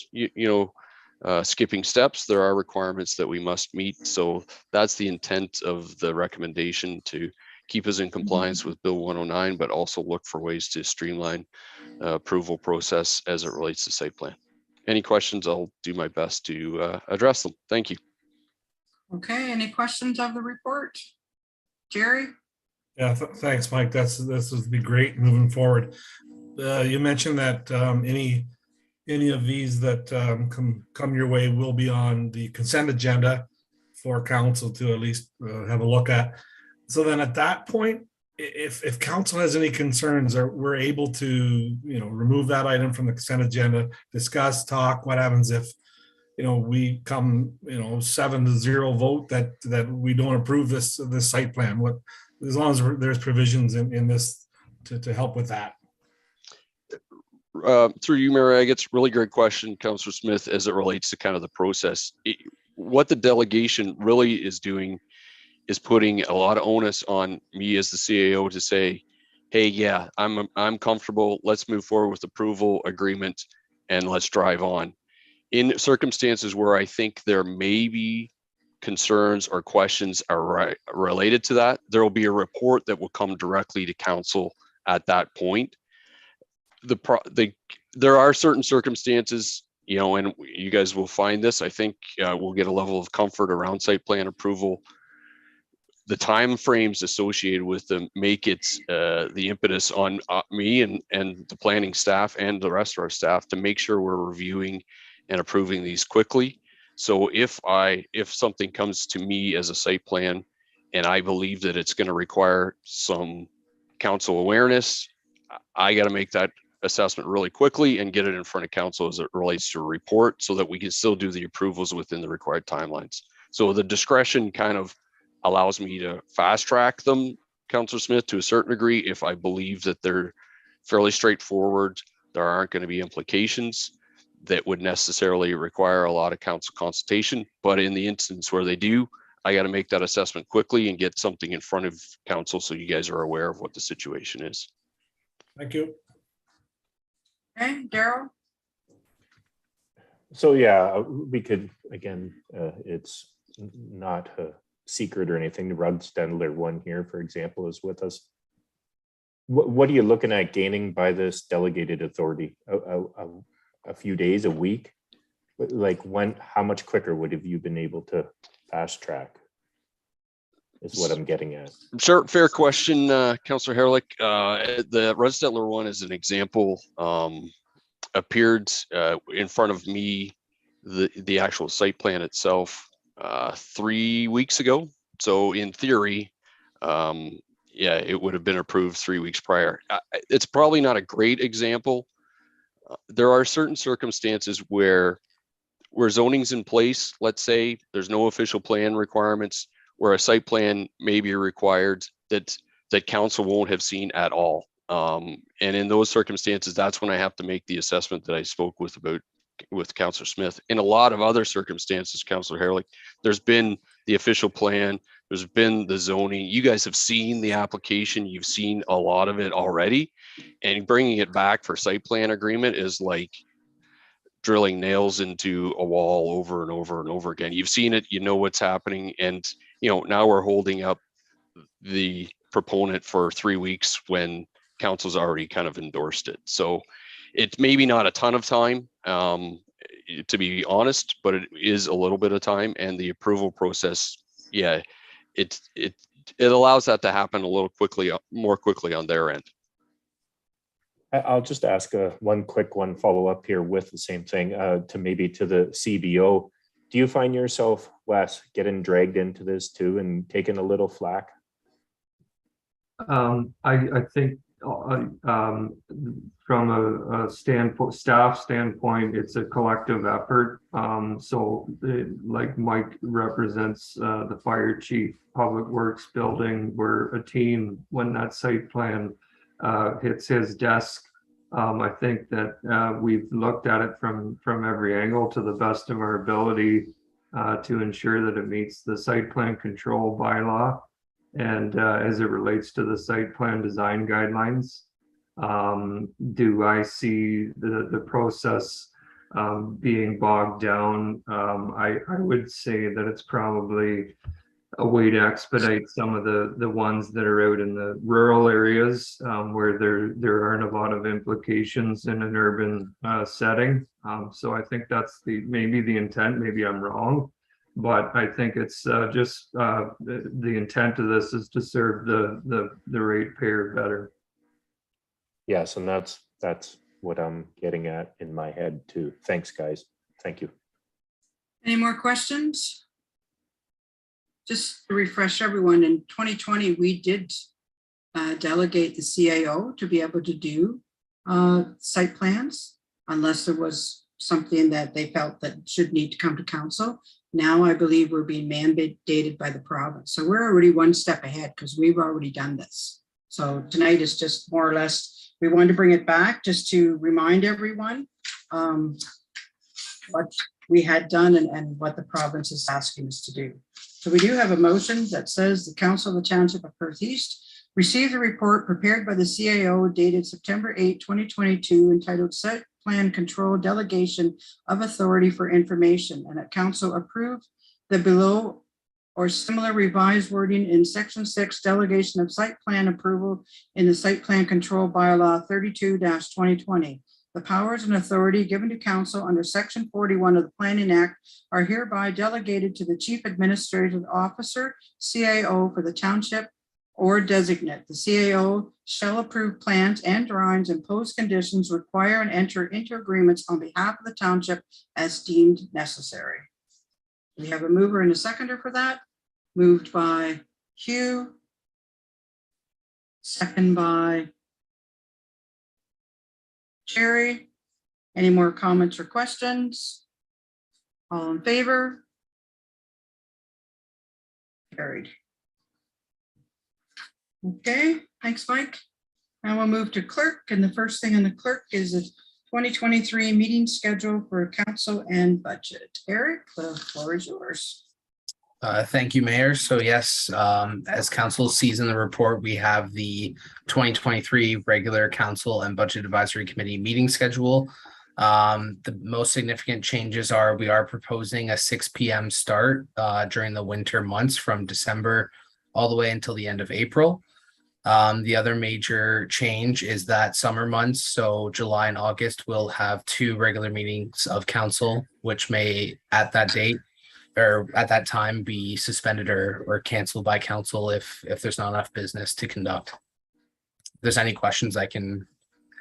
Speaker 4: skipping steps. There are requirements that we must meet. So that's the intent of the recommendation, to keep us in compliance with Bill 109, but also look for ways to streamline approval process as it relates to site plan. Any questions, I'll do my best to address them. Thank you.
Speaker 2: Okay, any questions of the report? Jerry?
Speaker 6: Yeah, thanks, Mike. This would be great moving forward. You mentioned that any of these that come your way will be on the consent agenda for council to at least have a look at. So then at that point, if council has any concerns, or we're able to remove that item from the consent agenda, discuss, talk. What happens if we come 7-0 vote that we don't approve this site plan? What, as long as there's provisions in this to help with that.
Speaker 4: Through you, Mayor, it's really great question, Councillor Smith, as it relates to kind of the process. What the delegation really is doing is putting a lot of onus on me as the CAO to say, hey, yeah, I'm comfortable. Let's move forward with approval agreement and let's drive on. In circumstances where I think there may be concerns or questions are related to that, there will be a report that will come directly to council at that point. There are certain circumstances, and you guys will find this, I think we'll get a level of comfort around site plan approval. The time frames associated with them make it the impetus on me and the planning staff and the rest of our staff to make sure we're reviewing and approving these quickly. So if something comes to me as a site plan and I believe that it's going to require some council awareness, I got to make that assessment really quickly and get it in front of council as it relates to a report, so that we can still do the approvals within the required timelines. So the discretion kind of allows me to fast track them, Councillor Smith, to a certain degree, if I believe that they're fairly straightforward, there aren't going to be implications that would necessarily require a lot of council consultation. But in the instance where they do, I got to make that assessment quickly and get something in front of council so you guys are aware of what the situation is.
Speaker 6: Thank you.
Speaker 2: Okay, Daryl?
Speaker 13: So yeah, we could, again, it's not a secret or anything. The Runstadler one here, for example, is with us. What are you looking at gaining by this delegated authority? A few days, a week? Like how much quicker would have you been able to fast track? Is what I'm getting at.
Speaker 4: Sure, fair question, Councillor Herlick. The Runstadler one, as an example, appeared in front of me, the actual site plan itself, 3 weeks ago. So in theory, yeah, it would have been approved 3 weeks prior. It's probably not a great example. There are certain circumstances where zoning's in place. Let's say there's no official plan requirements, where a site plan may be required that council won't have seen at all. And in those circumstances, that's when I have to make the assessment that I spoke with Councillor Smith. In a lot of other circumstances, Councillor Herlick, there's been the official plan, there's been the zoning. You guys have seen the application, you've seen a lot of it already, and bringing it back for site plan agreement is like drilling nails into a wall over and over and over again. You've seen it, you know what's happening, and now we're holding up the proponent for 3 weeks when council's already kind of endorsed it. So it's maybe not a ton of time, to be honest, but it is a little bit of time, and the approval process, yeah, it allows that to happen a little more quickly on their end.
Speaker 13: I'll just ask one quick follow up here with the same thing to the CBO. Do you find yourself, Wes, getting dragged into this too and taking a little flack?
Speaker 17: I think from a staff standpoint, it's a collective effort. Like Mike represents the fire chief, public works building. We're a team. When that site plan hits his desk, I think that we've looked at it from every angle to the best of our ability to ensure that it meets the site plan control bylaw. And as it relates to the site plan design guidelines, do I see the process being bogged down? I would say that it's probably a way to expedite some of the ones that are out in the rural areas where there aren't a lot of implications in an urban setting. So I think that's maybe the intent. Maybe I'm wrong. But I think it's just the intent of this is to serve the ratepayer better.
Speaker 13: Yes, and that's what I'm getting at in my head too. Thanks, guys. Thank you.
Speaker 2: Any more questions? Just to refresh everyone, in 2020, we did delegate the CAO to be able to do site plans unless there was something that they felt that should need to come to council. Now I believe we're being mandated by the province. So we're already one step ahead because we've already done this. So tonight is just more or less, we wanted to bring it back just to remind everyone what we had done and what the province is asking us to do. So we do have a motion that says the Council of the Township of Perth East received a report prepared by the CAO dated September 8, 2022, entitled Site Plan Control Delegation of Authority for Information, and that council approved the below or similar revised wording in section 6 delegation of site plan approval in the site plan control bylaw 32-2020. The powers and authority given to council under section 41 of the Planning Act are hereby delegated to the Chief Administrative Officer, CAO, for the township or designate. The CAO shall approve plans and drawings, impose conditions, require and enter into agreements on behalf of the township as deemed necessary. We have a mover and a seconder for that. Moved by Hugh, second by Jerry. Any more comments or questions? All in favor? Carried. Okay, thanks, Mike. Now we'll move to clerk, and the first thing on the clerk is a 2023 meeting schedule for council and budget. Eric, the floor is yours.
Speaker 16: Thank you, Mayor. So yes, as council sees in the report, we have the 2023 regular council and budget advisory committee meeting schedule. The most significant changes are we are proposing a 6 p.m. start during the winter months from December all the way until the end of April. The other major change is that summer months, so July and August, will have 2 regular meetings of council, which may at that date or at that time be suspended or canceled by council if there's not enough business to conduct. If there's any questions, I can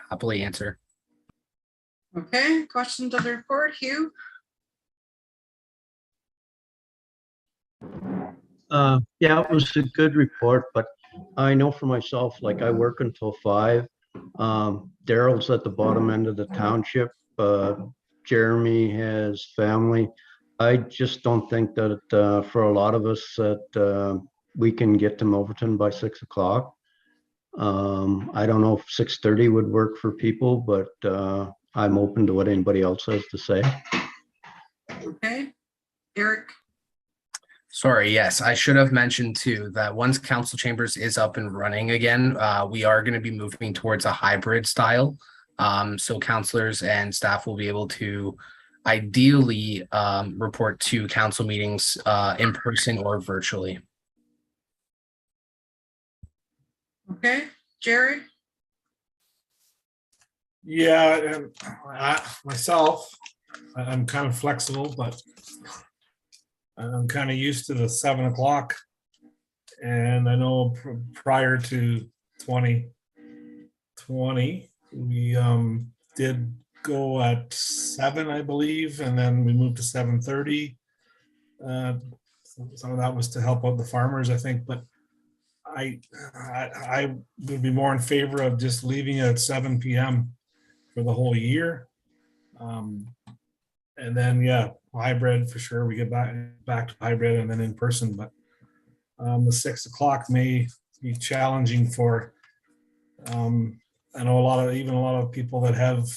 Speaker 16: happily answer.
Speaker 2: Okay, questions of the report, Hugh?
Speaker 3: Yeah, it was a good report, but I know for myself, like I work until 5. Daryl's at the bottom end of the township. Jeremy has family. I just don't think that for a lot of us that we can get to Milverton by 6 o'clock. I don't know if 6:30 would work for people, but I'm open to what anybody else has to say.
Speaker 2: Okay, Eric.
Speaker 16: Sorry, yes, I should have mentioned too that once council chambers is up and running again, we are going to be moving towards a hybrid style. So councilors and staff will be able to ideally report to council meetings in person or virtually.
Speaker 2: Okay, Jerry.
Speaker 6: Yeah, and myself, I'm kind of flexible, but I'm kind of used to the 7 o'clock. And I know prior to 2020, we did go at 7, I believe, and then we moved to 7:30. Some of that was to help out the farmers, I think, but I would be more in favor of just leaving it at 7 p.m. for the whole year. And then, yeah, hybrid for sure. We get back to hybrid and then in person, but the 6 o'clock may be challenging for, I know a lot of people that have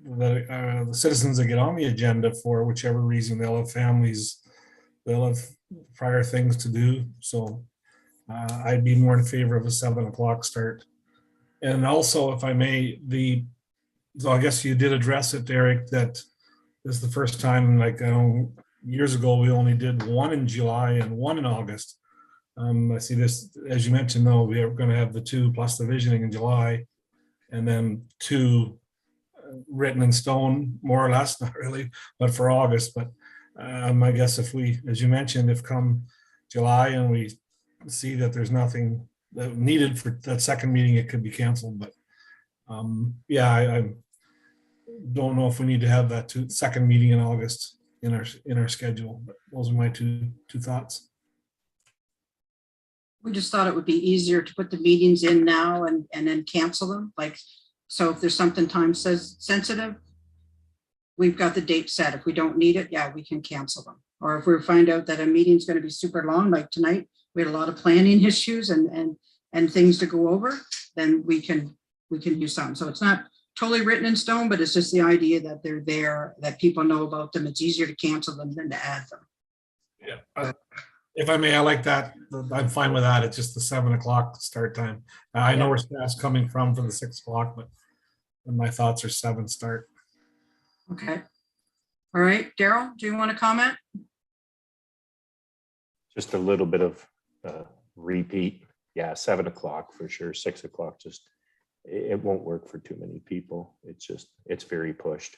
Speaker 6: the citizens that get on the agenda for whichever reason. They'll have families, they'll have prior things to do. So I'd be more in favor of a 7 o'clock start. And also, if I may, so I guess you did address it, Derek, that this is the first time, like, I know years ago, we only did one in July and one in August. I see this, as you mentioned, though, we are going to have the 2 plus the visioning in July, and then 2 written in stone, more or less, not really, but for August. But I guess if we, as you mentioned, if come July and we see that there's nothing that needed for that second meeting, it could be canceled. But yeah, I don't know if we need to have that second meeting in August in our schedule. But those are my two thoughts.
Speaker 2: We just thought it would be easier to put the meetings in now and then cancel them. Like, so if there's something time sensitive, we've got the date set. If we don't need it, yeah, we can cancel them. Or if we find out that a meeting's going to be super long, like tonight, we had a lot of planning issues and things to go over, then we can use something. So it's not totally written in stone, but it's just the idea that they're there, that people know about them. It's easier to cancel them than to add them.
Speaker 6: Yeah. If I may, I like that. I'm fine with that. It's just the 7 o'clock start time. I know where staff's coming from for the 6 o'clock, but my thoughts are 7 start.
Speaker 2: Okay. All right, Daryl, do you want to comment?
Speaker 13: Just a little bit of repeat. Yeah, 7 o'clock for sure. 6 o'clock, just it won't work for too many people. It's very pushed.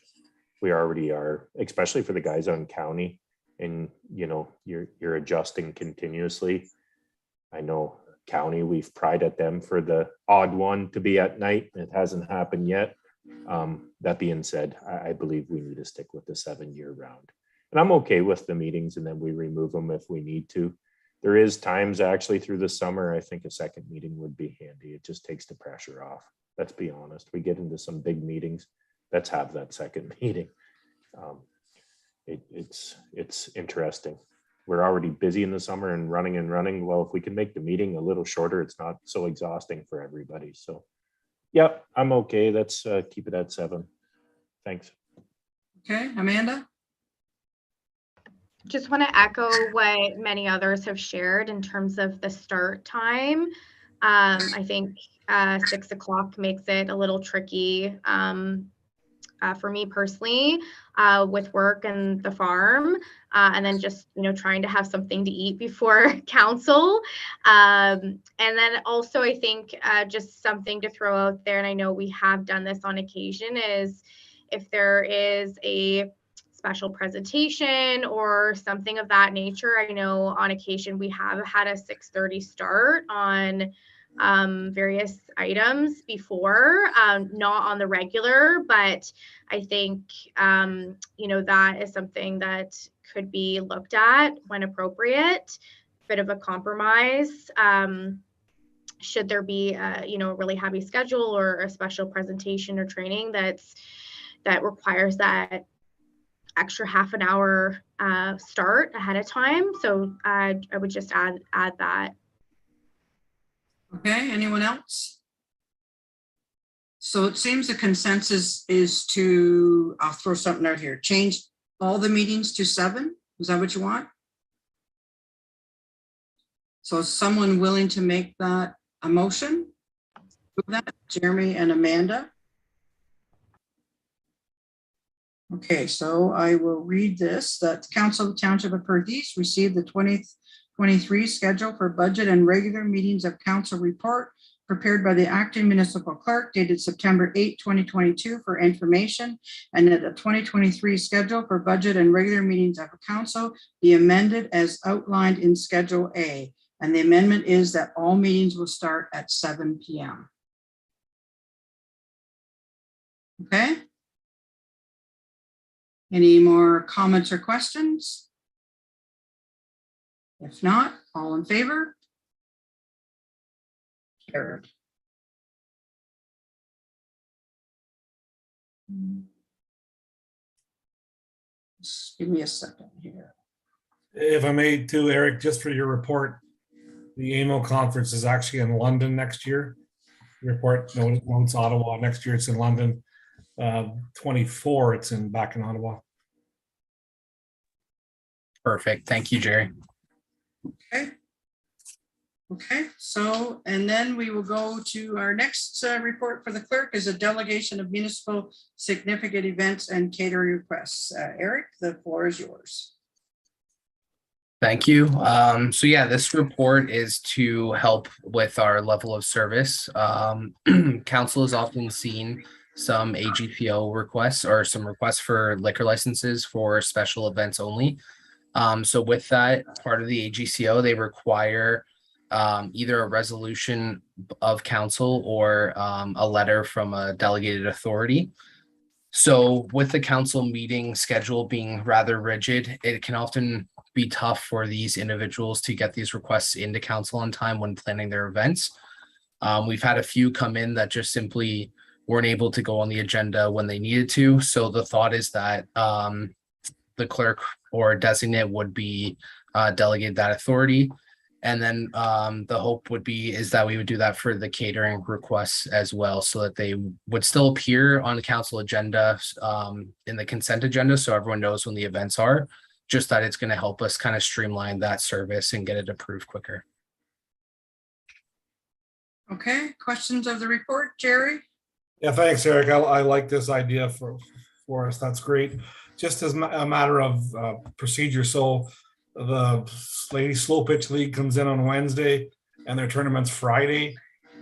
Speaker 13: We already are, especially for the guys on county. And you're adjusting continuously. I know county, we've pried at them for the odd one to be at night. It hasn't happened yet. That being said, I believe we need to stick with the 7 year round. And I'm okay with the meetings, and then we remove them if we need to. There is times actually through the summer, I think a second meeting would be handy. It just takes the pressure off. Let's be honest. We get into some big meetings. Let's have that second meeting. It's interesting. We're already busy in the summer and running. Well, if we can make the meeting a little shorter, it's not so exhausting for everybody. So, yep, I'm okay. Let's keep it at 7. Thanks.
Speaker 2: Okay, Amanda?
Speaker 10: Just want to echo what many others have shared in terms of the start time. I think 6 o'clock makes it a little tricky for me personally, with work and the farm, and then just, trying to have something to eat before council. And then also, I think just something to throw out there, and I know we have done this on occasion, is if there is a special presentation or something of that nature. I know on occasion we have had a 6:30 start on various items before, not on the regular, but I think, that is something that could be looked at when appropriate, bit of a compromise. Should there be a really heavy schedule or a special presentation or training that requires that extra half an hour start ahead of time. So I would just add that.
Speaker 2: Okay, anyone else? So it seems the consensus is to, I'll throw something out here, change all the meetings to 7. Is that what you want? So is someone willing to make that a motion? Jeremy and Amanda. Okay, so I will read this, that the Council of the Township of Perth East received the 2023 schedule for budget and regular meetings of council report prepared by the acting municipal clerk dated September 8, 2022 for information, and that the 2023 schedule for budget and regular meetings of council be amended as outlined in Schedule A. And the amendment is that all meetings will start at 7 p.m. Okay. Any more comments or questions? If not, all in favor? Carried. Just give me a second here.
Speaker 6: If I may too, Eric, just for your report, the AMO conference is actually in London next year. Report, no, it's Ottawa. Next year it's in London. 24, it's back in Ottawa.
Speaker 16: Perfect. Thank you, Jerry.
Speaker 2: Okay. Okay, so, and then we will go to our next report for the clerk is a delegation of municipal significant events and catering requests. Eric, the floor is yours.
Speaker 16: Thank you. So yeah, this report is to help with our level of service. Council has often seen some AGPO requests or some requests for liquor licenses for special events only. So with that, part of the AGCO, they require either a resolution of council or a letter from a delegated authority. So with the council meeting schedule being rather rigid, it can often be tough for these individuals to get these requests into council on time when planning their events. We've had a few come in that just simply weren't able to go on the agenda when they needed to. So the thought is that the clerk or designate would be delegate that authority. And then the hope would be is that we would do that for the catering requests as well, so that they would still appear on the council agenda in the consent agenda, so everyone knows when the events are, just that it's going to help us kind of streamline that service and get it approved quicker.
Speaker 2: Okay, questions of the report, Jerry?
Speaker 6: Yeah, thanks, Eric. I like this idea for us. That's great. Just as a matter of procedure, so the Lady Slow Pitch League comes in on Wednesday and their tournament's Friday.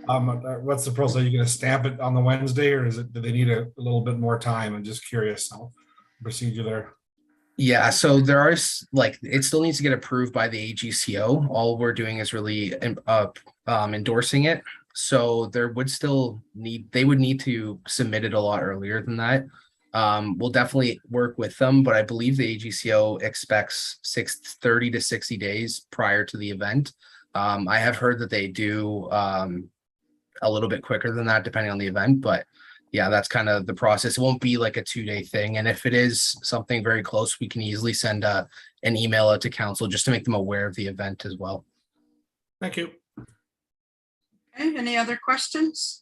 Speaker 6: What's the process? Are you going to stamp it on the Wednesday, or do they need a little bit more time? I'm just curious how procedure there.
Speaker 16: Yeah, so there are it still needs to get approved by the AGCO. All we're doing is really endorsing it. So there would still they would need to submit it a lot earlier than that. We'll definitely work with them, but I believe the AGCO expects 30 to 60 days prior to the event. I have heard that they do a little bit quicker than that, depending on the event, but yeah, that's kind of the process. It won't be like a 2-day thing. And if it is something very close, we can easily send an email out to council just to make them aware of the event as well.
Speaker 6: Thank you.
Speaker 2: Okay, any other questions?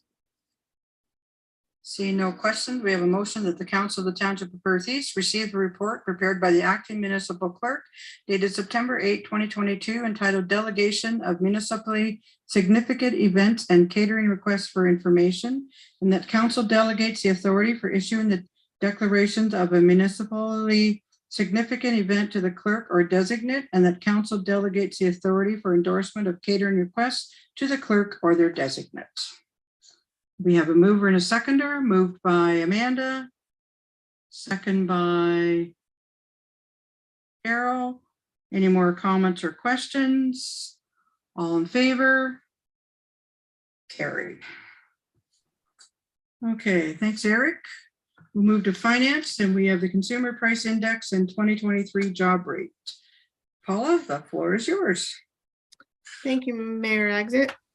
Speaker 2: Seeing no questions, we have a motion that the Council of the Township of Perth East receive a report prepared by the acting municipal clerk dated September 8, 2022, entitled Delegation of Municipally Significant Events and Catering Requests for Information, and that council delegates the authority for issuing the declarations of a municipally significant event to the clerk or designate, and that council delegates the authority for endorsement of catering requests to the clerk or their designate. We have a mover and a seconder, moved by Amanda, second by Carol. Any more comments or questions? All in favor? Carried. Okay, thanks, Eric. We'll move to finance, and we have the Consumer Price Index and 2023 job rate. Paula, the floor is yours.
Speaker 18: Thank you, Mayor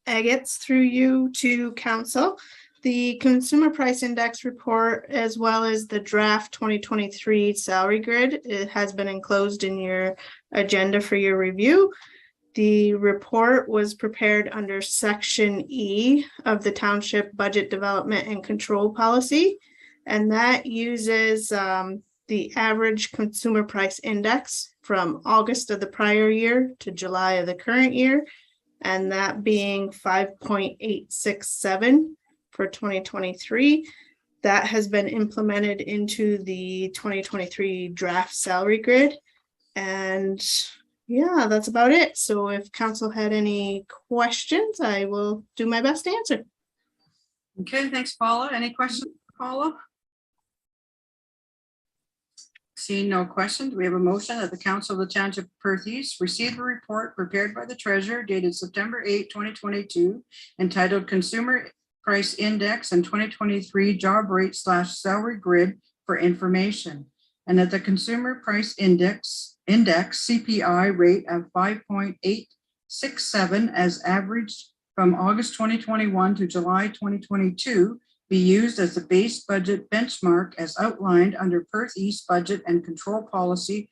Speaker 18: Agates, through you to council. The Consumer Price Index report, as well as the draft 2023 salary grid, it has been enclosed in your agenda for your review. The report was prepared under Section E of the Township Budget Development and Control Policy, and that uses the average consumer price index from August of the prior year to July of the current year, and that being 5.867 for 2023. That has been implemented into the 2023 draft salary grid. And Yeah, that's about it. So if council had any questions, I will do my best to answer.
Speaker 2: Okay, thanks, Paula. Any questions, Paula? Seeing no questions, we have a motion that the Council of the Township of Perth East receive a report prepared by the treasurer dated September 8, 2022, entitled Consumer Price Index and 2023 Job Rate / Salary Grid for information, and that the Consumer Price Index CPI rate of 5.867 as averaged from August 2021 to July 2022 be used as the base budget benchmark as outlined under Perth East Budget and Control Policy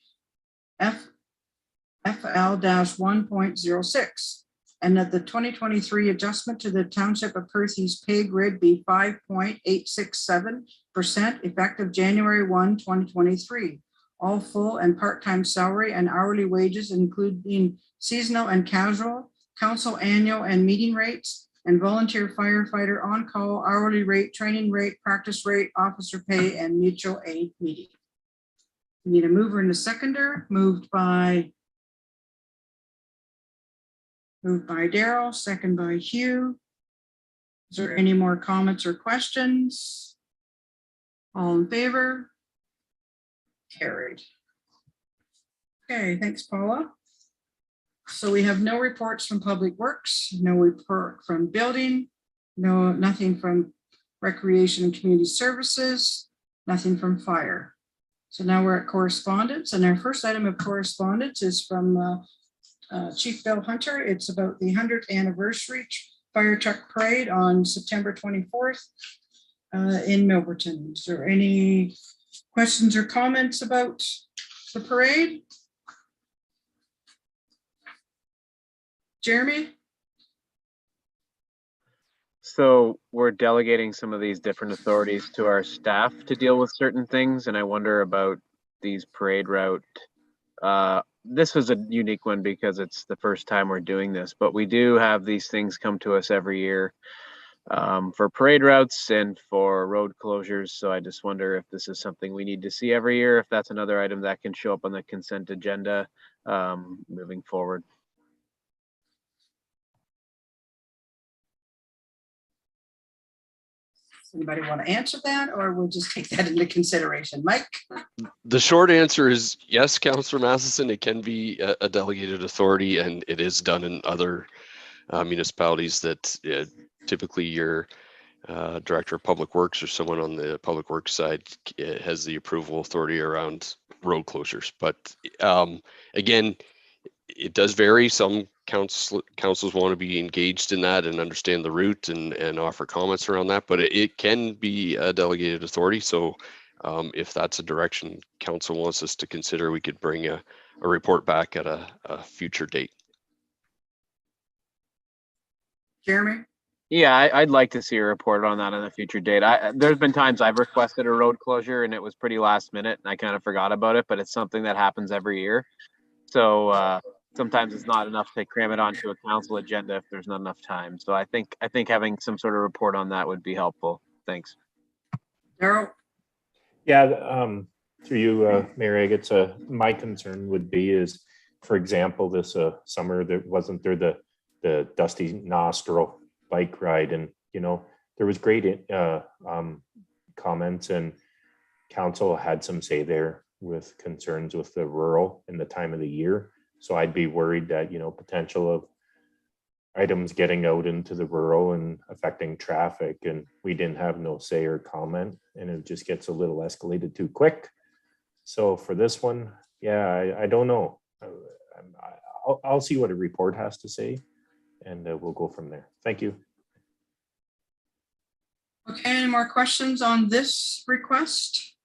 Speaker 2: FL-1.06, and that the 2023 adjustment to the Township of Perth East pay grid be 5.867% effective January 1, 2023. All full and part-time salary and hourly wages, including seasonal and casual, council annual and meeting rates, and volunteer firefighter on-call hourly rate, training rate, practice rate, officer pay, and mutual aid meeting. We need a mover and a seconder. Moved by Daryl, second by Hugh. Is there any more comments or questions? All in favor? Carried. Okay, thanks, Paula. So we have no reports from Public Works, no report from Building, nothing from Recreation and Community Services, nothing from Fire. So now we're at correspondence, and our first item of correspondence is from Chief Bill Hunter. It's about the 100th anniversary fire truck parade on September 24th in Milbank. Is there any questions or comments about the parade? Jeremy?
Speaker 12: So we're delegating some of these different authorities to our staff to deal with certain things, and I wonder about these parade route. This was a unique one because it's the first time we're doing this, but we do have these things come to us every year for parade routes and for road closures. So I just wonder if this is something we need to see every year, if that's another item that can show up on the consent agenda moving forward.
Speaker 2: Anybody want to answer that, or we'll just take that into consideration? Mike?
Speaker 4: The short answer is yes, Councillor Matheson, it can be a delegated authority, and it is done in other municipalities that typically your Director of Public Works or someone on the Public Works side has the approval authority around road closures. But again, it does vary. Some councils want to be engaged in that and understand the route and offer comments around that, but it can be a delegated authority. So if that's a direction council wants us to consider, we could bring a report back at a future date.
Speaker 2: Jeremy?
Speaker 12: Yeah, I'd like to see a report on that on a future date. There's been times I've requested a road closure and it was pretty last minute and I kind of forgot about it, but it's something that happens every year. So sometimes it's not enough to cram it onto a council agenda if there's not enough time. So I think having some sort of report on that would be helpful. Thanks.
Speaker 2: Daryl?
Speaker 13: Yeah, through you, Mayor Agates, my concern would be is, for example, this summer there wasn't there the Dusty Nostril bike ride, and there was great comments, and council had some say there with concerns with the rural in the time of the year. So I'd be worried that potential of items getting out into the rural and affecting traffic, and we didn't have no say or comment, and it just gets a little escalated too quick. So for this one, yeah, I don't know. I'll see what a report has to say, and we'll go from there. Thank you.
Speaker 2: Okay, any more questions on this request?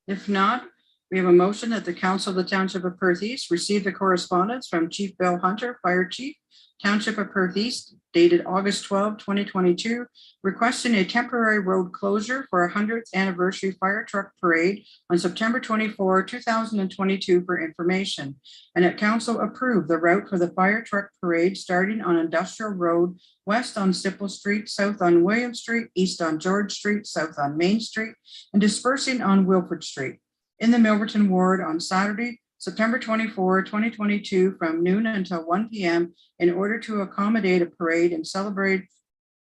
Speaker 2: If not, we have a motion that the Council of the Township of Perth East receive the correspondence from Chief Bill Hunter, Fire Chief, Township of Perth East, dated August 12, 2022, requesting a temporary road closure for 100th anniversary fire truck parade on September 24, 2022 for information. And that council approved the route for the fire truck parade starting on Industrial Road, west on Stipple Street, south on William Street, east on George Street, south on Main Street, and dispersing on Wilford Street in the Milverton ward on Saturday, September 24, 2022, from noon until 1 p.m. in order to accommodate a parade and celebrate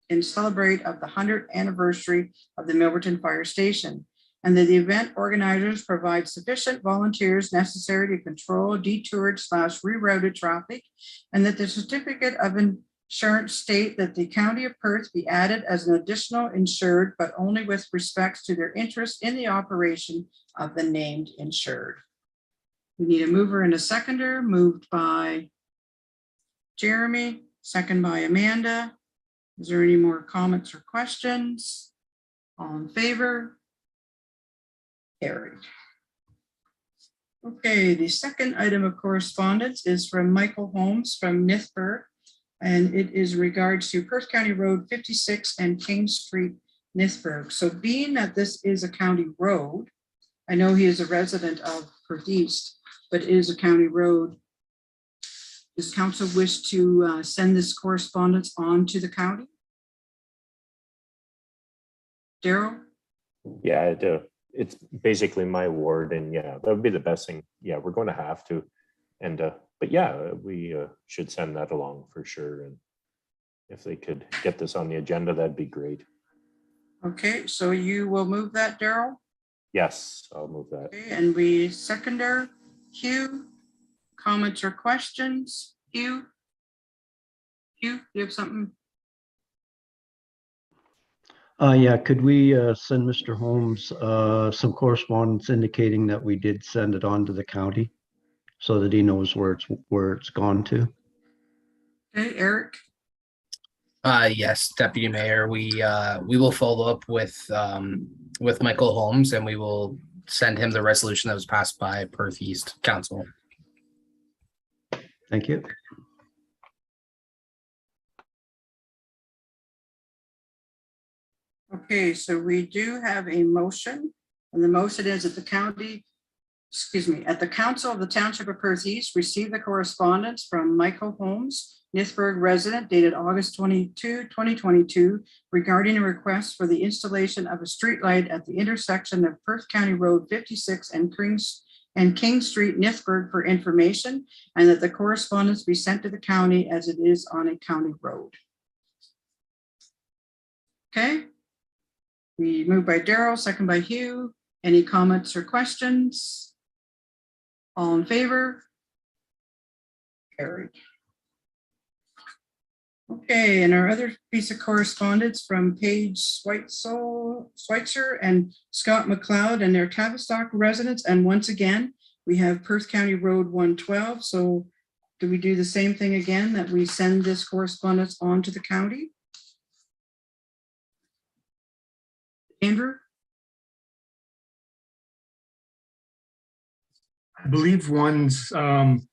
Speaker 2: of the 100th anniversary of the Milbank Fire Station, and that the event organizers provide sufficient volunteers necessary to control detoured / rerouted traffic, and that the certificate of insurance state that the County of Perth be added as an additional insured, but only with respects to their interest in the operation of the named insured. We need a mover and a seconder. Moved by Jeremy, second by Amanda. Is there any more comments or questions? All in favor? Carried. Okay, the second item of correspondence is from Michael Holmes from Nithberg, and it is regards to Perth County Road 56 and King Street, Nithberg. So being that this is a county road, I know he is a resident of Perth East, but it is a county road. Does council wish to send this correspondence on to the county? Daryl?
Speaker 13: Yeah, it's basically my ward, and yeah, that would be the best thing. Yeah, we're going to have to. And but yeah, we should send that along for sure. And if they could get this on the agenda, that'd be great.
Speaker 2: Okay, so you will move that, Daryl?
Speaker 13: Yes, I'll move that.
Speaker 2: Okay, and we seconder. Hugh, comments or questions? Hugh, you have something?
Speaker 3: Yeah, could we send Mr. Holmes some correspondence indicating that we did send it on to the county so that he knows where it's gone to?
Speaker 2: Okay, Eric?
Speaker 16: Yes, Deputy Mayor, we will follow up with Michael Holmes, and we will send him the resolution that was passed by Perth East Council.
Speaker 3: Thank you.
Speaker 2: Okay, so we do have a motion, and the motion is at the council of the Township of Perth East receive the correspondence from Michael Holmes, Nithberg resident, dated August 22, 2022, regarding a request for the installation of a streetlight at the intersection of Perth County Road 56 and King Street, Nithberg, for information, and that the correspondence be sent to the county as it is on a county road. Okay. We move by Daryl, second by Hugh. Any comments or questions? All in favor? Carried. Okay, and our other piece of correspondence from Paige Schweitzer and Scott McLeod and their Tavistock residents. And once again, we have Perth County Road 112. So do we do the same thing again, that we send this correspondence on to the county? Andrew?
Speaker 11: I believe one's on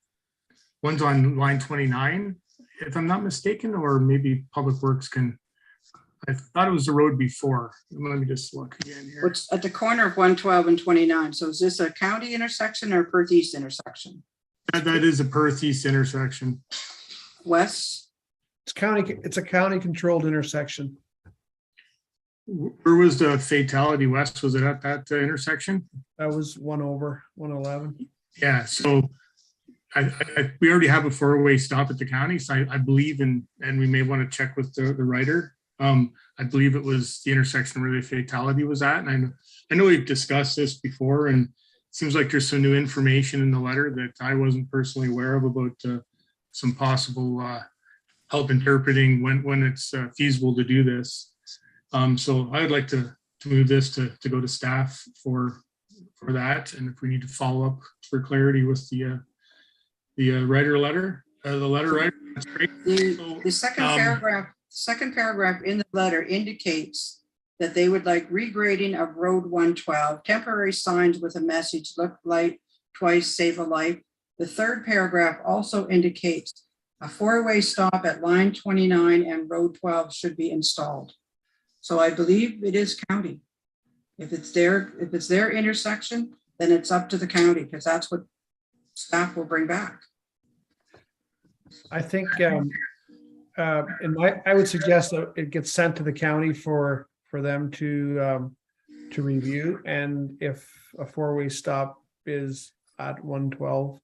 Speaker 11: line 29, if I'm not mistaken, or maybe Public Works can. I thought it was the road before. Let me just look again here.
Speaker 2: It's at the corner of 112 and 29. So is this a county intersection or a Perth East intersection?
Speaker 11: That is a Perth East intersection.
Speaker 2: Wes?
Speaker 19: It's a county controlled intersection.
Speaker 11: Where was the fatality, Wes? Was it at that intersection?
Speaker 19: That was 111.
Speaker 11: Yeah, so we already have a four-way stop at the county, so I believe in, and we may want to check with the writer. I believe it was the intersection where the fatality was at, and I know we've discussed this before, and it seems like there's some new information in the letter that I wasn't personally aware of about some possible help interpreting when it's feasible to do this. So I'd like to move this to go to staff for that, and if we need to follow up for clarity with the writer letter, the letter writer, that's great.
Speaker 2: The second paragraph in the letter indicates that they would like regrading of Road 112, temporary signs with a message, look light twice, save a life. The third paragraph also indicates a four-way stop at line 29 and Road 12 should be installed. So I believe it is county. If it's their intersection, then it's up to the county, because that's what staff will bring back.
Speaker 19: I think I would suggest that it gets sent to the county for them to review, and if a four-way stop is at 112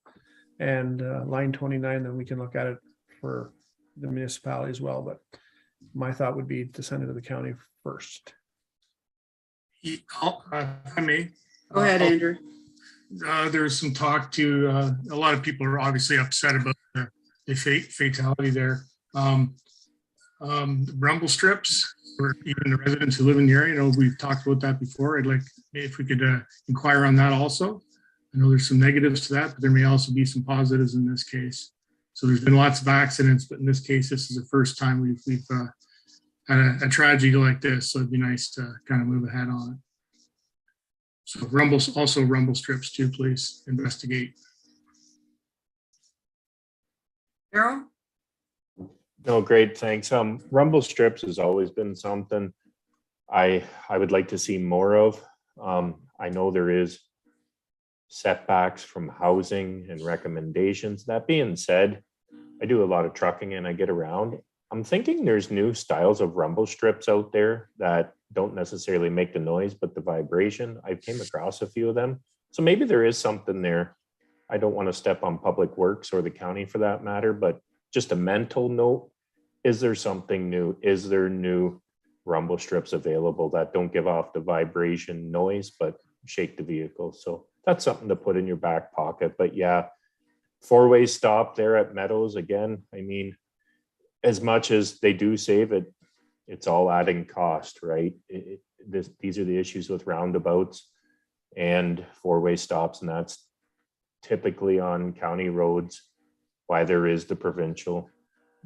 Speaker 19: and line 29, then we can look at it for the municipality as well. But my thought would be to send it to the county first.
Speaker 11: If I may.
Speaker 2: Go ahead, Andrew.
Speaker 11: There's some talk to, a lot of people are obviously upset about the fatality there. Rumble strips, or even the residents who live in the area, you know, we've talked about that before. I'd like if we could inquire on that also. I know there's some negatives to that, but there may also be some positives in this case. So there's been lots of accidents, but in this case, this is the first time we've had a tragedy like this. So it'd be nice to kind of move ahead on it. So rumble strips too, please investigate.
Speaker 2: Carol?
Speaker 13: No, great, thanks. Rumble strips has always been something I would like to see more of. I know there is setbacks from housing and recommendations. That being said, I do a lot of trucking and I get around. I'm thinking there's new styles of rumble strips out there that don't necessarily make the noise, but the vibration. I came across a few of them. So maybe there is something there. I don't want to step on Public Works or the county for that matter, but just a mental note, is there something new? Is there new rumble strips available that don't give off the vibration noise, but shake the vehicle? So that's something to put in your back pocket. But yeah, four-way stop there at Meadows again. I mean, as much as they do save it, it's all adding cost, right? These are the issues with roundabouts and four-way stops, and that's typically on county roads why there is the provincial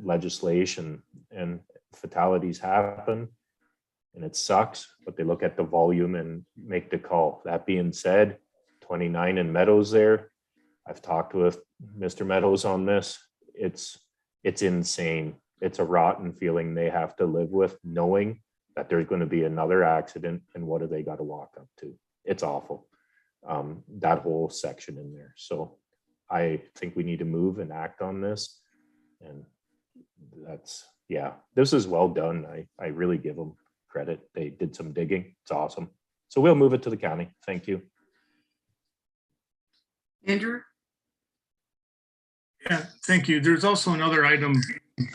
Speaker 13: legislation, and fatalities happen and it sucks, but they look at the volume and make the call. That being said, 29 in Meadows there, I've talked with Mr. Meadows on this. It's insane. It's a rotten feeling they have to live with, knowing that there's going to be another accident, and what do they got to walk up to? It's awful. That whole section in there. So I think we need to move and act on this. And that's, yeah, this is well done. I really give them credit. They did some digging. It's awesome. So we'll move it to the county. Thank you.
Speaker 2: Andrew?
Speaker 11: Yeah, thank you. There's also another item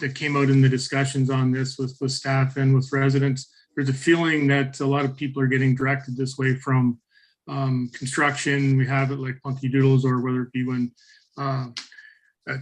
Speaker 11: that came out in the discussions on this with staff and with residents. There's a feeling that a lot of people are getting directed this way from construction. We have it like Punky Doodles, or whether it be when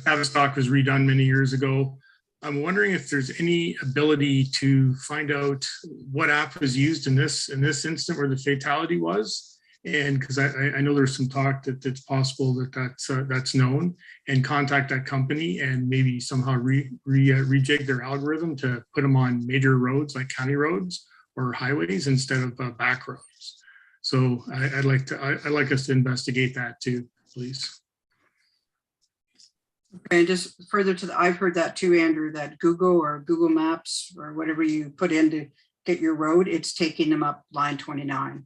Speaker 11: Tavistock was redone many years ago. I'm wondering if there's any ability to find out what app was used in this instant where the fatality was. And because I know there's some talk that it's possible that's known, and contact that company and maybe somehow rejig their algorithm to put them on major roads like county roads or highways instead of back roads. So I'd like us to investigate that too, please.
Speaker 2: Okay, just further to I've heard that too, Andrew, that Google or Google Maps or whatever you put in to get your road, it's taking them up line 29.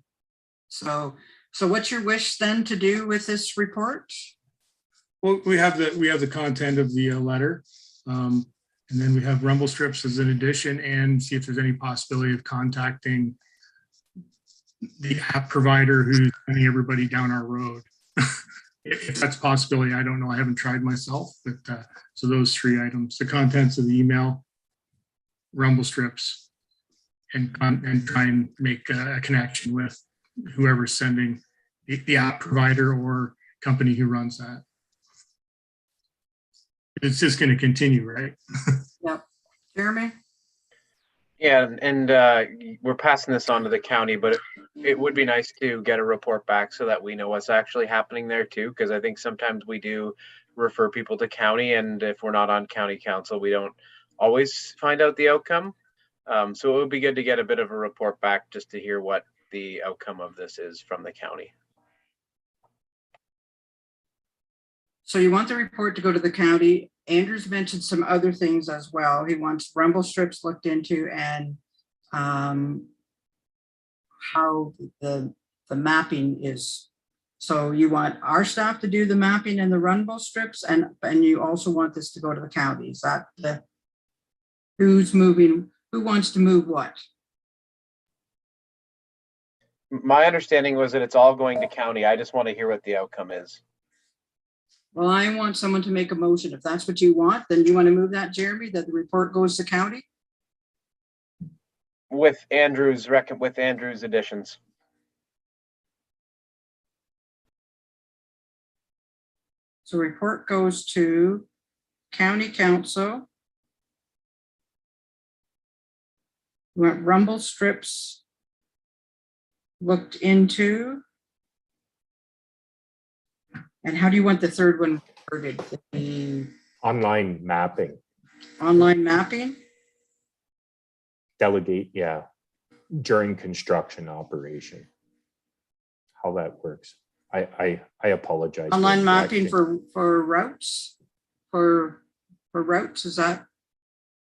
Speaker 2: So what's your wish then to do with this report?
Speaker 11: Well, we have the content of the letter, and then we have rumble strips as an addition, and see if there's any possibility of contacting the app provider who's sending everybody down our road. If that's a possibility, I don't know. I haven't tried myself, but so those three items: the contents of the email, rumble strips, and try and make a connection with whoever's sending the app provider or company who runs that. It's just going to continue, right?
Speaker 2: Yep. Jeremy?
Speaker 12: Yeah, and we're passing this on to the county, but it would be nice to get a report back so that we know what's actually happening there too, because I think sometimes we do refer people to county, and if we're not on county council, we don't always find out the outcome. So it would be good to get a bit of a report back just to hear what the outcome of this is from the county.
Speaker 2: So you want the report to go to the county. Andrew's mentioned some other things as well. He wants rumble strips looked into, and how the mapping is. So you want our staff to do the mapping and the rumble strips, and you also want this to go to the county. Is that the who's moving? Who wants to move what?
Speaker 12: My understanding was that it's all going to county. I just want to hear what the outcome is.
Speaker 2: Well, I want someone to make a motion. If that's what you want, then you want to move that, Jeremy, that the report goes to county?
Speaker 12: With Andrew's additions.
Speaker 2: So report goes to county council. We want rumble strips looked into. And how do you want the third one worded? The
Speaker 13: Online mapping,
Speaker 2: online mapping?
Speaker 13: delegate, yeah, during construction operation. How that works. I apologize. for
Speaker 2: Online mapping
Speaker 13: interrupting.
Speaker 2: for routes? For routes, is that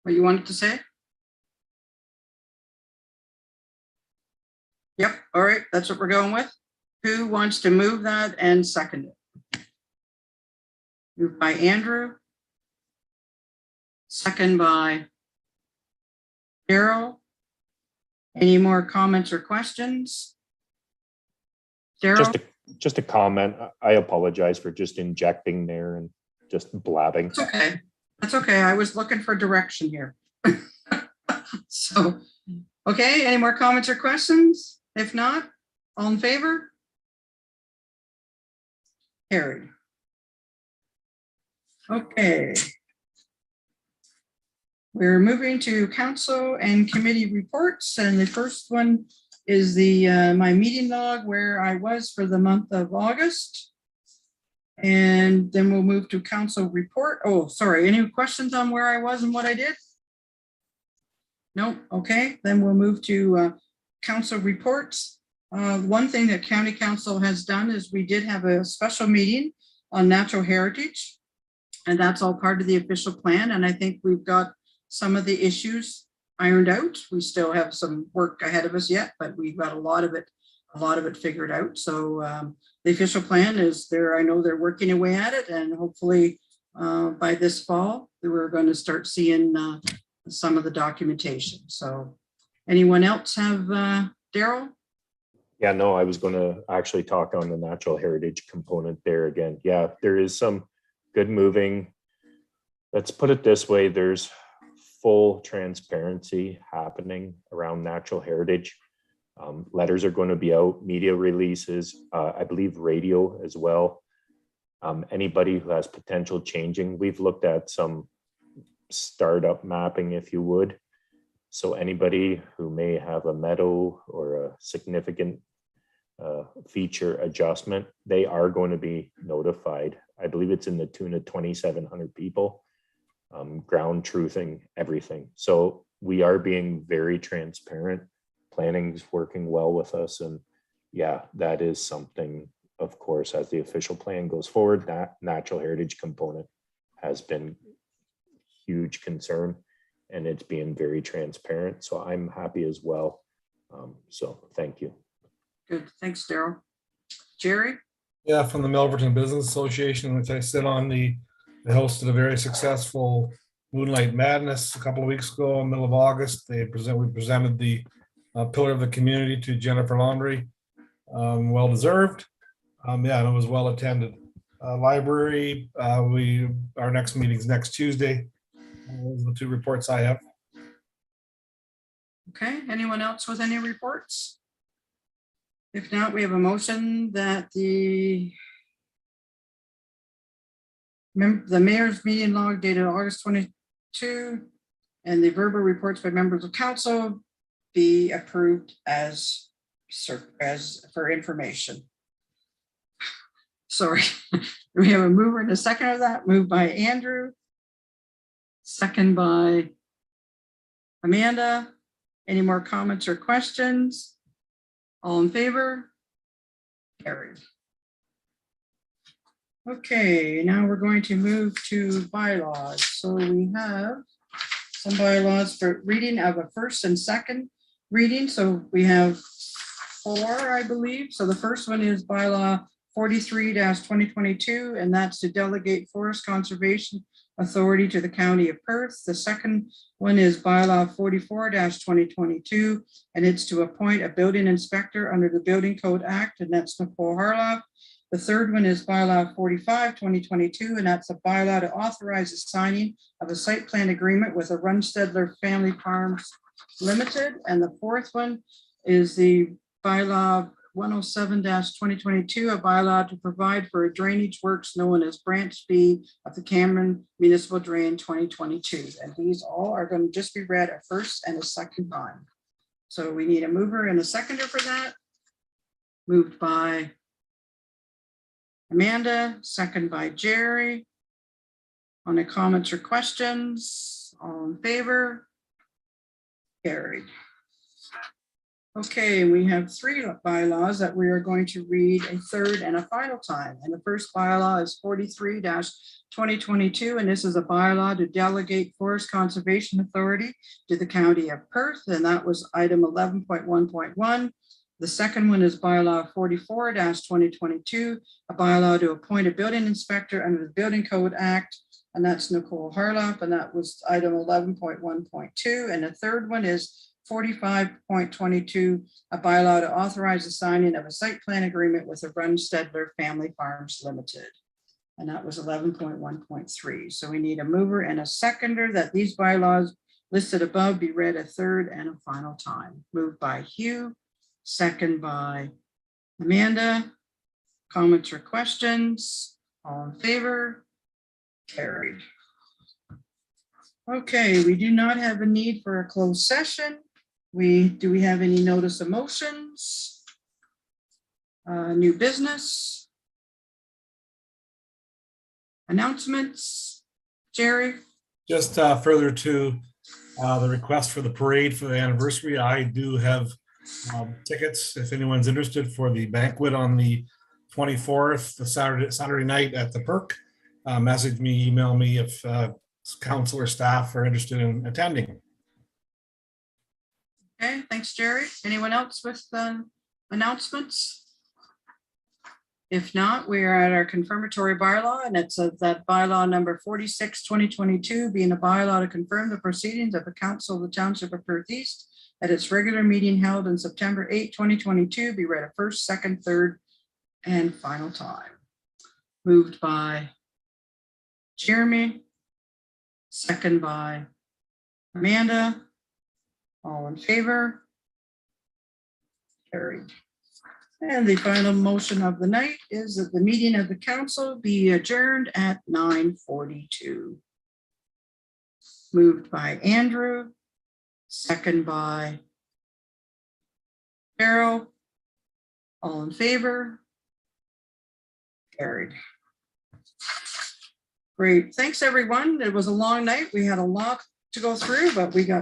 Speaker 2: what you wanted to say? Yep, all right, that's what we're going with. Who wants to move that and second it? Moved by Andrew. Second by Daryl. Any more comments or questions? Daryl?
Speaker 13: Just a comment. I apologize for just injecting there and just blabbing.
Speaker 2: That's okay. That's okay. I was looking for direction here. So, okay, any more comments or questions? If not, all in favor? Carried. Okay. We're moving to council and committee reports, and the first one is the my meeting log where I was for the month of August. And then we'll move to council report. Oh, sorry, any questions on where I was and what I did? No, okay, then we'll move to council reports. One thing that county council has done is we did have a special meeting on natural heritage, and that's all part of the official plan. And I think we've got some of the issues ironed out. We still have some work ahead of us yet, but we've got a lot of it figured out. So the official plan is there. I know they're working away at it, and hopefully by this fall, we're going to start seeing some of the documentation. So anyone else have, Daryl?
Speaker 13: Yeah, no, I was going to actually talk on the natural heritage component there again. Yeah, there is some good moving. Let's put it this way. There's full transparency happening around natural heritage. Letters are going to be out, media releases, I believe radio as well. Anybody who has potential changing, we've looked at some startup mapping, if you would. So anybody who may have a meadow or a significant feature adjustment, they are going to be notified. I believe it's in the tune of 2,700 people, ground truthing everything. So we are being very transparent. Planning's working well with us. And yeah, that is something, of course, as the official plan goes forward, that natural heritage component has been huge concern, and it's being very transparent. So I'm happy as well. So thank you.
Speaker 2: Good, thanks, Daryl. Jerry?
Speaker 6: Yeah, from the Milverton Business Association, which I sit on, they hosted a very successful Moonlight Madness a couple of weeks ago, in the middle of August. We presented the Pillar of the Community to Jennifer Laundrie. Well deserved. Yeah, and it was well attended. Library, our next meeting's next Tuesday. Those are the two reports I have.
Speaker 2: Okay, anyone else with any reports? If not, we have a motion that the mayor's meeting log dated August 22 and the verbal reports by members of council be approved as for information. Sorry, we have a mover and a second of that. Moved by Andrew, second by Amanda. Any more comments or questions? All in favor? Carried. Okay, now we're going to move to bylaws. So we have some bylaws for reading of a first and second reading. So we have 4, I believe. So the first one is bylaw 43-2022, and that's to delegate forest conservation authority to the county of Perth. The second one is bylaw 44-2022, and it's to appoint a building inspector under the Building Code Act, and that's Nicole Harloff. The third one is bylaw 45, 2022, and that's a bylaw to authorize the signing of a site plan agreement with a Runstedler Family Farms Limited. And the fourth one is the bylaw 107-2022, a bylaw to provide for a drainage works known as Branch B of the Cameron Municipal Drain 2022. And these all are going to just be read a first and a second time. So we need a mover and a seconder for that. Moved by Amanda, second by Jerry. On the comments or questions, all in favor? Carried. Okay, we have three bylaws that we are going to read a third and a final time. And the first bylaw is 43-2022, and this is a bylaw to delegate Forest Conservation Authority to the County of Perth, and that was item 11.1.1. The second one is bylaw 44-2022, a bylaw to appoint a building inspector under the Building Code Act, and that's Nicole Harloff, and that was item 11.1.2. And the third one is 45.22, a bylaw to authorize the signing of a site plan agreement with the Runstedler Family Farms Limited. And that was 11.1.3. So we need a mover and a seconder that these bylaws listed above be read a third and a final time. Moved by Hugh, second by Amanda. Comments or questions? All in favor? Carried. Okay, we do not have a need for a closed session. Do we have any notice of motions? New business? Announcements? Jerry?
Speaker 6: Just further to the request for the parade for the anniversary, I do have tickets if anyone's interested for the banquet on the 24th, the Saturday night at the Perk. Message me, email me if council or staff are interested in attending.
Speaker 2: Okay, thanks, Jerry. Anyone else with announcements? If not, we are at our confirmatory bylaw, and it's that bylaw number 46/2022, being a bylaw to confirm the proceedings of the Council of the Township of Perth East at its regular meeting held on September 8, 2022, be read a first, second, third, and final time. Moved by Jeremy, second by Amanda. All in favor? Carried. And the final motion of the night is that the meeting of the council be adjourned at 9:42. Moved by Andrew, second by Carol. All in favor? Carried. Great. Thanks, everyone. It was a long night. We had a lot to go through, but we got